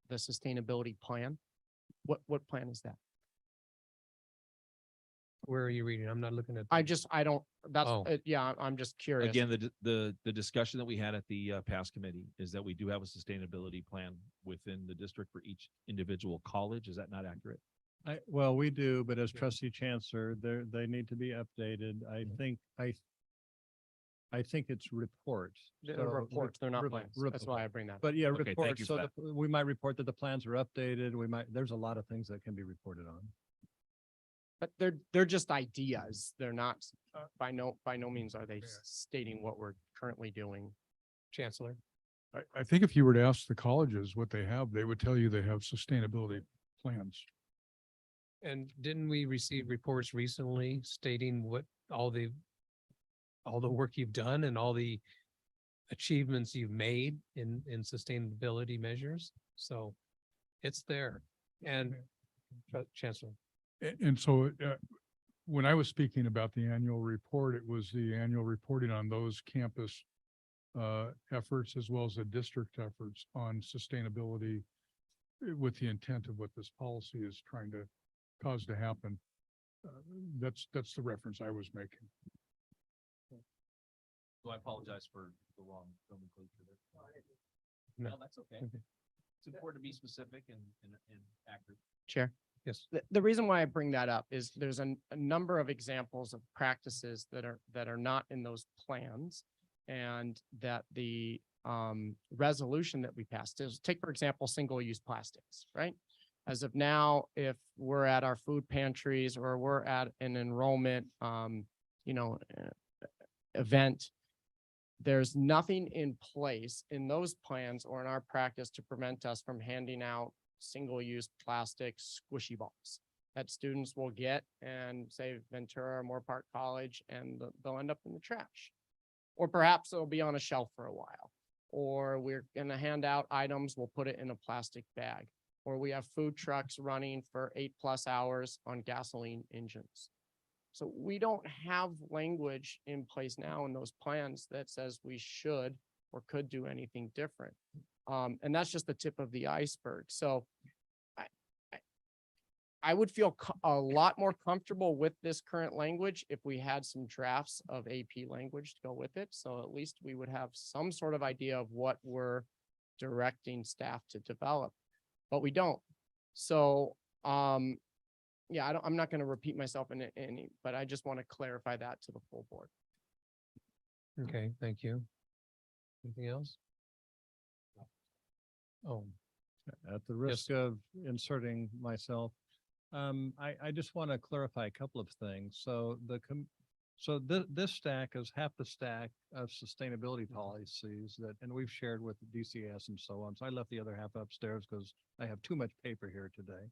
the sustainability plan. What plan is that? Where are you reading? I'm not looking at. Yeah, I'm just curious. Again, the discussion that we had at the past committee is that we do have a sustainability plan within the district for each individual college. Is that not accurate? Well, we do, but as trustee chancellor, they need to be updated. I think it's reports. They're So reports, they're not plans. That's reports. why I bring that. But yeah, Okay, thank reports. you So for that. we might report that the plans are updated. There's a lot of things that can be reported on. But they're just ideas. They're not, by no means are they stating what we're currently doing. Chancellor. I think if you were to ask the colleges what they have, they would tell you they have sustainability plans. And didn't we receive reports recently stating what all the work you've done and all the achievements you've made in sustainability measures? So it's there. And Chancellor. And so when I was speaking about the annual report, it was the annual reporting on those campus efforts as well as the district efforts on sustainability with the intent of what this policy is trying to cause to happen. That's the reference I was making. So I apologize for the wrong nomenclature there. No. No, that's okay. It's important to be specific and accurate. Chair. Yes. The reason why I bring that up is there's a number of examples of practices that are not in those plans, and that the resolution that we passed is, take, for example, single-use plastics, right? As of now, if we're at our food pantries or we're at an enrollment, event, there's nothing in place in those plans or in our practice to prevent us from handing out single-use plastic squishy balls that students will get and say Ventura or Moore Park College, and they'll end up in the trash. Or perhaps they'll be on a shelf for a while. Or we're gonna hand out items, we'll put it in a plastic bag. Or we have food trucks running for 8+ hours on gasoline engines. So we don't have language in place now in those plans that says we should or could do anything different. And that's just the tip of the iceberg. So I would feel a lot more comfortable with this current language if we had some drafts of AP language to go with it. So at least we would have some sort of idea of what we're directing staff to develop, but we don't. So, yeah, I'm not going to repeat myself in any, but I just want to clarify that to the full board. Okay, thank you. Anything else? Oh, At the risk of inserting myself, I just want to clarify a couple of things. So this stack is half the stack of sustainability policies that, and we've shared with the DCS and so on. So I left the other half upstairs because I have too much paper here today.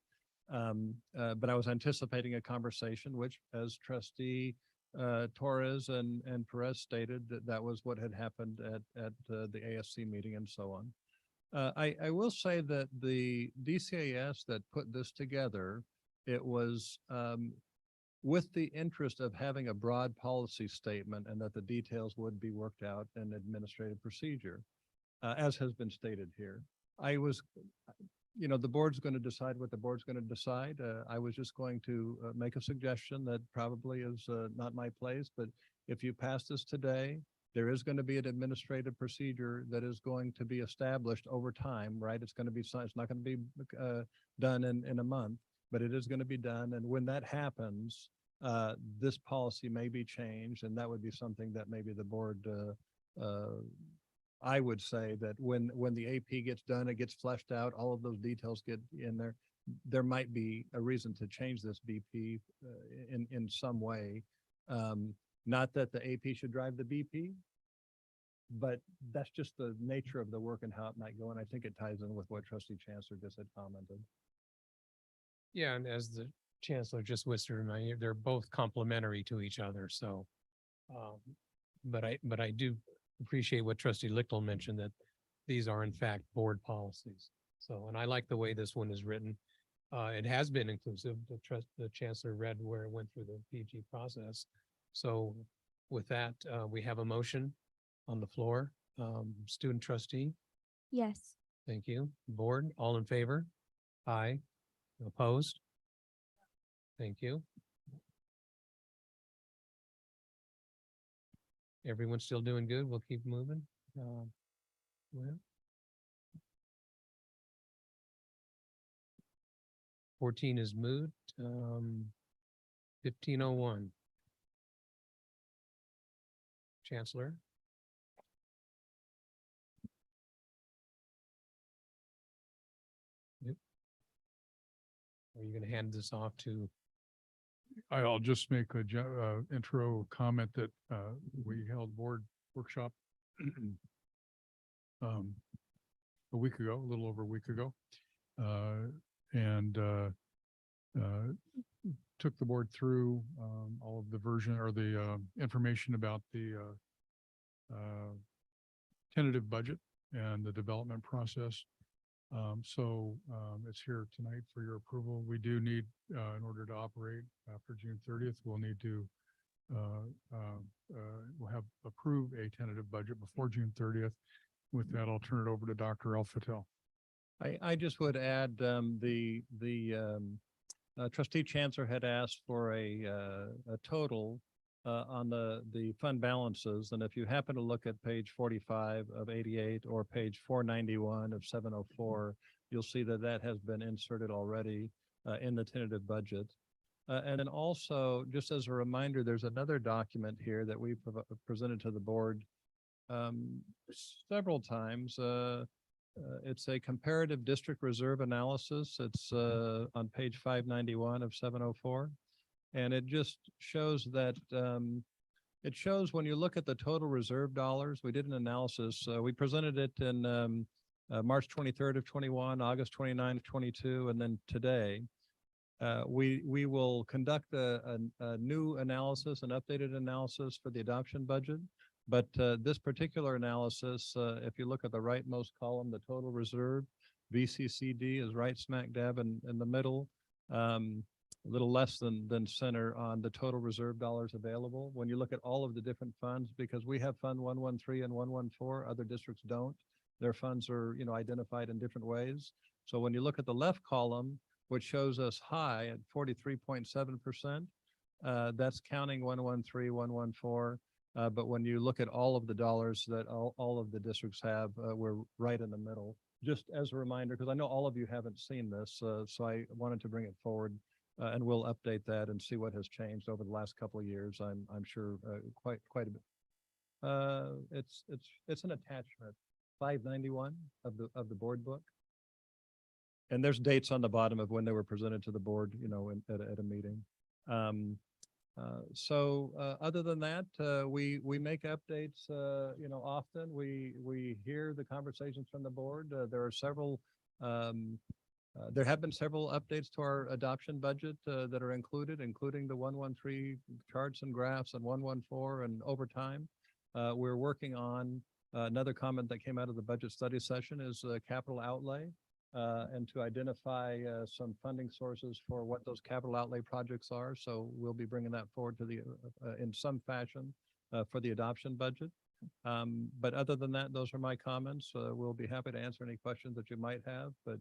But I was anticipating a conversation, which as trustee Torres and Perez stated, that was what had happened at the ASC meeting and so on. I will say that the DCAS that put this together, it was with the interest of having a broad policy statement and that the details would be worked out in administrative procedure, as has been stated here. I was, the board's going to decide what the board's going to decide. I was just going to make a suggestion that probably is not my place, but if you pass this today, there is going to be an administrative procedure that is going to be established over time, right? It's going to be, it's not going to be done in a month, but it is going to be done. And when that happens, this policy may be changed, and that would be something that maybe the board, I would say that when the AP gets done, it gets fleshed out, all of those details get in there, there might be a reason to change this BP in some way. Not that the AP should drive the BP, but that's just the nature of the work and how it might go. And I think it ties in with what Trustee Chancellor just had commented. yeah, and as the Chancellor just whispered in my ear, they're both complementary to each other, so. But I do appreciate what Trustee Lichtel mentioned, that these are in fact board policies. So, and I like the way this one is written. It has been inclusive. The Chancellor read where it went through the PG process. So with that, we have a motion on the floor. Student trustee, Yes. thank you. Board, all in favor? Aye. Opposed? Thank you. Everyone's still doing good. We'll keep moving. Well. 14 is moved. 1501. Chancellor. Yep. Are you going to hand this off to? I'll just make a intro comment that we held board workshop a week ago, a little over a week ago, and took the board through all of the version or the information about the tentative budget and the development process. So it's here tonight for your approval. We do need, in order to operate after June 30th, we'll need to, we'll have approved a tentative budget before June 30th. With that, I'll turn it over to Dr. Al-Fattel. I just would add Trustee Chancellor had asked for a total on the fund balances. And if you happen to look at page 45 of 88 or page 491 of 704, you'll see that that has been inserted already in the tentative budget. And then also, just as a reminder, there's another document here that we presented to the board several times. It's a comparative district reserve analysis. It's on page 591 of 704. And it just shows that it shows when you look at the total reserve dollars, we did an analysis. We presented it in March 23rd of 21, August 29 of 22, and then today. We will conduct a new analysis, an updated analysis for the adoption budget. But this particular analysis, if you look at the rightmost column, the total reserve, VCCD is right smack dab in the middle. a little less than center on the total reserve dollars available. When you look at all of the different funds, because we have Fund 113 and 114, other districts don't. Their funds are, identified in different ways. So when you look at the left column, which shows us high at 43.7%, that's counting 113, 114. But when you look at all of the dollars that all of the districts have, we're right in the middle. Just as a reminder, because I know all of you haven't seen this, so I wanted to bring it forward, and we'll update that and see what has changed over the last couple of years. I'm sure quite a bit. It's an attachment, 591 of the board book, and there's dates on the bottom of when they were presented to the board, at a meeting. Other than that, we make updates, often. We hear the conversations from the board. There have been several updates to our adoption budget that are included, including the 113 charts and graphs and 114 and overtime. We're working on another comment that came out of the budget study session is capital outlay. And to identify some funding sources for what those capital outlay projects are. So we'll be bringing that forward to in some fashion for the adoption budget. But other than that, those are my comments. We'll be happy to answer any questions that you might have, but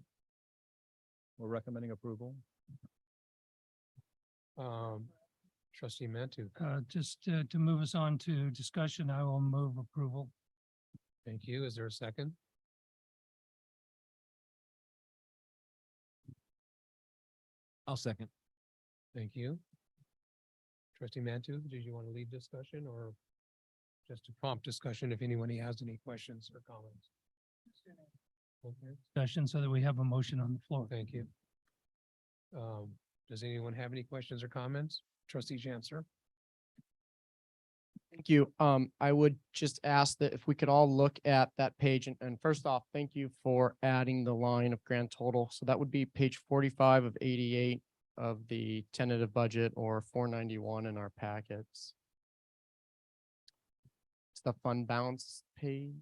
we're recommending approval. Trustee Matu. Just to move us on to discussion, I will move approval. Thank you. Is there a second? I'll second. Thank you. Trustee Matu, did you want to lead discussion or just to prompt discussion if anyone has any questions or comments? Okay, Discussion so that we have a motion on the floor. thank you. Does anyone have any questions or comments? Trustee Chancellor? Thank you. I would just ask that if we could all look at that page and first off, thank you for adding the line of grand total. So that would be page 45 of 88 of the tentative budget or 491 in our packets. It's the fund balance page.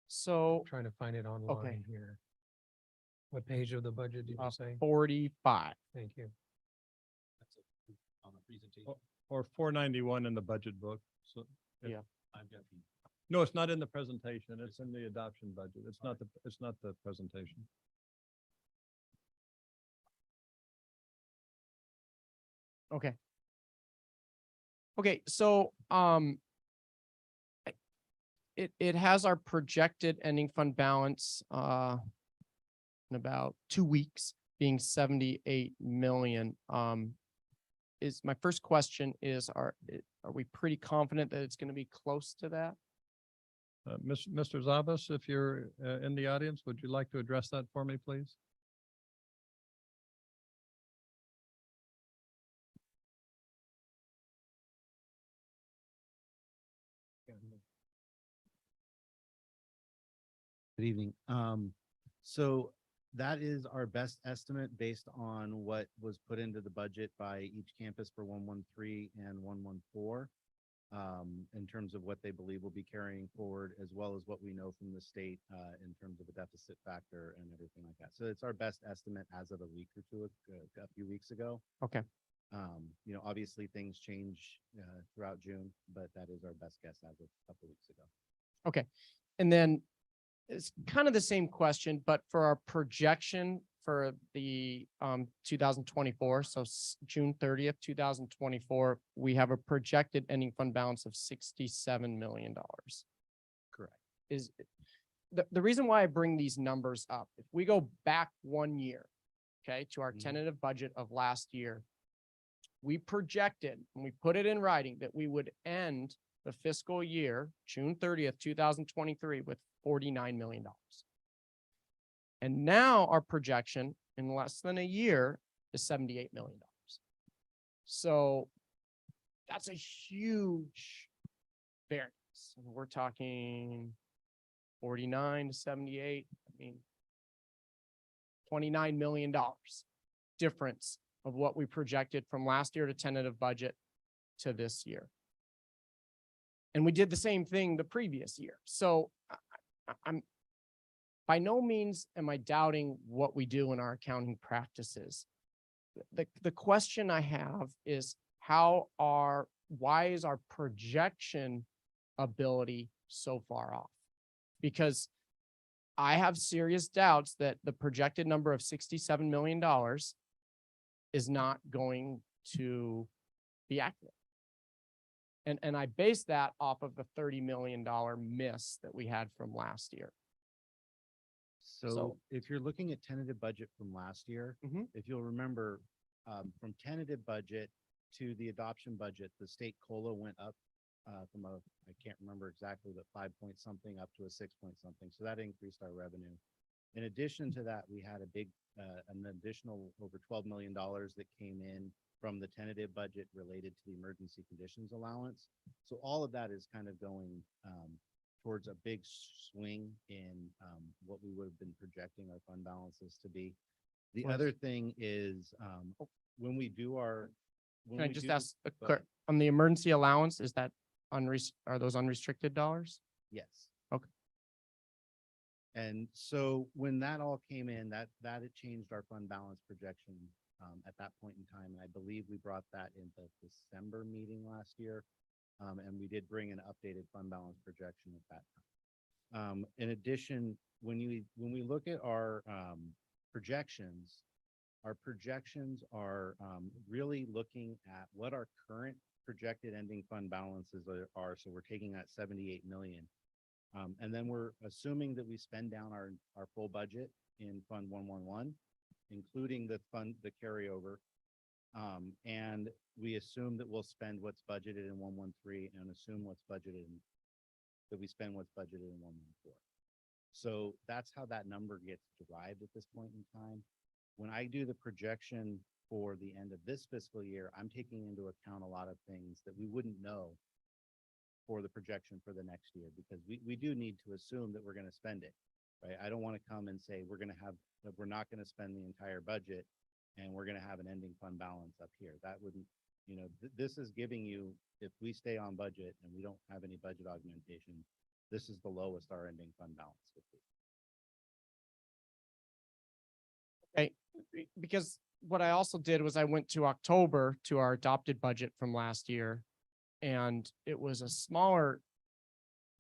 So Trying to find it online here. What page of the budget did you say? 45. Thank you. On the presentation. Or 491 in the budget book. So Yeah. I've got the no, it's not in the presentation. It's in the adoption budget. It's not the presentation. Okay. Okay, so it has our projected ending fund balance in about 2 weeks being 78 million. Is my first question is are we pretty confident that it's going to be close to that? Mr. Zabas, if you're in the audience, would you like to address that for me, please? Good evening. So that is our best estimate based on what was put into the budget by each campus for 113 and 114. In terms of what they believe will be carrying forward, as well as what we know from the state in terms of a deficit factor and everything like that. So it's our best estimate as of a week or two, a few weeks ago. Okay. Obviously things change throughout June, but that is our best guess as of a couple weeks ago. Okay. And then it's kind of the same question, but for our projection for the 2024, so June 30th, 2024, we have a projected ending fund balance of $67 million. Correct. Is the reason why I bring these numbers up, if we go back 1 year, okay, to our tentative budget of last year, we projected, and we put it in writing, that we would end the fiscal year, June 30th, 2023, with $49 million. And now our projection in less than a year is $78 million. So that's a huge variance. We're talking 49 to 78. I mean, $29 million difference of what we projected from last year to tentative budget to this year. And we did the same thing the previous year. So by no means am I doubting what we do in our accounting practices. The question I have is why is our projection ability so far off? Because I have serious doubts that the projected number of $67 million is not going to be accurate. And I base that off of the $30 million miss that we had from last year. So if you're looking at tentative budget from last year, if you'll remember, from tentative budget to the adoption budget, the state COLA went up from I can't remember exactly, but 5 point something up to a 6 point something. So that increased our revenue. In addition to that, we had an additional over $12 million that came in from the tentative budget related to the emergency conditions allowance. So all of that is kind of going towards a big swing in what we would have been projecting our fund balances to be. The other thing is when we do our. Can I just ask on the emergency allowance, is that are those unrestricted dollars? Yes. Okay. And so when that all came in, that it changed our fund balance projection at that point in time. And I believe we brought that in the December meeting last year. And we did bring an updated fund balance projection at that time. In addition, when we look at our projections are really looking at what our current projected ending fund balances are. So we're taking that 78 million. And then we're assuming that we spend down our full budget in Fund 111, including the carryover. And we assume that we'll spend what's budgeted in 113 and assume that we spend what's budgeted in 114. So that's how that number gets derived at this point in time. When I do the projection for the end of this fiscal year, I'm taking into account a lot of things that we wouldn't know for the projection for the next year, because we do need to assume that we're going to spend it, right? I don't want to come and say we're not going to spend the entire budget and we're going to have an ending fund balance up here. That wouldn't, this is giving you, if we stay on budget and we don't have any budget augmentation, this is the lowest our ending fund balance would be. Okay, because what I also did was I went to October to our adopted budget from last year, and it was a smaller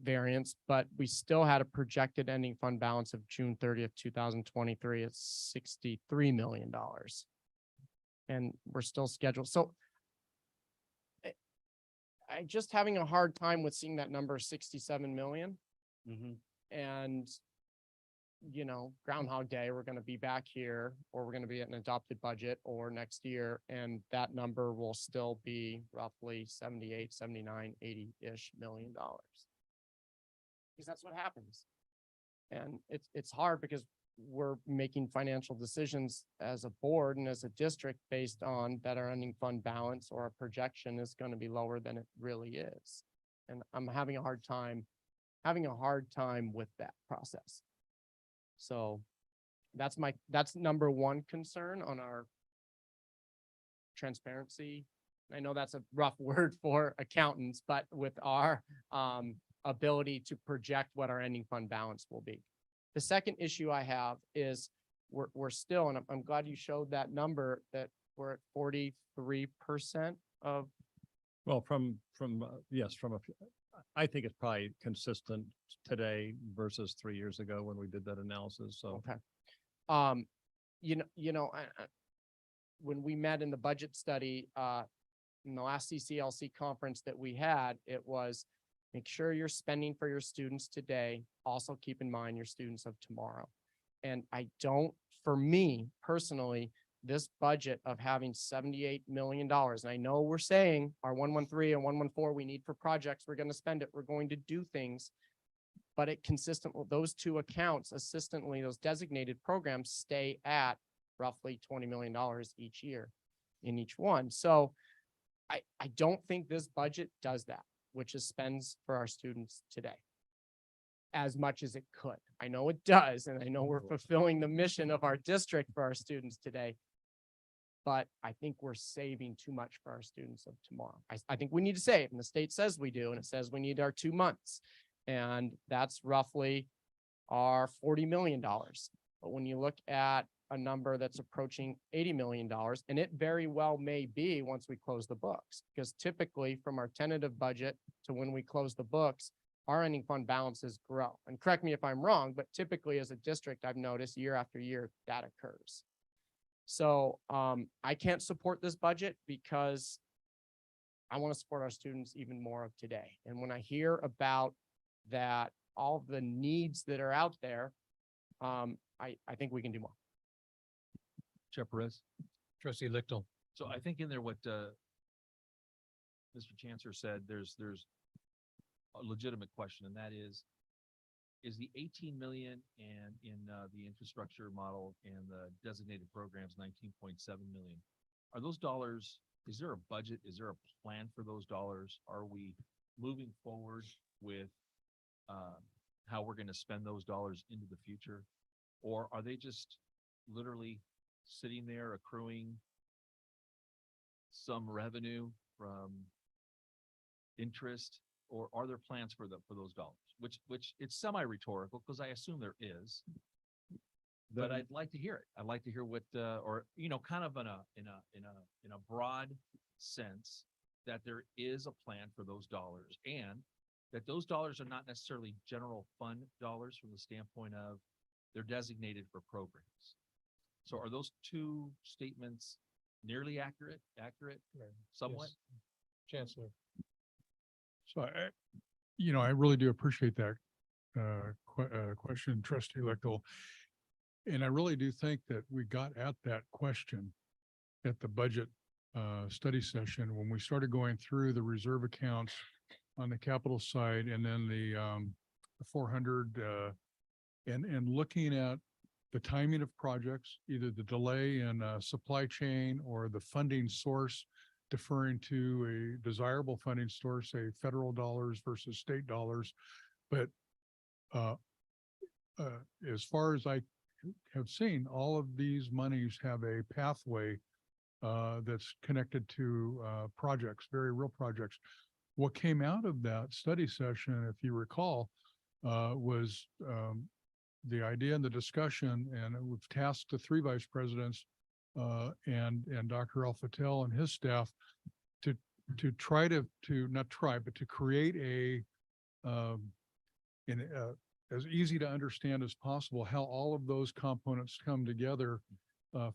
variance, but we still had a projected ending fund balance of June 30th, 2023 at $63 million. And we're still scheduled. So I just having a hard time with seeing that number 67 million. And Groundhog Day, we're going to be back here, or we're going to be at an adopted budget or next year. And that number will still be roughly 78, 79, 80-ish million dollars. Because that's what happens. And it's hard because we're making financial decisions as a board and as a district based on that our ending fund balance or a projection is going to be lower than it really is. And I'm having a hard time with that process. So that's number one concern on our transparency. I know that's a rough word for accountants, but with our ability to project what our ending fund balance will be. The second issue I have is we're still, and I'm glad you showed that number, that we're at 43% of. Well, I think it's probably consistent today versus 3 years ago when we did that analysis. So, okay. When we met in the budget study, in the last CCLC conference that we had, it was make sure you're spending for your students today. Also keep in mind your students of tomorrow. And for me personally, this budget of having $78 million, and I know we're saying our 113 and 114 we need for projects, we're going to spend it, we're going to do things, but it consistent with those two accounts, those designated programs stay at roughly $20 million each year in each one. So I don't think this budget does that, which is spends for our students today as much as it could. I know it does, and I know we're fulfilling the mission of our district for our students today, but I think we're saving too much for our students of tomorrow. I think we need to save, and the state says we do, and it says we need our 2 months. And that's roughly are $40 million. But when you look at a number that's approaching $80 million, and it very well may be once we close the books, because typically from our tentative budget to when we close the books, our ending fund balances grow. And correct me if I'm wrong, but typically as a district, I've noticed year after year that occurs. So I can't support this budget because I want to support our students even more of today. And when I hear about that, all the needs that are out there, I think we can do more. Chair Perez. Trustee Lichtel. So I think in there what Mr. Chancellor said, there's a legitimate question, and that is the 18 million and in the infrastructure model and the designated programs 19.7 million, are those dollars, is there a budget? Is there a plan for those dollars? Are we moving forward with how we're going to spend those dollars into the future? Or are they just literally sitting there accruing some revenue from interest? Or are there plans for those dollars? Which it's semi-rhetorical because I assume there is. But I'd like to hear it. I'd like to hear what or kind of in a broad sense that there is a plan for those dollars, and that those dollars are not necessarily general fund dollars from the standpoint of they're designated for programs. So are those two statements nearly accurate, somewhat? Yes. Chancellor. So I really do appreciate that question, Trustee Lichtel. And I really do think that we got at that question at the budget study session when we started going through the reserve accounts on the capital side and then the 400 and looking at the timing of projects, either the delay in supply chain or the funding source deferring to a desirable funding source, say federal dollars versus state dollars. But as far as I have seen, all of these monies have a pathway that's connected to projects, very real projects. What came out of that study session, if you recall, was the idea and the discussion, and we've tasked the 3 vice presidents and Dr. Al-Fattel and his staff to try to not try, but to create as easy to understand as possible how all of those components come together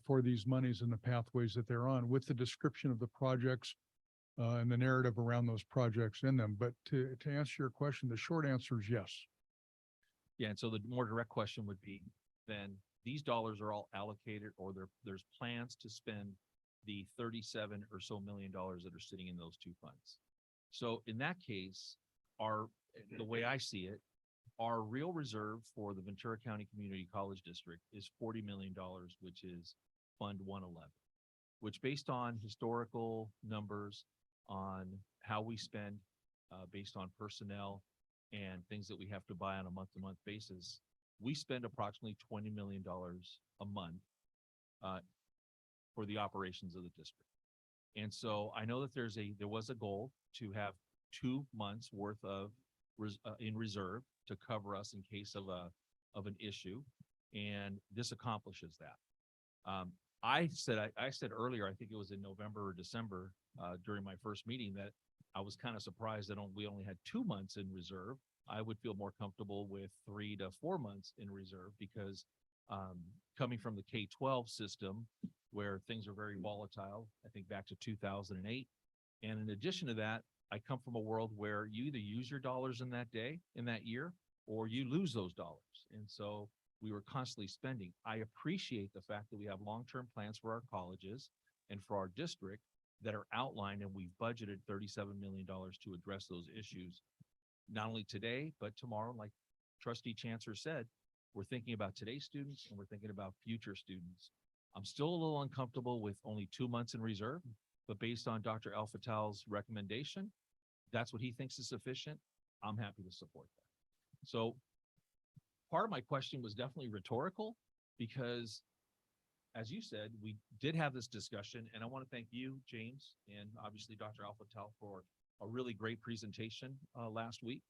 for these monies and the pathways that they're on, with the description of the projects and the narrative around those projects in them. But to answer your question, the short answer is yes. Yeah, and so the more direct question would be, then these dollars are all allocated, or there's plans to spend the 37 or so million dollars that are sitting in those two funds. So in that case, the way I see it, our real reserve for the Ventura County Community College District is $40 million, which is Fund 111, which based on historical numbers on how we spend based on personnel and things that we have to buy on a month-to-month basis, we spend approximately $20 million a month for the operations of the district. And so I know that there was a goal to have 2 months worth of in reserve to cover us in case of an issue, and this accomplishes that. I said earlier, I think it was in November or December during my first meeting, that I was kind of surprised that we only had 2 months in reserve. I would feel more comfortable with 3 to 4 months in reserve because coming from the K-12 system where things are very volatile, I think back to 2008. And in addition to that, I come from a world where you either use your dollars in that day, in that year, or you lose those dollars. And so we were constantly spending. I appreciate the fact that we have long-term plans for our colleges and for our district that are outlined, and we've budgeted $37 million to address those issues, not only today, but tomorrow. Like Trustee Chancellor said, we're thinking about today's students and we're thinking about future students. I'm still a little uncomfortable with only 2 months in reserve, but based on Dr. Al-Fattel's recommendation, that's what he thinks is sufficient. I'm happy to support that. So part of my question was definitely rhetorical because, as you said, we did have this discussion, and I want to thank you, James, and obviously Dr. Al-Fattel for a really great presentation last week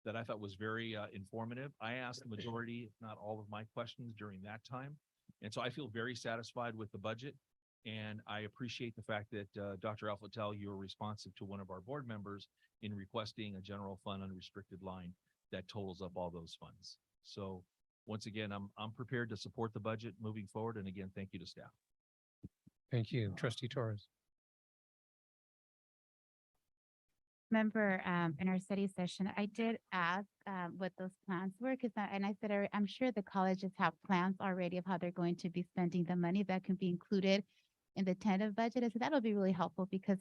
that I thought was very informative. I asked the majority, if not all of my questions during that time. And so I feel very satisfied with the budget. And I appreciate the fact that Dr. Alfatel, you were responsive to one of our board members in requesting a general fund unrestricted line that totals up all those funds. So once again, I'm prepared to support the budget moving forward. And again, thank you to staff. Thank you. Trustee Torres. Remember, in our study session, I did ask, what those plans were, because I said, I'm sure the colleges have plans already of how they're going to be spending the money that can be included in the tentative budget. I said, that'll be really helpful because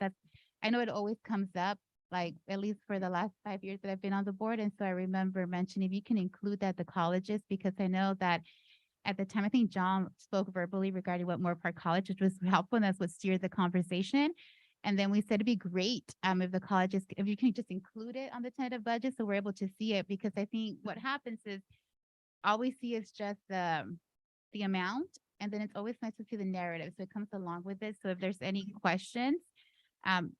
I know it always comes up, like, at least for the last 5 years that I've been on the board. And so I remember mentioning, if you can include that, the colleges, because I know that at the time, I think John spoke verbally regarding what Moore Park College, which was helpful, and that's what steered the conversation. And then we said it'd be great if the colleges, if you can just include it on the tentative budget so we're able to see it, because I think what happens is all we see is just the amount, and then it's always nice to see the narrative. So it comes along with it. So if there's any questions,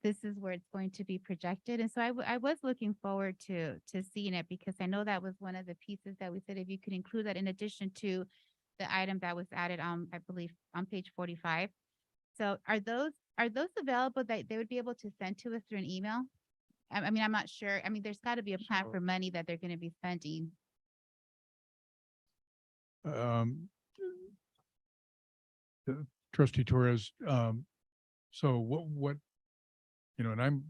this is where it's going to be projected. And so I was looking forward to seeing it, because I know that was one of the pieces that we said, if you could include that in addition to the item that was added on, I believe, on page 45. So are those available that they would be able to send to us through an email? I mean, I'm not sure. I mean, there's got to be a plan for money that they're going to be spending. Trustee Torres, so what, and I'm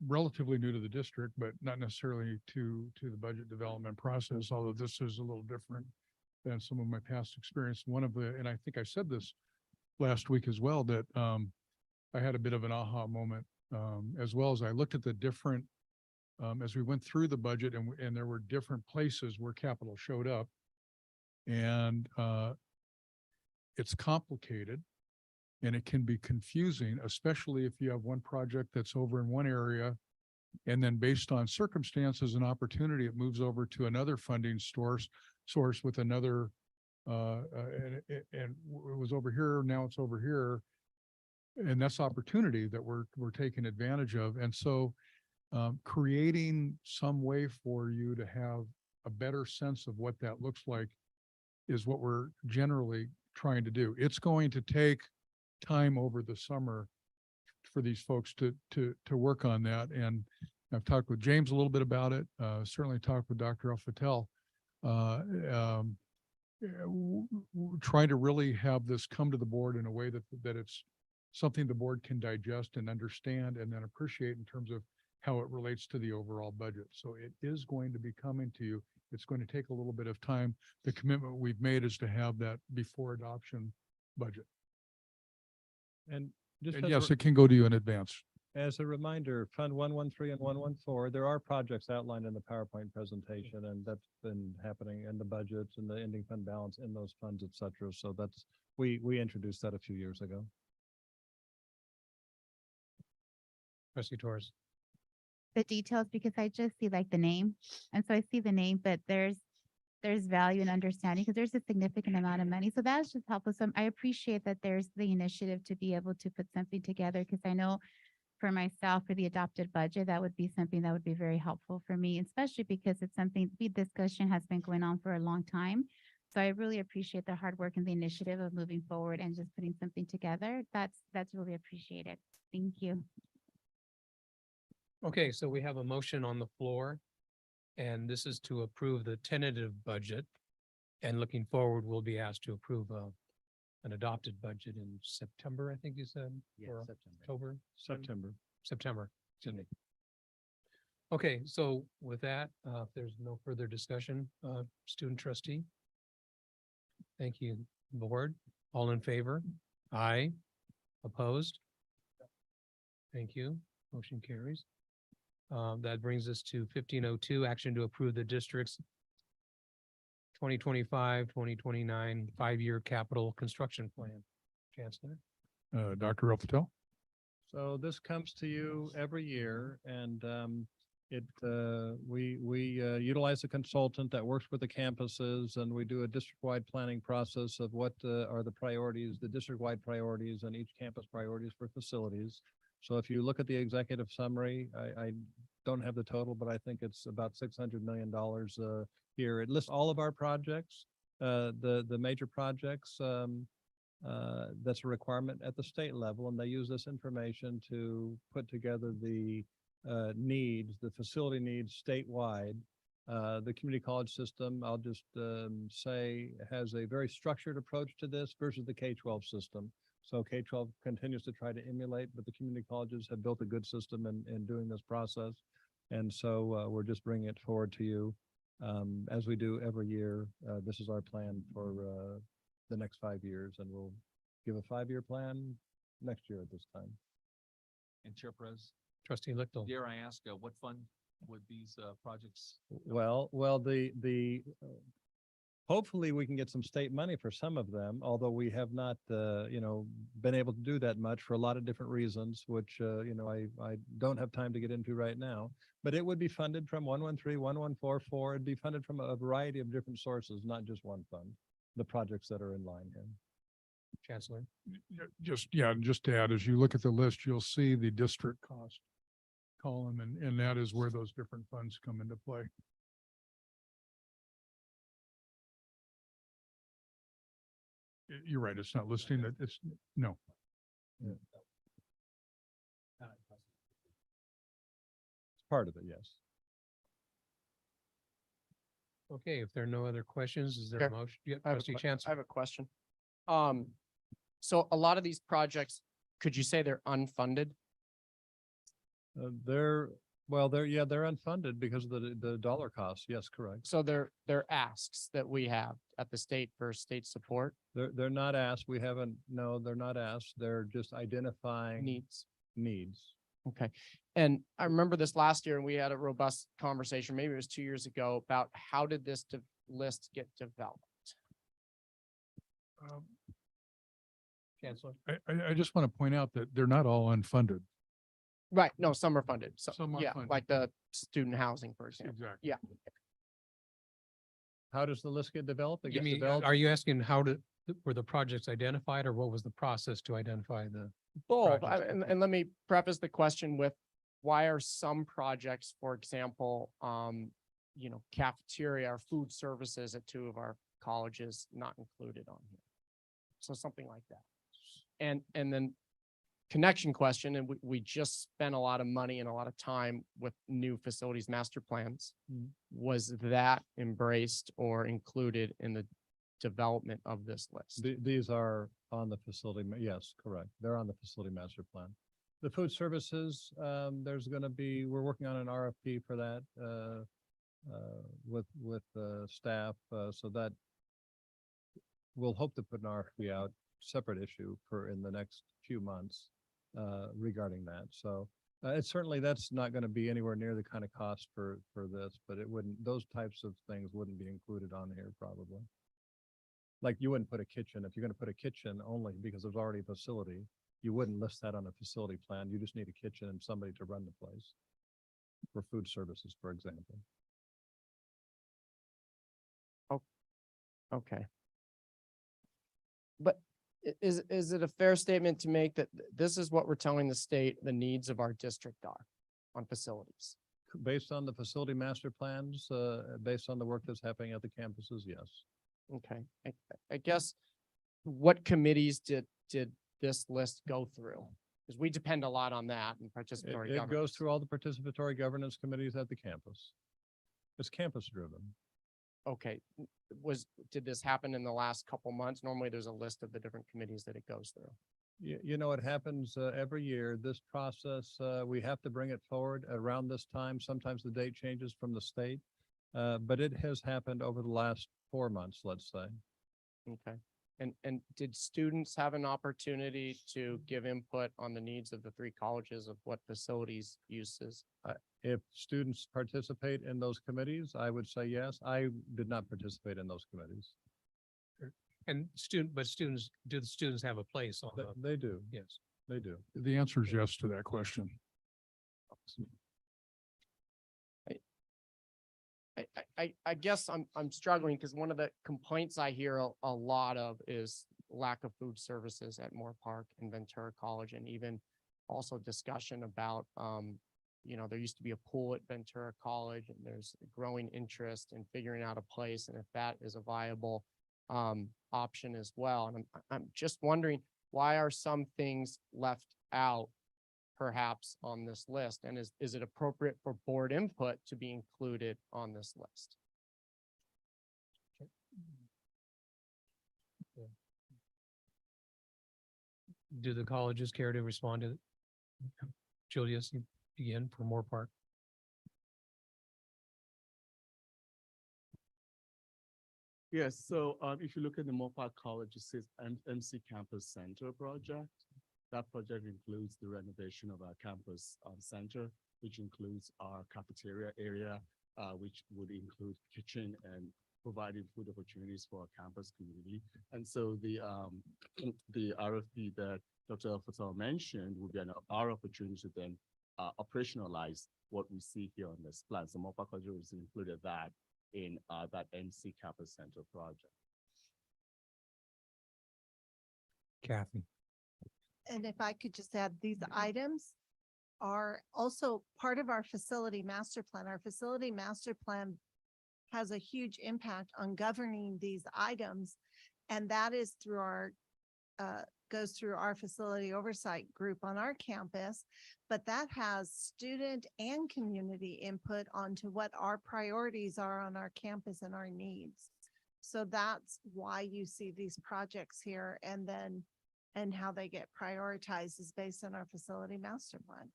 relatively new to the district, but not necessarily to the budget development process, although this is a little different than some of my past experience. And I think I said this last week as well, that I had a bit of an aha moment, as well as I looked at the different, as we went through the budget, and there were different places where capital showed up. And it's complicated and it can be confusing, especially if you have one project that's over in one area, and then based on circumstances and opportunity, it moves over to another funding source with another, and it was over here, now it's over here. And that's opportunity that we're taking advantage of. And so creating some way for you to have a better sense of what that looks like is what we're generally trying to do. It's going to take time over the summer for these folks to work on that. And I've talked with James a little bit about it, certainly talked with Dr. Alfatel, trying to really have this come to the board in a way that it's something the board can digest and understand and then appreciate in terms of how it relates to the overall budget. So it is going to be coming to you. It's going to take a little bit of time. The commitment we've made is to have that before adoption budget. And just And as yes, a- it can go to you in advance. As a reminder, Fund 113 and 114, there are projects outlined in the PowerPoint presentation, and that's been happening in the budgets and the ending fund balance in those funds, et cetera. So that's, we introduced that a few years ago. Trustee Torres. The details, because I just see like the name. And so I see the name, but there's value in understanding, because there's a significant amount of money. So that's just helpful. So I appreciate that there's the initiative to be able to put something together, because I know for myself, for the adopted budget, that would be something that would be very helpful for me, especially because it's something, the discussion has been going on for a long time. So I really appreciate the hard work and the initiative of moving forward and just putting something together. That's really appreciated. Thank you. Okay, so we have a motion on the floor, and this is to approve the tentative budget. And looking forward, we'll be asked to approve an adopted budget in September, I think you said, or October? September, excuse me. Okay, so with that, if there's no further discussion, student trustee. Thank you, board. All in favor? Aye. Opposed? Thank you. Motion carries. That brings us to 1502, action to approve the district's 2025-2029 5-year capital construction plan. Chancellor. Dr. Alfatel. So this comes to you every year, and we utilize a consultant that works with the campuses, and we do a district-wide planning process of what are the priorities, the district-wide priorities, and each campus priorities for facilities. So if you look at the executive summary, I don't have the total, but I think it's about $600 million here. It lists all of our projects, the major projects. That's a requirement at the state level, and they use this information to put together the needs, the facility needs statewide. The community college system, I'll just say, has a very structured approach to this versus the K-12 system. So K-12 continues to try to emulate, but the community colleges have built a good system in doing this process. And so we're just bringing it forward to you. As we do every year, this is our plan for the next 5 years, and we'll give a 5-year plan next year at this time. And Chair Perez, Trustee Lichtel. dare I ask, what fund would these projects? Well, hopefully we can get some state money for some of them, although we have not, been able to do that much for a lot of different reasons, which, I don't have time to get into right now. But it would be funded from 113, 1144. It'd be funded from a variety of different sources, not just one fund, the projects that are in line here. Chancellor. Just to add, as you look at the list, you'll see the district cost column, and that is where those different funds come into play. You're right, it's not listing that, no. It's part of it, yes. Okay, if there are no other questions, is there a Chair, motion? Yeah, I have a Trustee que- I Chancellor. have a question. So a lot of these projects, could you say they're unfunded? They're unfunded because of the dollar cost. Yes, correct. So they're asks that we have at the state for state support They're not asked. No, they're not asked. They're just identifying needs. Okay. And I remember this last year and we had a robust conversation, maybe it was 2 years ago, about how did this list get developed? Chancellor. I just want to point out that they're not all unfunded. Right. No, some are funded. So, Some are yeah, funded. like the student housing, for example. Exactly. Yeah. How does the list get developed? It You gets mean, developed. are you asking were the projects identified, or what was the process to identify the? Both. projects? And let me preface the question with, why are some projects, for example, cafeteria or food services at 2 of our colleges not included on here? So something like that. And then connection question, and we just spent a lot of money and a lot of time with new facilities master plans. Was that embraced or included in the development of this list? These are on the facility. Yes, correct. They're on the facility master plan. The food services, we're working on an RFP for that with staff, so that we'll hope to put an RFP out, separate issue in the next few months regarding that. So that's not going to be anywhere near the kind of cost for this, but those types of things wouldn't be included on here probably. Like you wouldn't put a kitchen, if you're going to put a kitchen only because there's already a facility, you wouldn't list that on a facility plan. You just need a kitchen and somebody to run the place for food services, for example. Okay. But is it a fair statement to make that this is what we're telling the state the needs of our district are on facilities? Based on the facility master plans, based on the work that's happening at the campuses, yes. Okay, I guess what committees did this list go through? Because we depend a lot on that and participatory It governance. goes through all the participatory governance committees at the campus. It's campus driven. Okay, did this happen in the last couple months? Normally there's a list of the different committees that it goes through. It happens every year. This process, we have to bring it forward around this time. Sometimes the date changes from the state, but it has happened over the last 4 months, let's say. Okay. And did students have an opportunity to give input on the needs of the 3 colleges of what facilities uses? If students participate in those committees, I would say yes. I did not participate in those committees. And do the students have a place on the? They do. Yes. They do. The answer is yes to that question. I guess I'm struggling because one of the complaints I hear a lot of is lack of food services at Moore Park and Ventura College, and even also discussion about there used to be a pool at Ventura College, and there's a growing interest in figuring out a place and if that is a viable option as well. And I'm just wondering, why are some things left out perhaps on this list? And is it appropriate for board input to be included on this list? Do the colleges care to respond to it? Julius, you begin for Moore Park. Yes, so if you look at the Moore Park College, it says MC Campus Center project. That project includes the renovation of our campus center, which includes our cafeteria area, which would include kitchen and providing food opportunities for our campus community. And so the RFP that Dr. Fatal mentioned would be our opportunity to then operationalize what we see here on this plan. So Moore Park College has included that in that MC Campus Center project. Kathy. And if I could just add, these items are also part of our facility master plan. Our facility master plan has a huge impact on governing these items. And that is through our, goes through our facility oversight group on our campus. But that has student and community input onto what our priorities are on our campus and our needs. So that's why you see these projects here, and how they get prioritized is based on our facility master plan.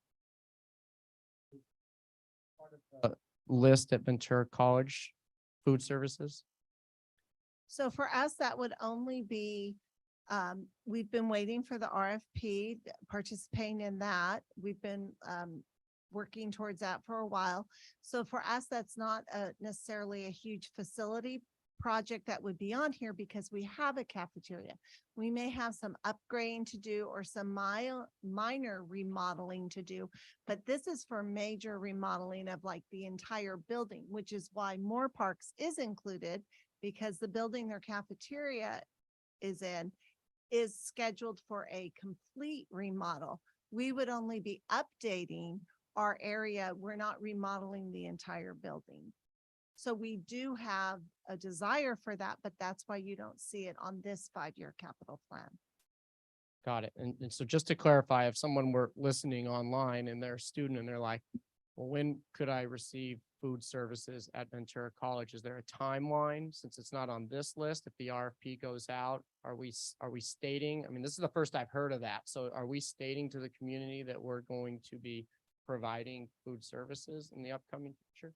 List at Ventura College, food services? So for us, that would only be, we've been waiting for the RFP, participating in that. We've been working towards that for a while. So for us, that's not necessarily a huge facility project that would be on here because we have a cafeteria. We may have some upgrading to do or some minor remodeling to do, but this is for major remodeling of like the entire building, which is why Moore Parks is included, because the building their cafeteria is in is scheduled for a complete remodel. We would only be updating our area. We're not remodeling the entire building. So we do have a desire for that, but that's why you don't see it on this 5-year capital plan. Got it. And so just to clarify, if someone were listening online and they're a student and they're like, well, when could I receive food services at Ventura College? Is there a timeline since it's not on this list? If the RFP goes out, are we stating, I mean, this is the first I've heard of that. So are we stating to the community that we're going to be providing food services in the upcoming future?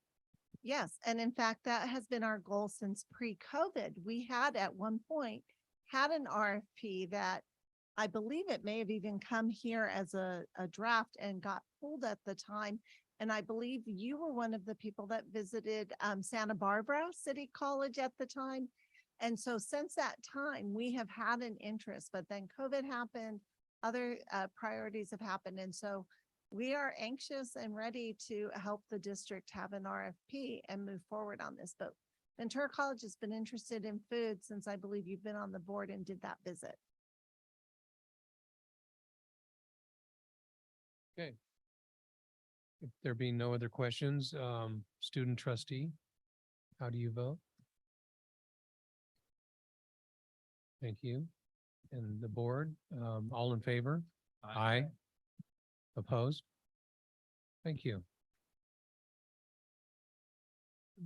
Yes, and in fact, that has been our goal since pre-COVID. We had at one point had an RFP that I believe it may have even come here as a draft and got pulled at the time. And I believe you were one of the people that visited Santa Barbara City College at the time. And so since that time, we have had an interest, but then COVID happened, other priorities have happened. And so we are anxious and ready to help the district have an RFP and move forward on this. But Ventura College has been interested in food since I believe you've been on the board and did that visit. Okay. If there being no other questions, student trustee, how do you vote? Thank you. And the board, all in favor? Aye. Opposed? Thank you.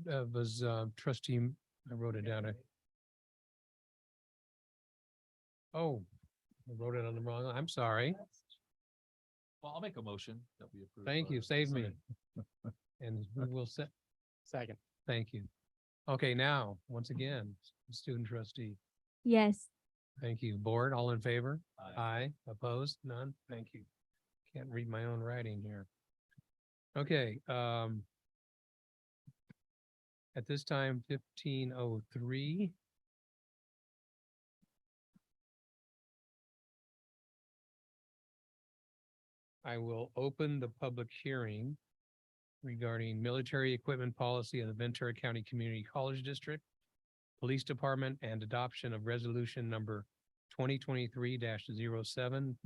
Was trustee, I wrote it down. Oh, I wrote it on the wrong, I'm sorry. Well, I'll make a motion that we approve. Thank you, save me. sorry. And who will set? Second. Thank you. Okay, now, once again, student trustee, Yes. thank you. Board, all in favor? Aye. Aye. Opposed? None? Thank you. Can't read my own writing here. Okay, at this time, 15:03. I will open the public hearing regarding military equipment policy of the Ventura County Community College District, Police Department, and adoption of resolution number 2023-07,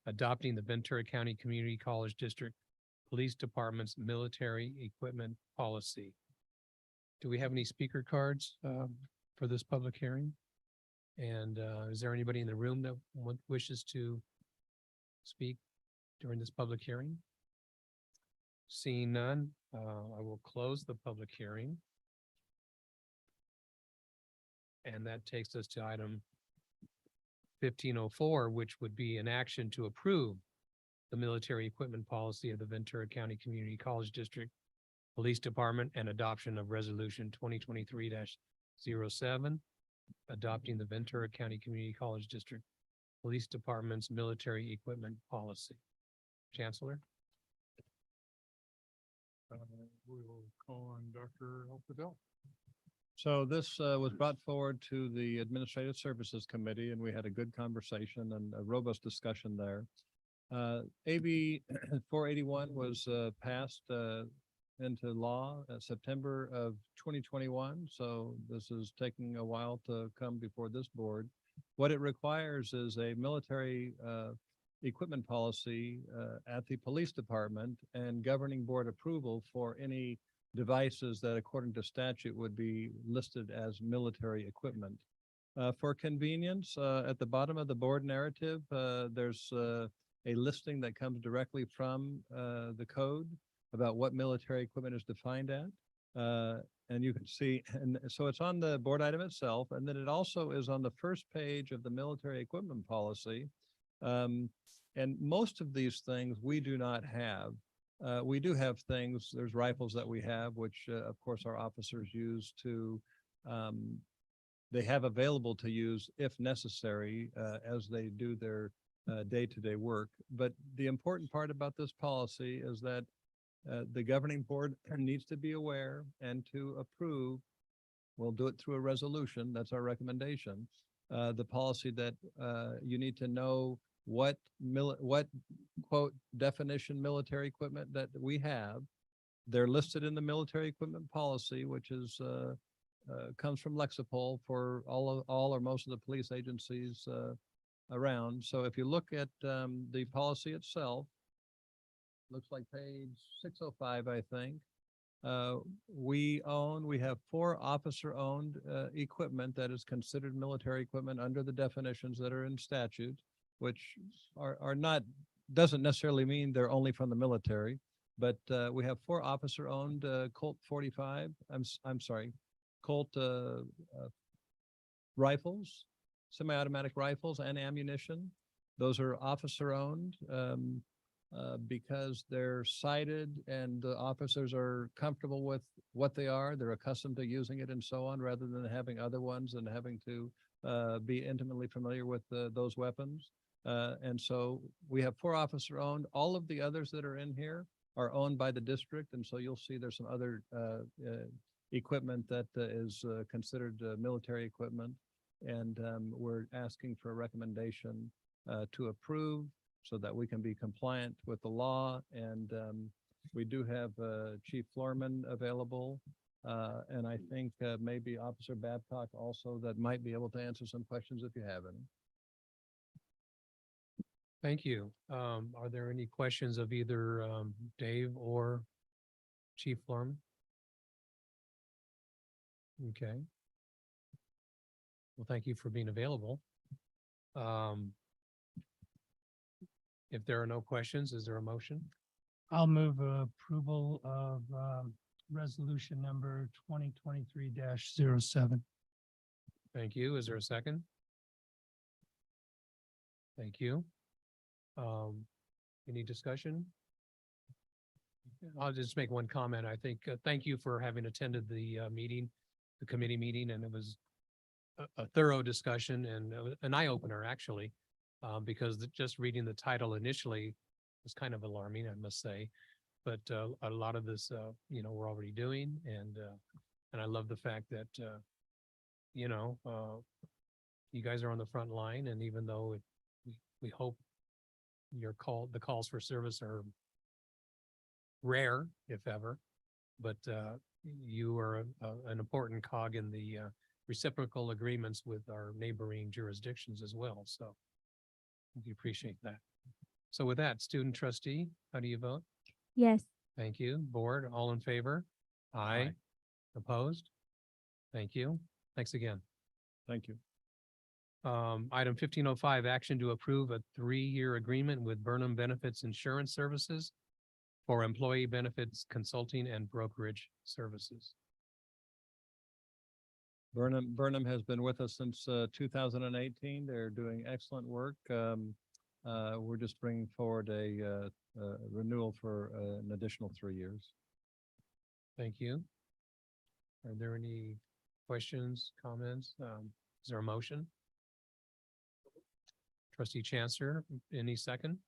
adopting the Ventura County Community College District Police Department's military equipment policy. Do we have any speaker cards for this public hearing? And is there anybody in the room that wishes to speak during this public hearing? Seeing none, I will close the public hearing. And that takes us to item 1504, which would be an action to approve the military equipment policy of the Ventura County Community College District Police Department and adoption of resolution 2023-07, adopting the Ventura County Community College District Police Department's military equipment policy. Chancellor? We will call on Dr. Alfadel. So this was brought forward to the Administrative Services Committee, and we had a good conversation and a robust discussion there. AB 481 was passed into law September of 2021. So this is taking a while to come before this board. What it requires is a military equipment policy at the police department and governing board approval for any devices that according to statute would be listed as military equipment. For convenience, at the bottom of the board narrative, there's a listing that comes directly from the code about what military equipment is defined at. And you can see, and so it's on the board item itself, and then it also is on the first page of the military equipment policy. And most of these things we do not have. We do have things, there's rifles that we have, which of course our officers use to, they have available to use if necessary as they do their day-to-day work. But the important part about this policy is that the governing board needs to be aware and to approve. We'll do it through a resolution. That's our recommendation. The policy that you need to know what quote definition military equipment that we have. They're listed in the military equipment policy, which is comes from Lexipol for all or most of the police agencies around. So if you look at the policy itself, looks like page 605, I think. We have 4 officer-owned equipment that is considered military equipment under the definitions that are in statute, which are not, doesn't necessarily mean they're only from the military, but we have 4 officer-owned Colt 45, I'm sorry, Colt rifles, semi-automatic rifles and ammunition. Those are officer-owned because they're sighted and the officers are comfortable with what they are. They're accustomed to using it and so on, rather than having other ones and having to be intimately familiar with those weapons. And so we have 4 officer owned. All of the others that are in here are owned by the district. And so you'll see there's some other equipment that is considered military equipment. And we're asking for a recommendation to approve so that we can be compliant with the law. And we do have Chief Floorman available. And I think maybe Officer Babcock also that might be able to answer some questions if you have any. Thank you. Are there any questions of either Dave or Chief Floorman? Okay. Well, thank you for being available. If there are no questions, is there a motion? I'll move approval of resolution number 2023-07. Thank you. Is there a second? Thank you. Any discussion? I'll just make one comment. I think, thank you for having attended the meeting, the committee meeting, and it was a thorough discussion and an eye opener actually, because just reading the title initially was kind of alarming, I must say. But a lot of this, we're already doing, and I love the fact that, you guys are on the front line, and even though we hope the calls for service are rare, if ever, but you are an important cog in the reciprocal agreements with our neighboring jurisdictions as well. So we appreciate that. So with that, student trustee, how do you vote? Yes. Thank you. Board, all in favor? Aye. Aye. Opposed? Thank you. Thanks again. Thank you. Item 1505, action to approve a 3-year agreement with Burnham Benefits Insurance Services for employee benefits consulting and brokerage services. Burnham has been with us since 2018. They're doing excellent work. We're just bringing forward a renewal for an additional 3 years. Thank you. Are there any questions, comments? Is there a motion? Trustee Chancellor, any second?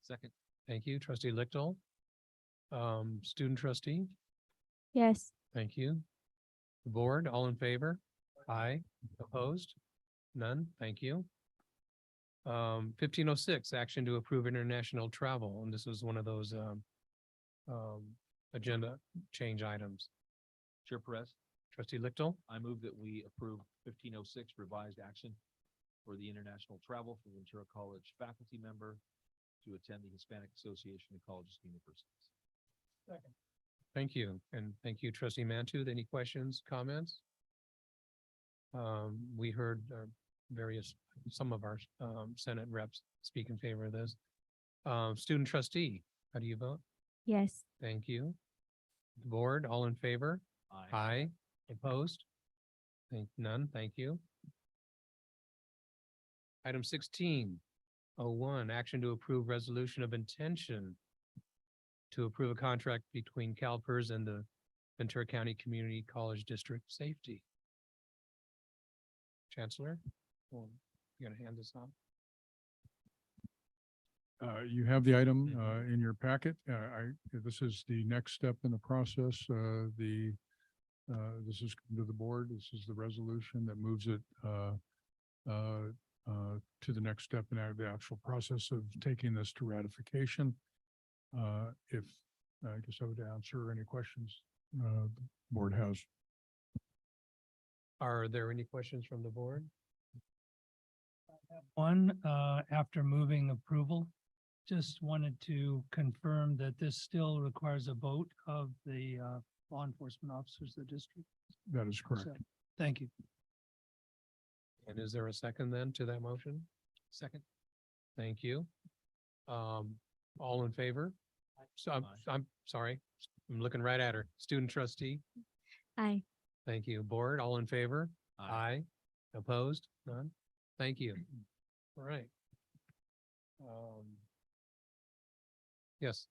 Second. Thank you. Trustee Lichtel. Student trustee, Yes. thank you. The board, all in favor? Aye. Opposed? None. Thank you. 1506, action to approve international travel. And this was one of those agenda change items. Chair Perez, Trustee Lichtel, I move that we approve 1506 revised action for the international travel for Ventura College faculty member to attend the Hispanic Association of Colleges and Universities. thank you. And thank you, Trustee Mantu. Any questions, comments? We heard some of our Senate reps speak in favor of this. Student trustee, how do you vote? Yes. Thank you. The board, all in favor? Aye. Aye. Opposed? None. Thank you. Item 1601, action to approve resolution of intention to approve a contract between CalPERS and the Ventura County Community College District Safety. Chancellor, you gonna hand this off? You have the item in your packet. This is the next step in the process. This is to the board. This is the resolution that moves it to the next step in the actual process of taking this to ratification. If I guess I would answer any questions the board has. Are there any questions from the board? One, after moving approval, just wanted to confirm that this still requires a vote of the law enforcement officers of the district. That is correct. So, thank you. And is there a second then to that motion? Second. Thank you. All in favor? So I'm sorry, I'm looking right at her. Student trustee, Aye. thank you. Board, all in favor? Aye. Opposed? None? Thank you. All right. Yes.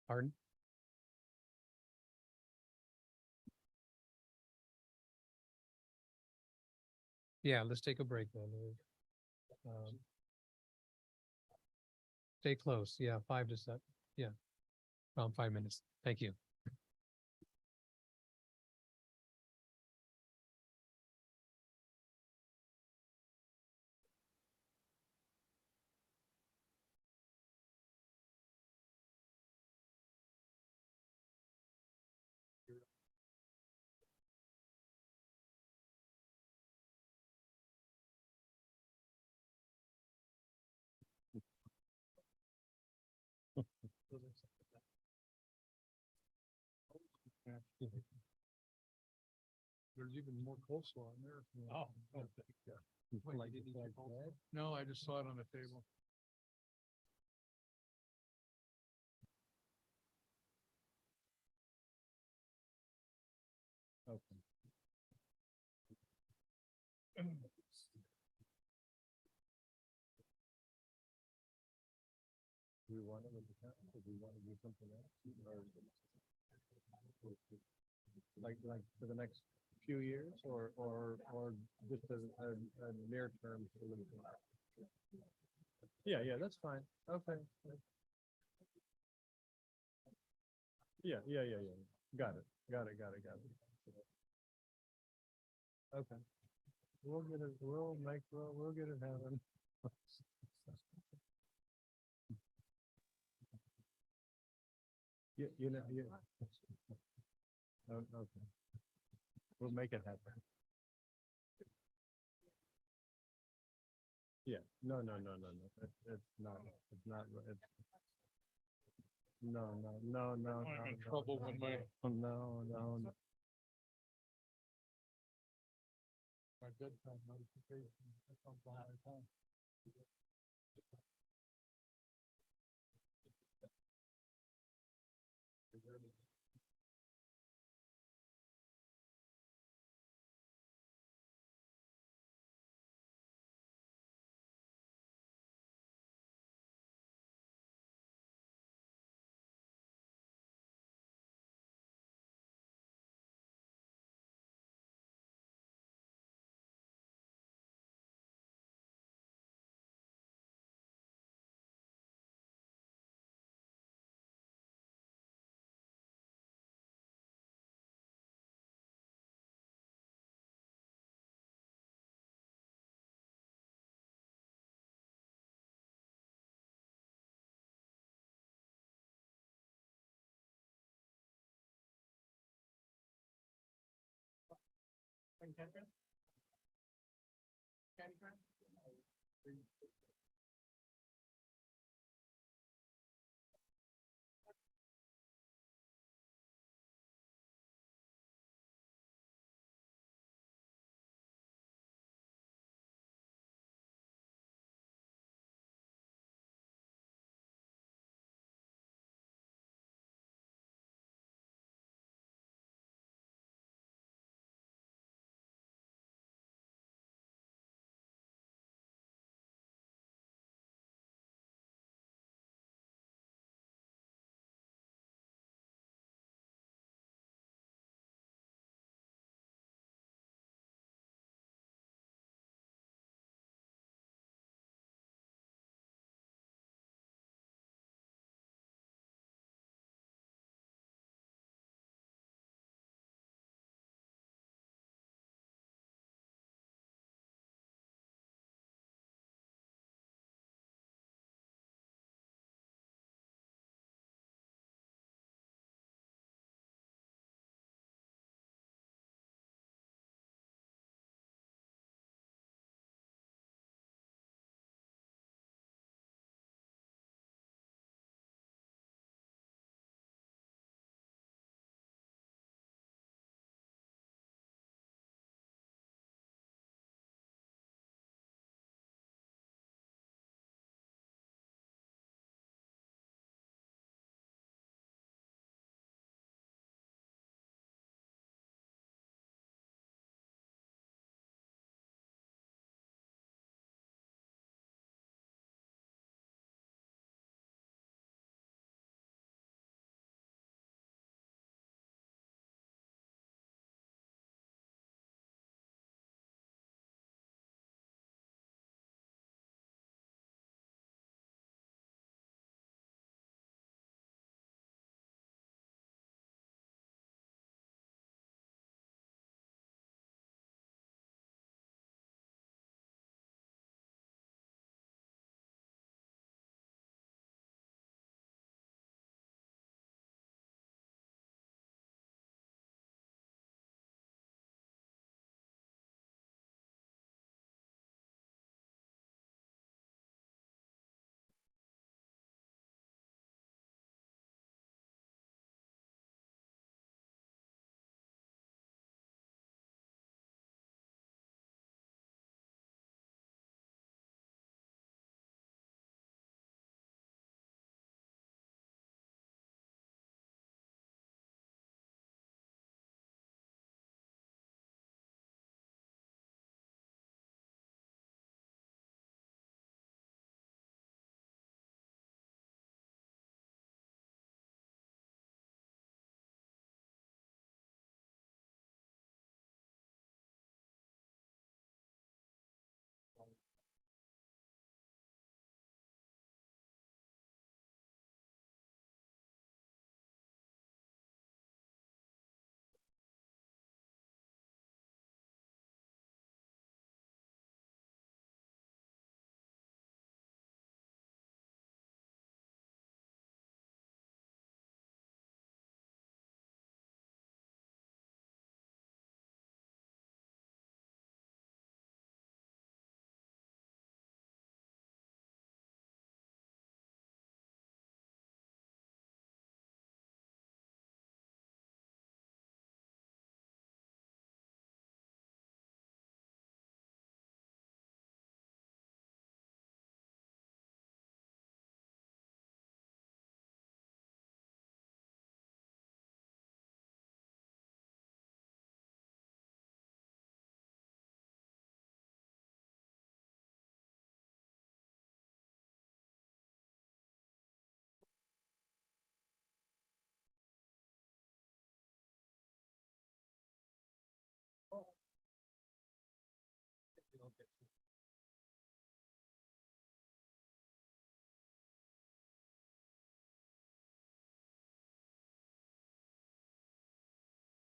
Pardon? Yeah, let's take a break then. Stay close. Yeah, 5 to 7. Yeah. Around 5 minutes. Thank you. There's even more coleslaw in there. Oh. No, I just saw it on the table. Okay. Do we want to, do we want to do something else? Like for the next few years or just a near term solution? Yeah, that's fine. Okay. Yeah. Got it. Okay. We'll get it, we'll get it happen. Yeah. Okay. We'll make it happen. Yeah, no, it's not, no. I'm in trouble with my. No. My bedtime notification. That comes on my phone.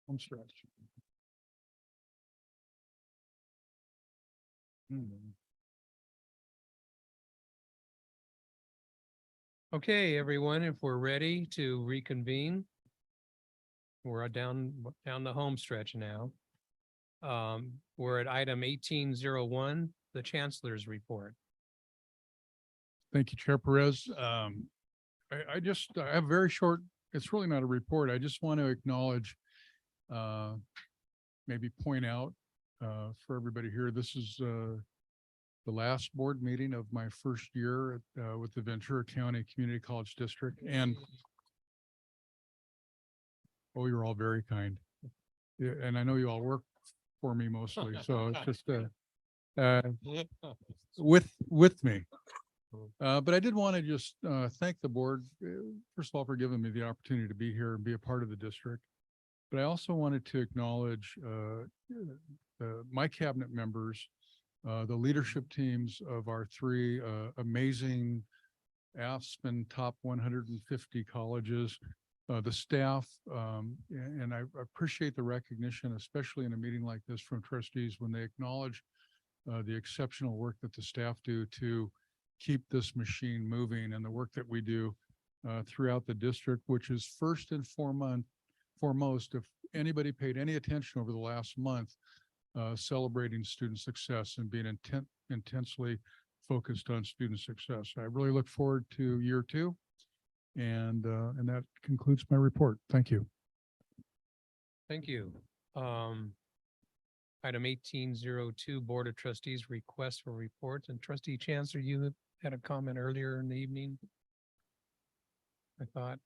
Home stretch. Okay, everyone, if we're ready to reconvene. We're down the home stretch now. We're at item 1801, the Chancellor's report. Thank you, Chair Perez. I have very short, it's really not a report. I just want to acknowledge, maybe point out for everybody here, this is the last board meeting of my first year with the Ventura County Community College District. And oh, you're all very kind. Yeah, and I know you all work for me mostly, so it's just with me. But I did want to just thank the board, first of all, for giving me the opportunity to be here and be a part of the district. But I also wanted to acknowledge my cabinet members, the leadership teams of our three amazing Aspen top 150 colleges, the staff, and I appreciate the recognition, especially in a meeting like this from trustees, when they acknowledge the exceptional work that the staff do to keep this machine moving, and the work that we do throughout the district, which is first and foremost, if anybody paid any attention over the last month, celebrating student success and being intensely focused on student success. I really look forward to year two, and that concludes my report. Thank you. Thank you. Item 1802, Board of Trustees request for reports, and Trustee Chancellor, you had a comment earlier in the evening, I thought.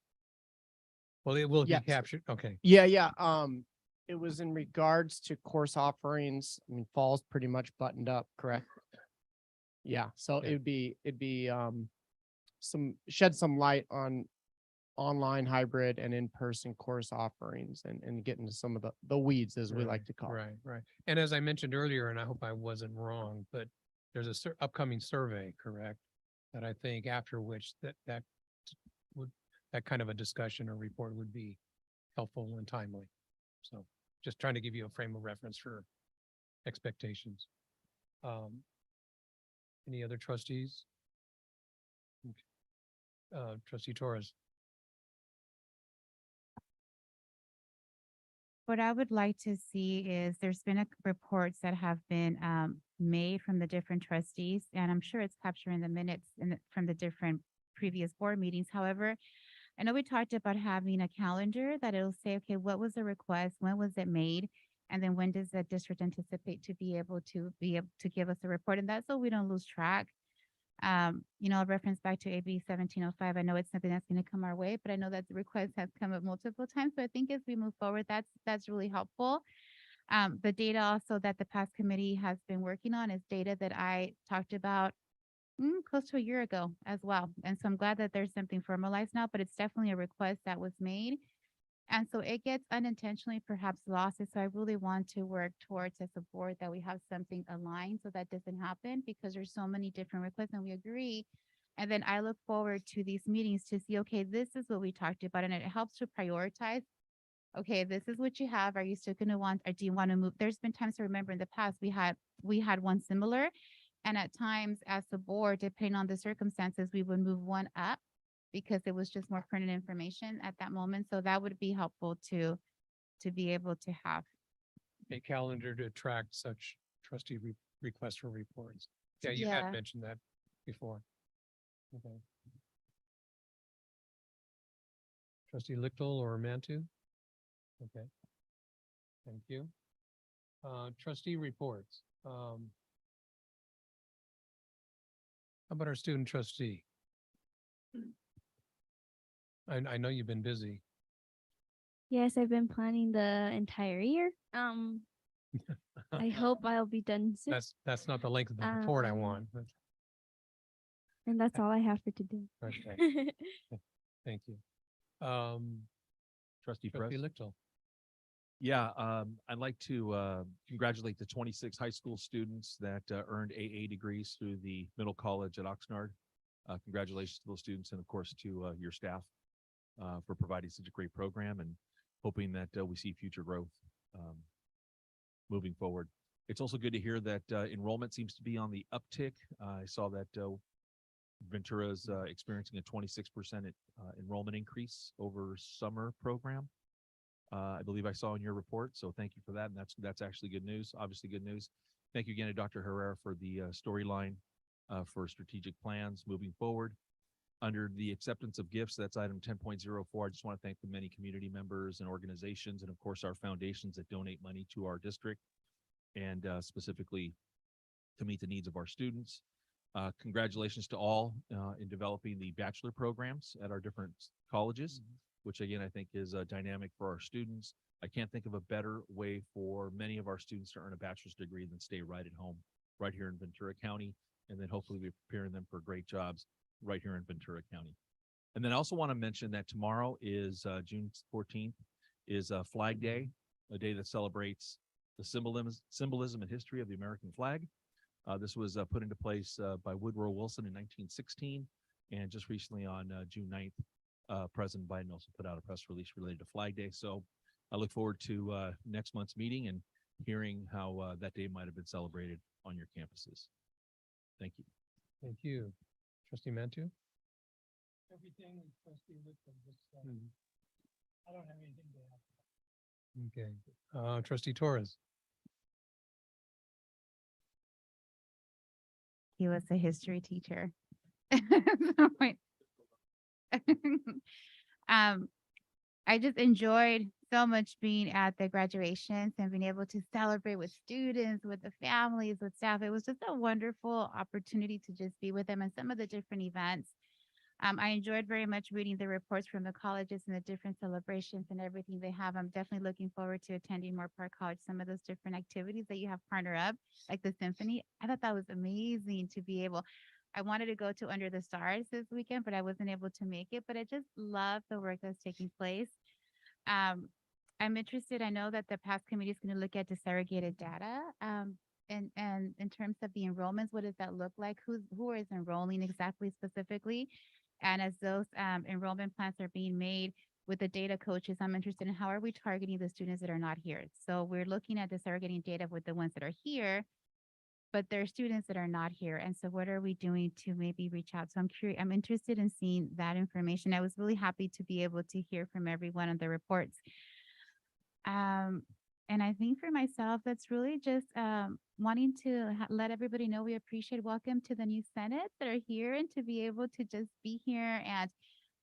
Well, it will be Yes. captured. Okay. Yeah. It was in regards to course offerings. I mean, fall's pretty much buttoned up, correct? Yeah, so Yeah. it'd be shed some light on online, hybrid, and in-person course offerings, and get into some of the weeds, as we like to call it. Right. And as I mentioned earlier, and I hope I wasn't wrong, but there's a upcoming survey, correct? That I think after which that kind of a discussion or report would be helpful and timely. So just trying to give you a frame of reference for expectations. Any other trustees? Okay. Trustee Torres. What I would like to see is there's been reports that have been made from the different trustees, and I'm sure it's capturing the minutes from the different previous board meetings. However, I know we talked about having a calendar that it'll say, okay, what was the request? When was it made? And then when does the district anticipate to be able to give us a report? And that's so we don't lose track. I'll reference back to AB 1705. I know it's something that's going to come our way, but I know that the request has come up multiple times. So I think as we move forward, that's really helpful. The data also that the past committee has been working on is data that I talked about close to a year ago as well. And so I'm glad that there's something formalized now, but it's definitely a request that was made. And so it gets unintentionally perhaps lost. So I really want to work towards as a board that we have something aligned so that doesn't happen, because there's so many different requests and we agree. And then I look forward to these meetings to see, okay, this is what we talked about. And it helps to prioritize. Okay, this is what you have. Are you still going to want, or do you want to move? There's been times I remember in the past, we had one similar. And at times as the board, depending on the circumstances, we would move one up because it was just more pertinent information at that moment. So that would be helpful to be able to have. A calendar to track such trustee requests for reports. Yeah, you had mentioned that before. Okay. Trustee Lichtel or Mantu? Okay. Thank you. Trustee reports. How about our student trustee? I know you've been busy. Yes, I've been planning the entire year. I hope I'll be done soon. That's not the length of the report I want. But And that's all I have for today. okay. Thank you. Trustee Trustee Press. Lichtel. Yeah, I'd like to congratulate the 26 high school students that earned AA degrees through the middle college at Oxnard. Congratulations to those students, and of course to your staff for providing such a great program. And hoping that we see future growth moving forward. It's also good to hear that enrollment seems to be on the uptick. I saw that Ventura is experiencing a 26% enrollment increase over summer program. I believe I saw in your report, so thank you for that. And that's actually good news, obviously good news. Thank you again to Dr. Herrera for the storyline for strategic plans moving forward. Under the acceptance of gifts, that's item 10.04. I just want to thank the many community members and organizations, and of course our foundations that donate money to our district and specifically to meet the needs of our students. Congratulations to all in developing the bachelor programs at our different colleges, which again, I think is dynamic for our students. I can't think of a better way for many of our students to earn a bachelor's degree than stay right at home, right here in Ventura County, and then hopefully we're preparing them for great jobs right here in Ventura County. And then I also want to mention that tomorrow is June 14th is Flag Day, a day that celebrates the symbolism and history of the American flag. This was put into place by Woodrow Wilson in 1916, and just recently on June 9th, President Biden also put out a press release related to Flag Day. So I look forward to next month's meeting and hearing how that day might have been celebrated on your campuses. Thank you. Thank you. Trustee Mantu? Everything is trustee Whitcomb just said. I don't have anything to add. Okay. Trustee Torres? He was a history teacher. I just enjoyed so much being at the graduations and being able to celebrate with students, with the families, with staff. It was just a wonderful opportunity to just be with them and some of the different events. I enjoyed very much reading the reports from the colleges and the different celebrations and everything they have. I'm definitely looking forward to attending Moore Park College, some of those different activities that you have partner up, like the symphony. I thought that was amazing to be able. I wanted to go to Under the Stars this weekend, but I wasn't able to make it. But I just love the work that's taking place. I'm interested. I know that the past committee is going to look at disaggregated data. And in terms of the enrollments, what does that look like? Who is enrolling exactly specifically? And as those enrollment plans are being made with the data coaches, I'm interested in how are we targeting the students that are not here? So we're looking at disaggregating data with the ones that are here, but there are students that are not here. And so what are we doing to maybe reach out? So I'm curious, I'm interested in seeing that information. I was really happy to be able to hear from everyone on the reports. And I think for myself, that's really just wanting to let everybody know we appreciate welcome to the new Senate that are here and to be able to just be here and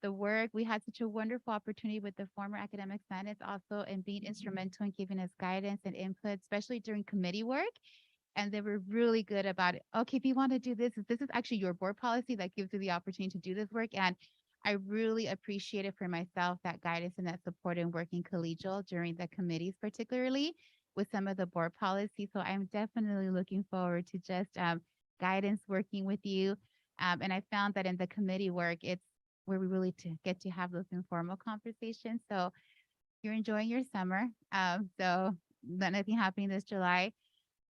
the work. We had such a wonderful opportunity with the former academic senates also and being instrumental in giving us guidance and input, especially during committee work. And they were really good about it. Okay, if you want to do this is actually your board policy that gives you the opportunity to do this work. And I really appreciate it for myself, that guidance and that support in working collegial during the committees, particularly with some of the board policies. So I'm definitely looking forward to just guidance working with you. And I found that in the committee work, it's where we really get to have those informal conversations. So you're enjoying your summer. So nothing happening this July.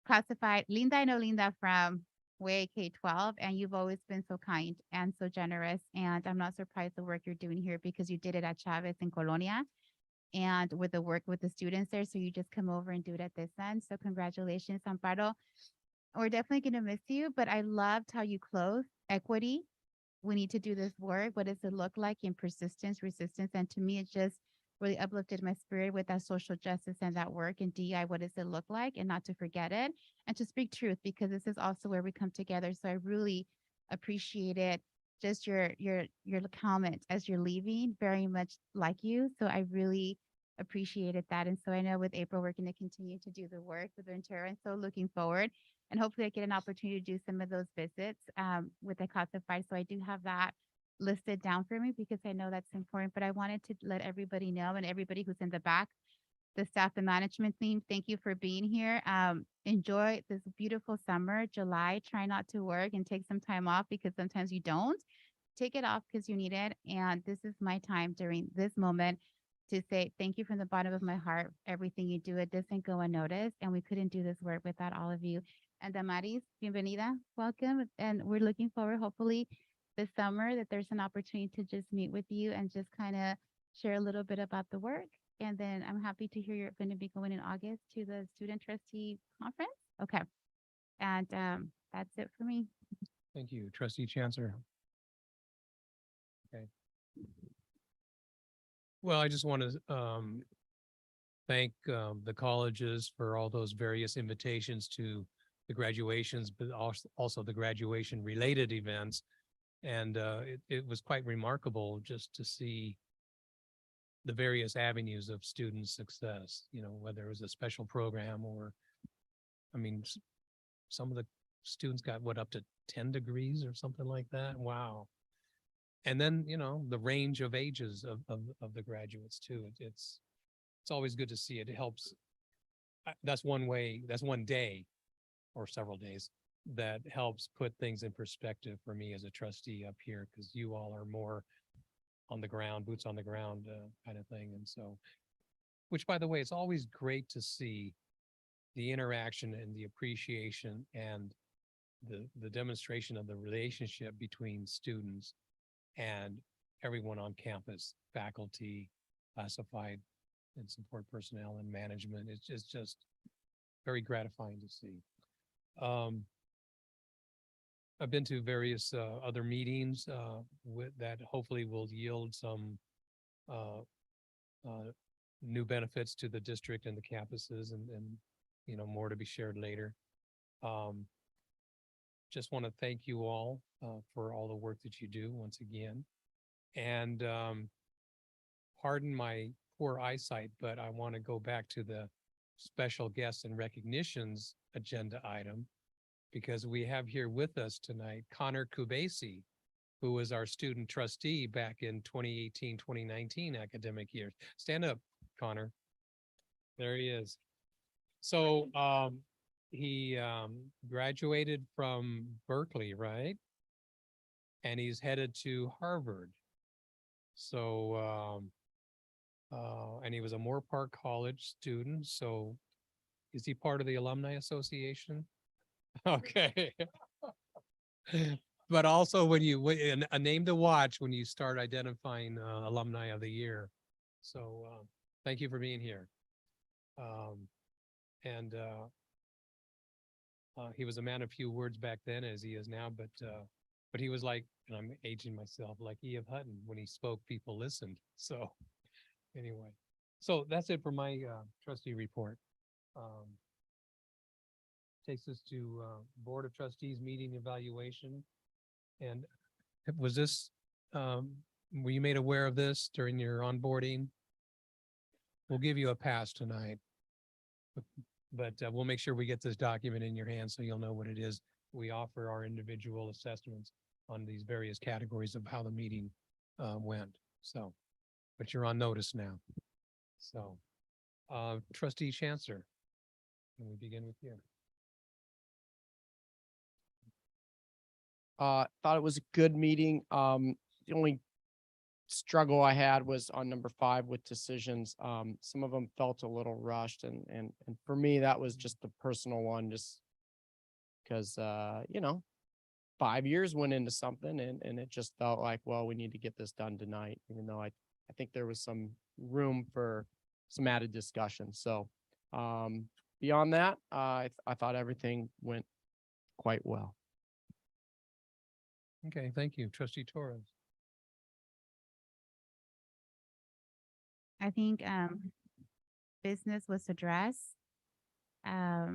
Classified, Linda, I know Linda from way K-12, and you've always been so kind and so generous. And I'm not surprised the work you're doing here because you did it at Chavez in Colonia and with the work with the students there. So you just come over and do it at this end. So congratulations, Amparo. We're definitely going to miss you, but I loved how you closed equity. We need to do this work. What does it look like in persistence, resistance? And to me, it just really uplifted my spirit with that social justice and that work and DI. What does it look like? And not to forget it and to speak truth, because this is also where we come together. So I really appreciate it. Just your comment as you're leaving, very much like you. So I really appreciated that. And so I know with April, we're going to continue to do the work with Ventura. And so looking forward, and hopefully I get an opportunity to do some of those visits with the classified. So I do have that listed down for me because I know that's important, but I wanted to let everybody know and everybody who's in the back, the staff and management team, thank you for being here. Enjoy this beautiful summer, July. Try not to work and take some time off because sometimes you don't. Take it off because you need it. And this is my time during this moment to say thank you from the bottom of my heart. Everything you do, it doesn't go unnoticed, and we couldn't do this work without all of you. And Damaris, bienvenida, welcome. And we're looking forward, hopefully, this summer that there's an opportunity to just meet with you and just kind of share a little bit about the work. And then I'm happy to hear you're going to be going in August to the student trustee conference. Okay. And that's it for me. Thank you, trustee Chancellor. Okay. Well, I just want to thank the colleges for all those various invitations to the graduations, but also the graduation related events. And it was quite remarkable just to see the various avenues of student success, you know, whether it was a special program or, I mean, some of the students got what, up to 10 degrees or something like that. Wow. And then, you know, the range of ages of the graduates too. It's always good to see it. It helps. That's one way, that's one day or several days that helps put things in perspective for me as a trustee up here, because you all are more on the ground, boots on the ground kind of thing. And so, which by the way, it's always great to see the interaction and the appreciation and the demonstration of the relationship between students and everyone on campus, faculty, classified and support personnel and management. It's just very gratifying to see. I've been to various other meetings with that hopefully will yield some new benefits to the district and the campuses, and you know, more to be shared later. Just want to thank you all for all the work that you do once again. And pardon my poor eyesight, but I want to go back to the special guests and recognitions agenda item, because we have here with us tonight Connor Kubasi, who was our student trustee back in 2018, 2019 academic year. Stand up, Connor. There he is. So he graduated from Berkeley, right? And he's headed to Harvard. So, and he was a Moore Park College student. So is he part of the Alumni Association? Okay. But also when you, a name to watch when you start identifying alumni of the year. So thank you for being here. And he was a man of few words back then, as he is now, but he was like, and I'm aging myself, like E.F. Hutton, when he spoke, people listened. So anyway, so that's it for my trustee report. Takes us to Board of Trustees meeting evaluation. And was this, were you made aware of this during your onboarding? We'll give you a pass tonight, but we'll make sure we get this document in your hands so you'll know what it is. We offer our individual assessments on these various categories of how the meeting went. So, but you're on notice now. So, Trustee Chancellor, can we begin with you? Thought it was a good meeting. The only struggle I had was on number 5 with decisions. Some of them felt a little rushed, and for me, that was just the personal one, just because you know, 5 years went into something, and it just felt like, well, we need to get this done tonight, even though I think there was some room for some added discussion. So beyond that, I thought everything went quite well. Okay, thank you. Trustee Torres. I think business was addressed. I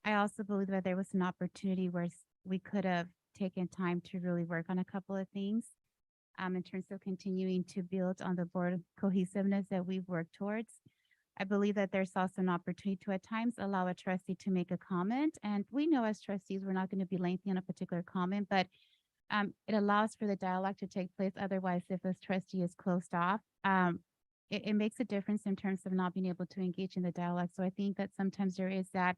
also believe that there was an opportunity where we could have taken time to really work on a couple of things in terms of continuing to build on the board cohesiveness that we've worked towards. I believe that there's also an opportunity to at times allow a trustee to make a comment. And we know as trustees, we're not going to be lengthy on a particular comment, but it allows for the dialogue to take place. Otherwise, if a trustee is closed off, it makes a difference in terms of not being able to engage in the dialogue. So I think that sometimes there is that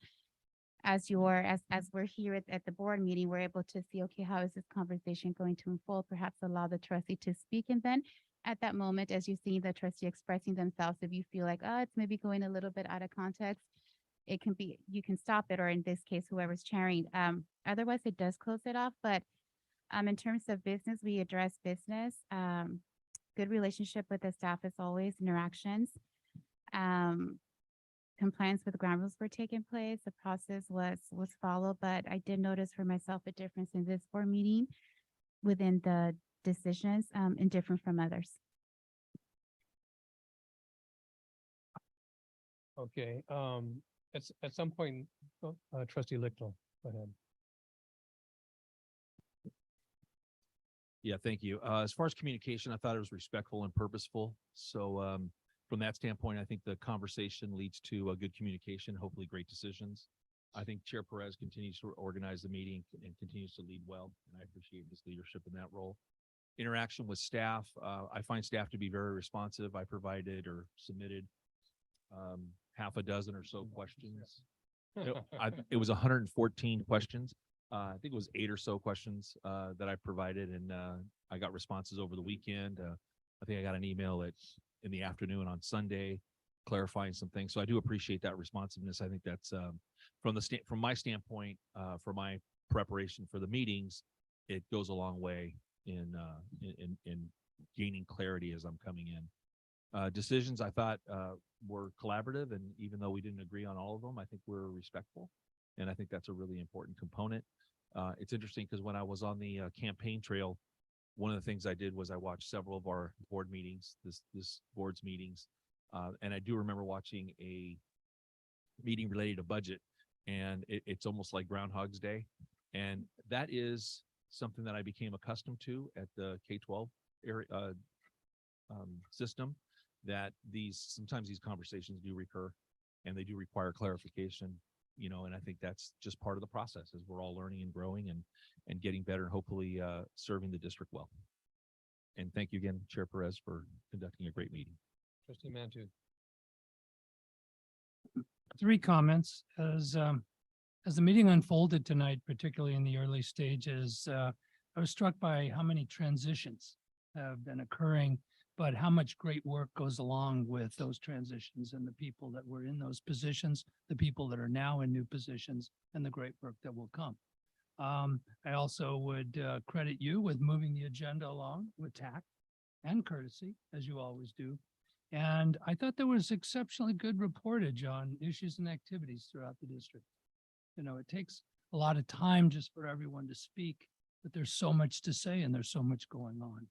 as we're here at the board meeting, we're able to see, okay, how is this conversation going to unfold? Perhaps allow the trustee to speak. And then at that moment, as you see the trustee expressing themselves, if you feel like, oh, it's maybe going a little bit out of context, it can be, you can stop it, or in this case, whoever's chairing. Otherwise, it does close it off. But in terms of business, we address business. Good relationship with the staff as always, interactions. compliance with ground rules were taking place. The process was followed, but I did notice for myself a difference in this board meeting within the decisions, and different from others. Okay, at some point, trustee Lichtel, go ahead. Yeah, thank you. As far as communication, I thought it was respectful and purposeful. So from that standpoint, I think the conversation leads to a good communication, hopefully great decisions. I think Chair Perez continues to organize the meeting and continues to lead well, and I appreciate his leadership in that role. Interaction with staff, I find staff to be very responsive. I provided or submitted half a dozen or so questions. It was 114 questions. I think it was 8 or so questions that I provided, and I got responses over the weekend. I think I got an email in the afternoon on Sunday clarifying some things. So I do appreciate that responsiveness. I think that's from my standpoint, for my preparation for the meetings, it goes a long way in gaining clarity as I'm coming in. Decisions I thought were collaborative, and even though we didn't agree on all of them, I think we're respectful, and I think that's a really important component. It's interesting because when I was on the campaign trail, one of the things I did was I watched several of our board meetings, this board's meetings, and I do remember watching a meeting related to budget, and it's almost like Groundhog's Day, and that is something that I became accustomed to at the K-12 area system. That sometimes these conversations do recur, and they do require clarification. And I think that's just part of the process as we're all learning and growing and getting better, and hopefully serving the district well. And thank you again, Chair Perez, for conducting a great meeting. Trustee Mantu. 3 comments. As the meeting unfolded tonight, particularly in the early stages, I was struck by how many transitions have been occurring, but how much great work goes along with those transitions and the people that were in those positions, the people that are now in new positions, and the great work that will come. I also would credit you with moving the agenda along with tact and courtesy, as you always do. And I thought there was exceptionally good reportage on issues and activities throughout the district. It takes a lot of time just for everyone to speak, but there's so much to say and there's so much going on,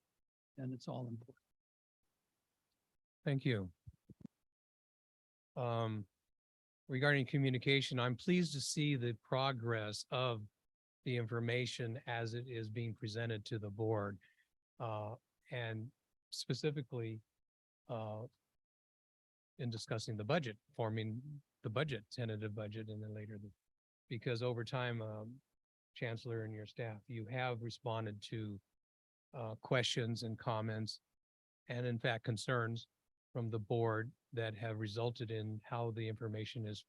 and it's all important. Thank you. Regarding communication, I'm pleased to see the progress of the information as it is being presented to the board. And specifically, in discussing the budget, forming the budget, tentative budget, and then later because over time, Chancellor and your staff, you have responded to questions and comments, and in fact, concerns from the board that have resulted in how the information is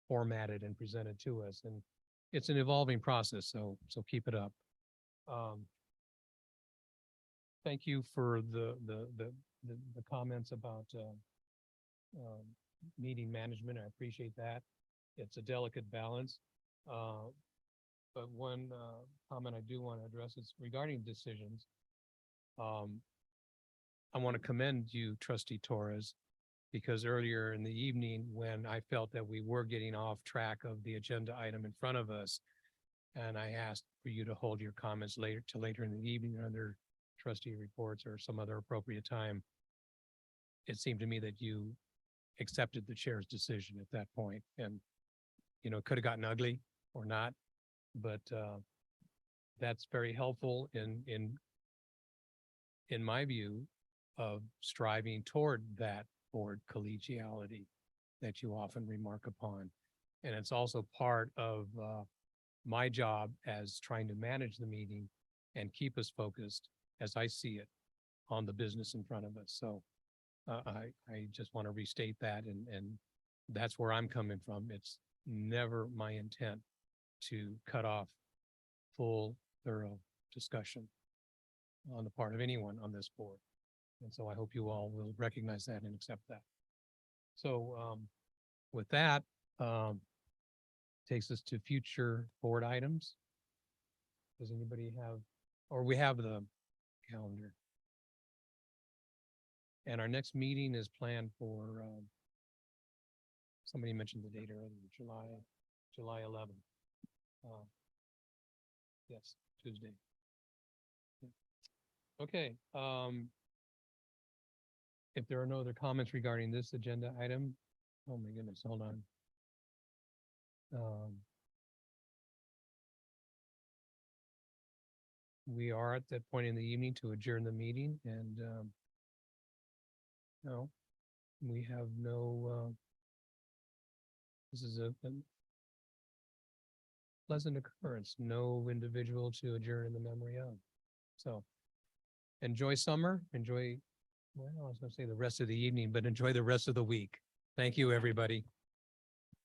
formatted and presented to us. And it's an evolving process, so keep it up. Thank you for the comments about meeting management. I appreciate that. It's a delicate balance. But one comment I do want to address is regarding decisions. I want to commend you, Trustee Torres, because earlier in the evening, when I felt that we were getting off track of the agenda item in front of us, and I asked for you to hold your comments later in the evening or under trustee reports or some other appropriate time, it seemed to me that you accepted the chair's decision at that point. And, it could have gotten ugly or not, but that's very helpful in my view of striving toward that board collegiality that you often remark upon. And it's also part of my job as trying to manage the meeting and keep us focused, as I see it, on the business in front of us. So I just want to restate that, and that's where I'm coming from. It's never my intent to cut off full, thorough discussion on the part of anyone on this board. And so I hope you all will recognize that and accept that. So with that, takes us to future board items. Does anybody have, or we have the calendar? And our next meeting is planned for Somebody mentioned the date earlier, July 11th. Yes, Tuesday. Yeah. Okay, if there are no other comments regarding this agenda item, oh my goodness, hold on. We are at that point in the evening to adjourn the meeting and no, we have no this is a pleasant occurrence, no individual to adjourn in the memory of. So enjoy summer, enjoy, well, I was gonna say the rest of the evening, but enjoy the rest of the week. Thank you, everybody.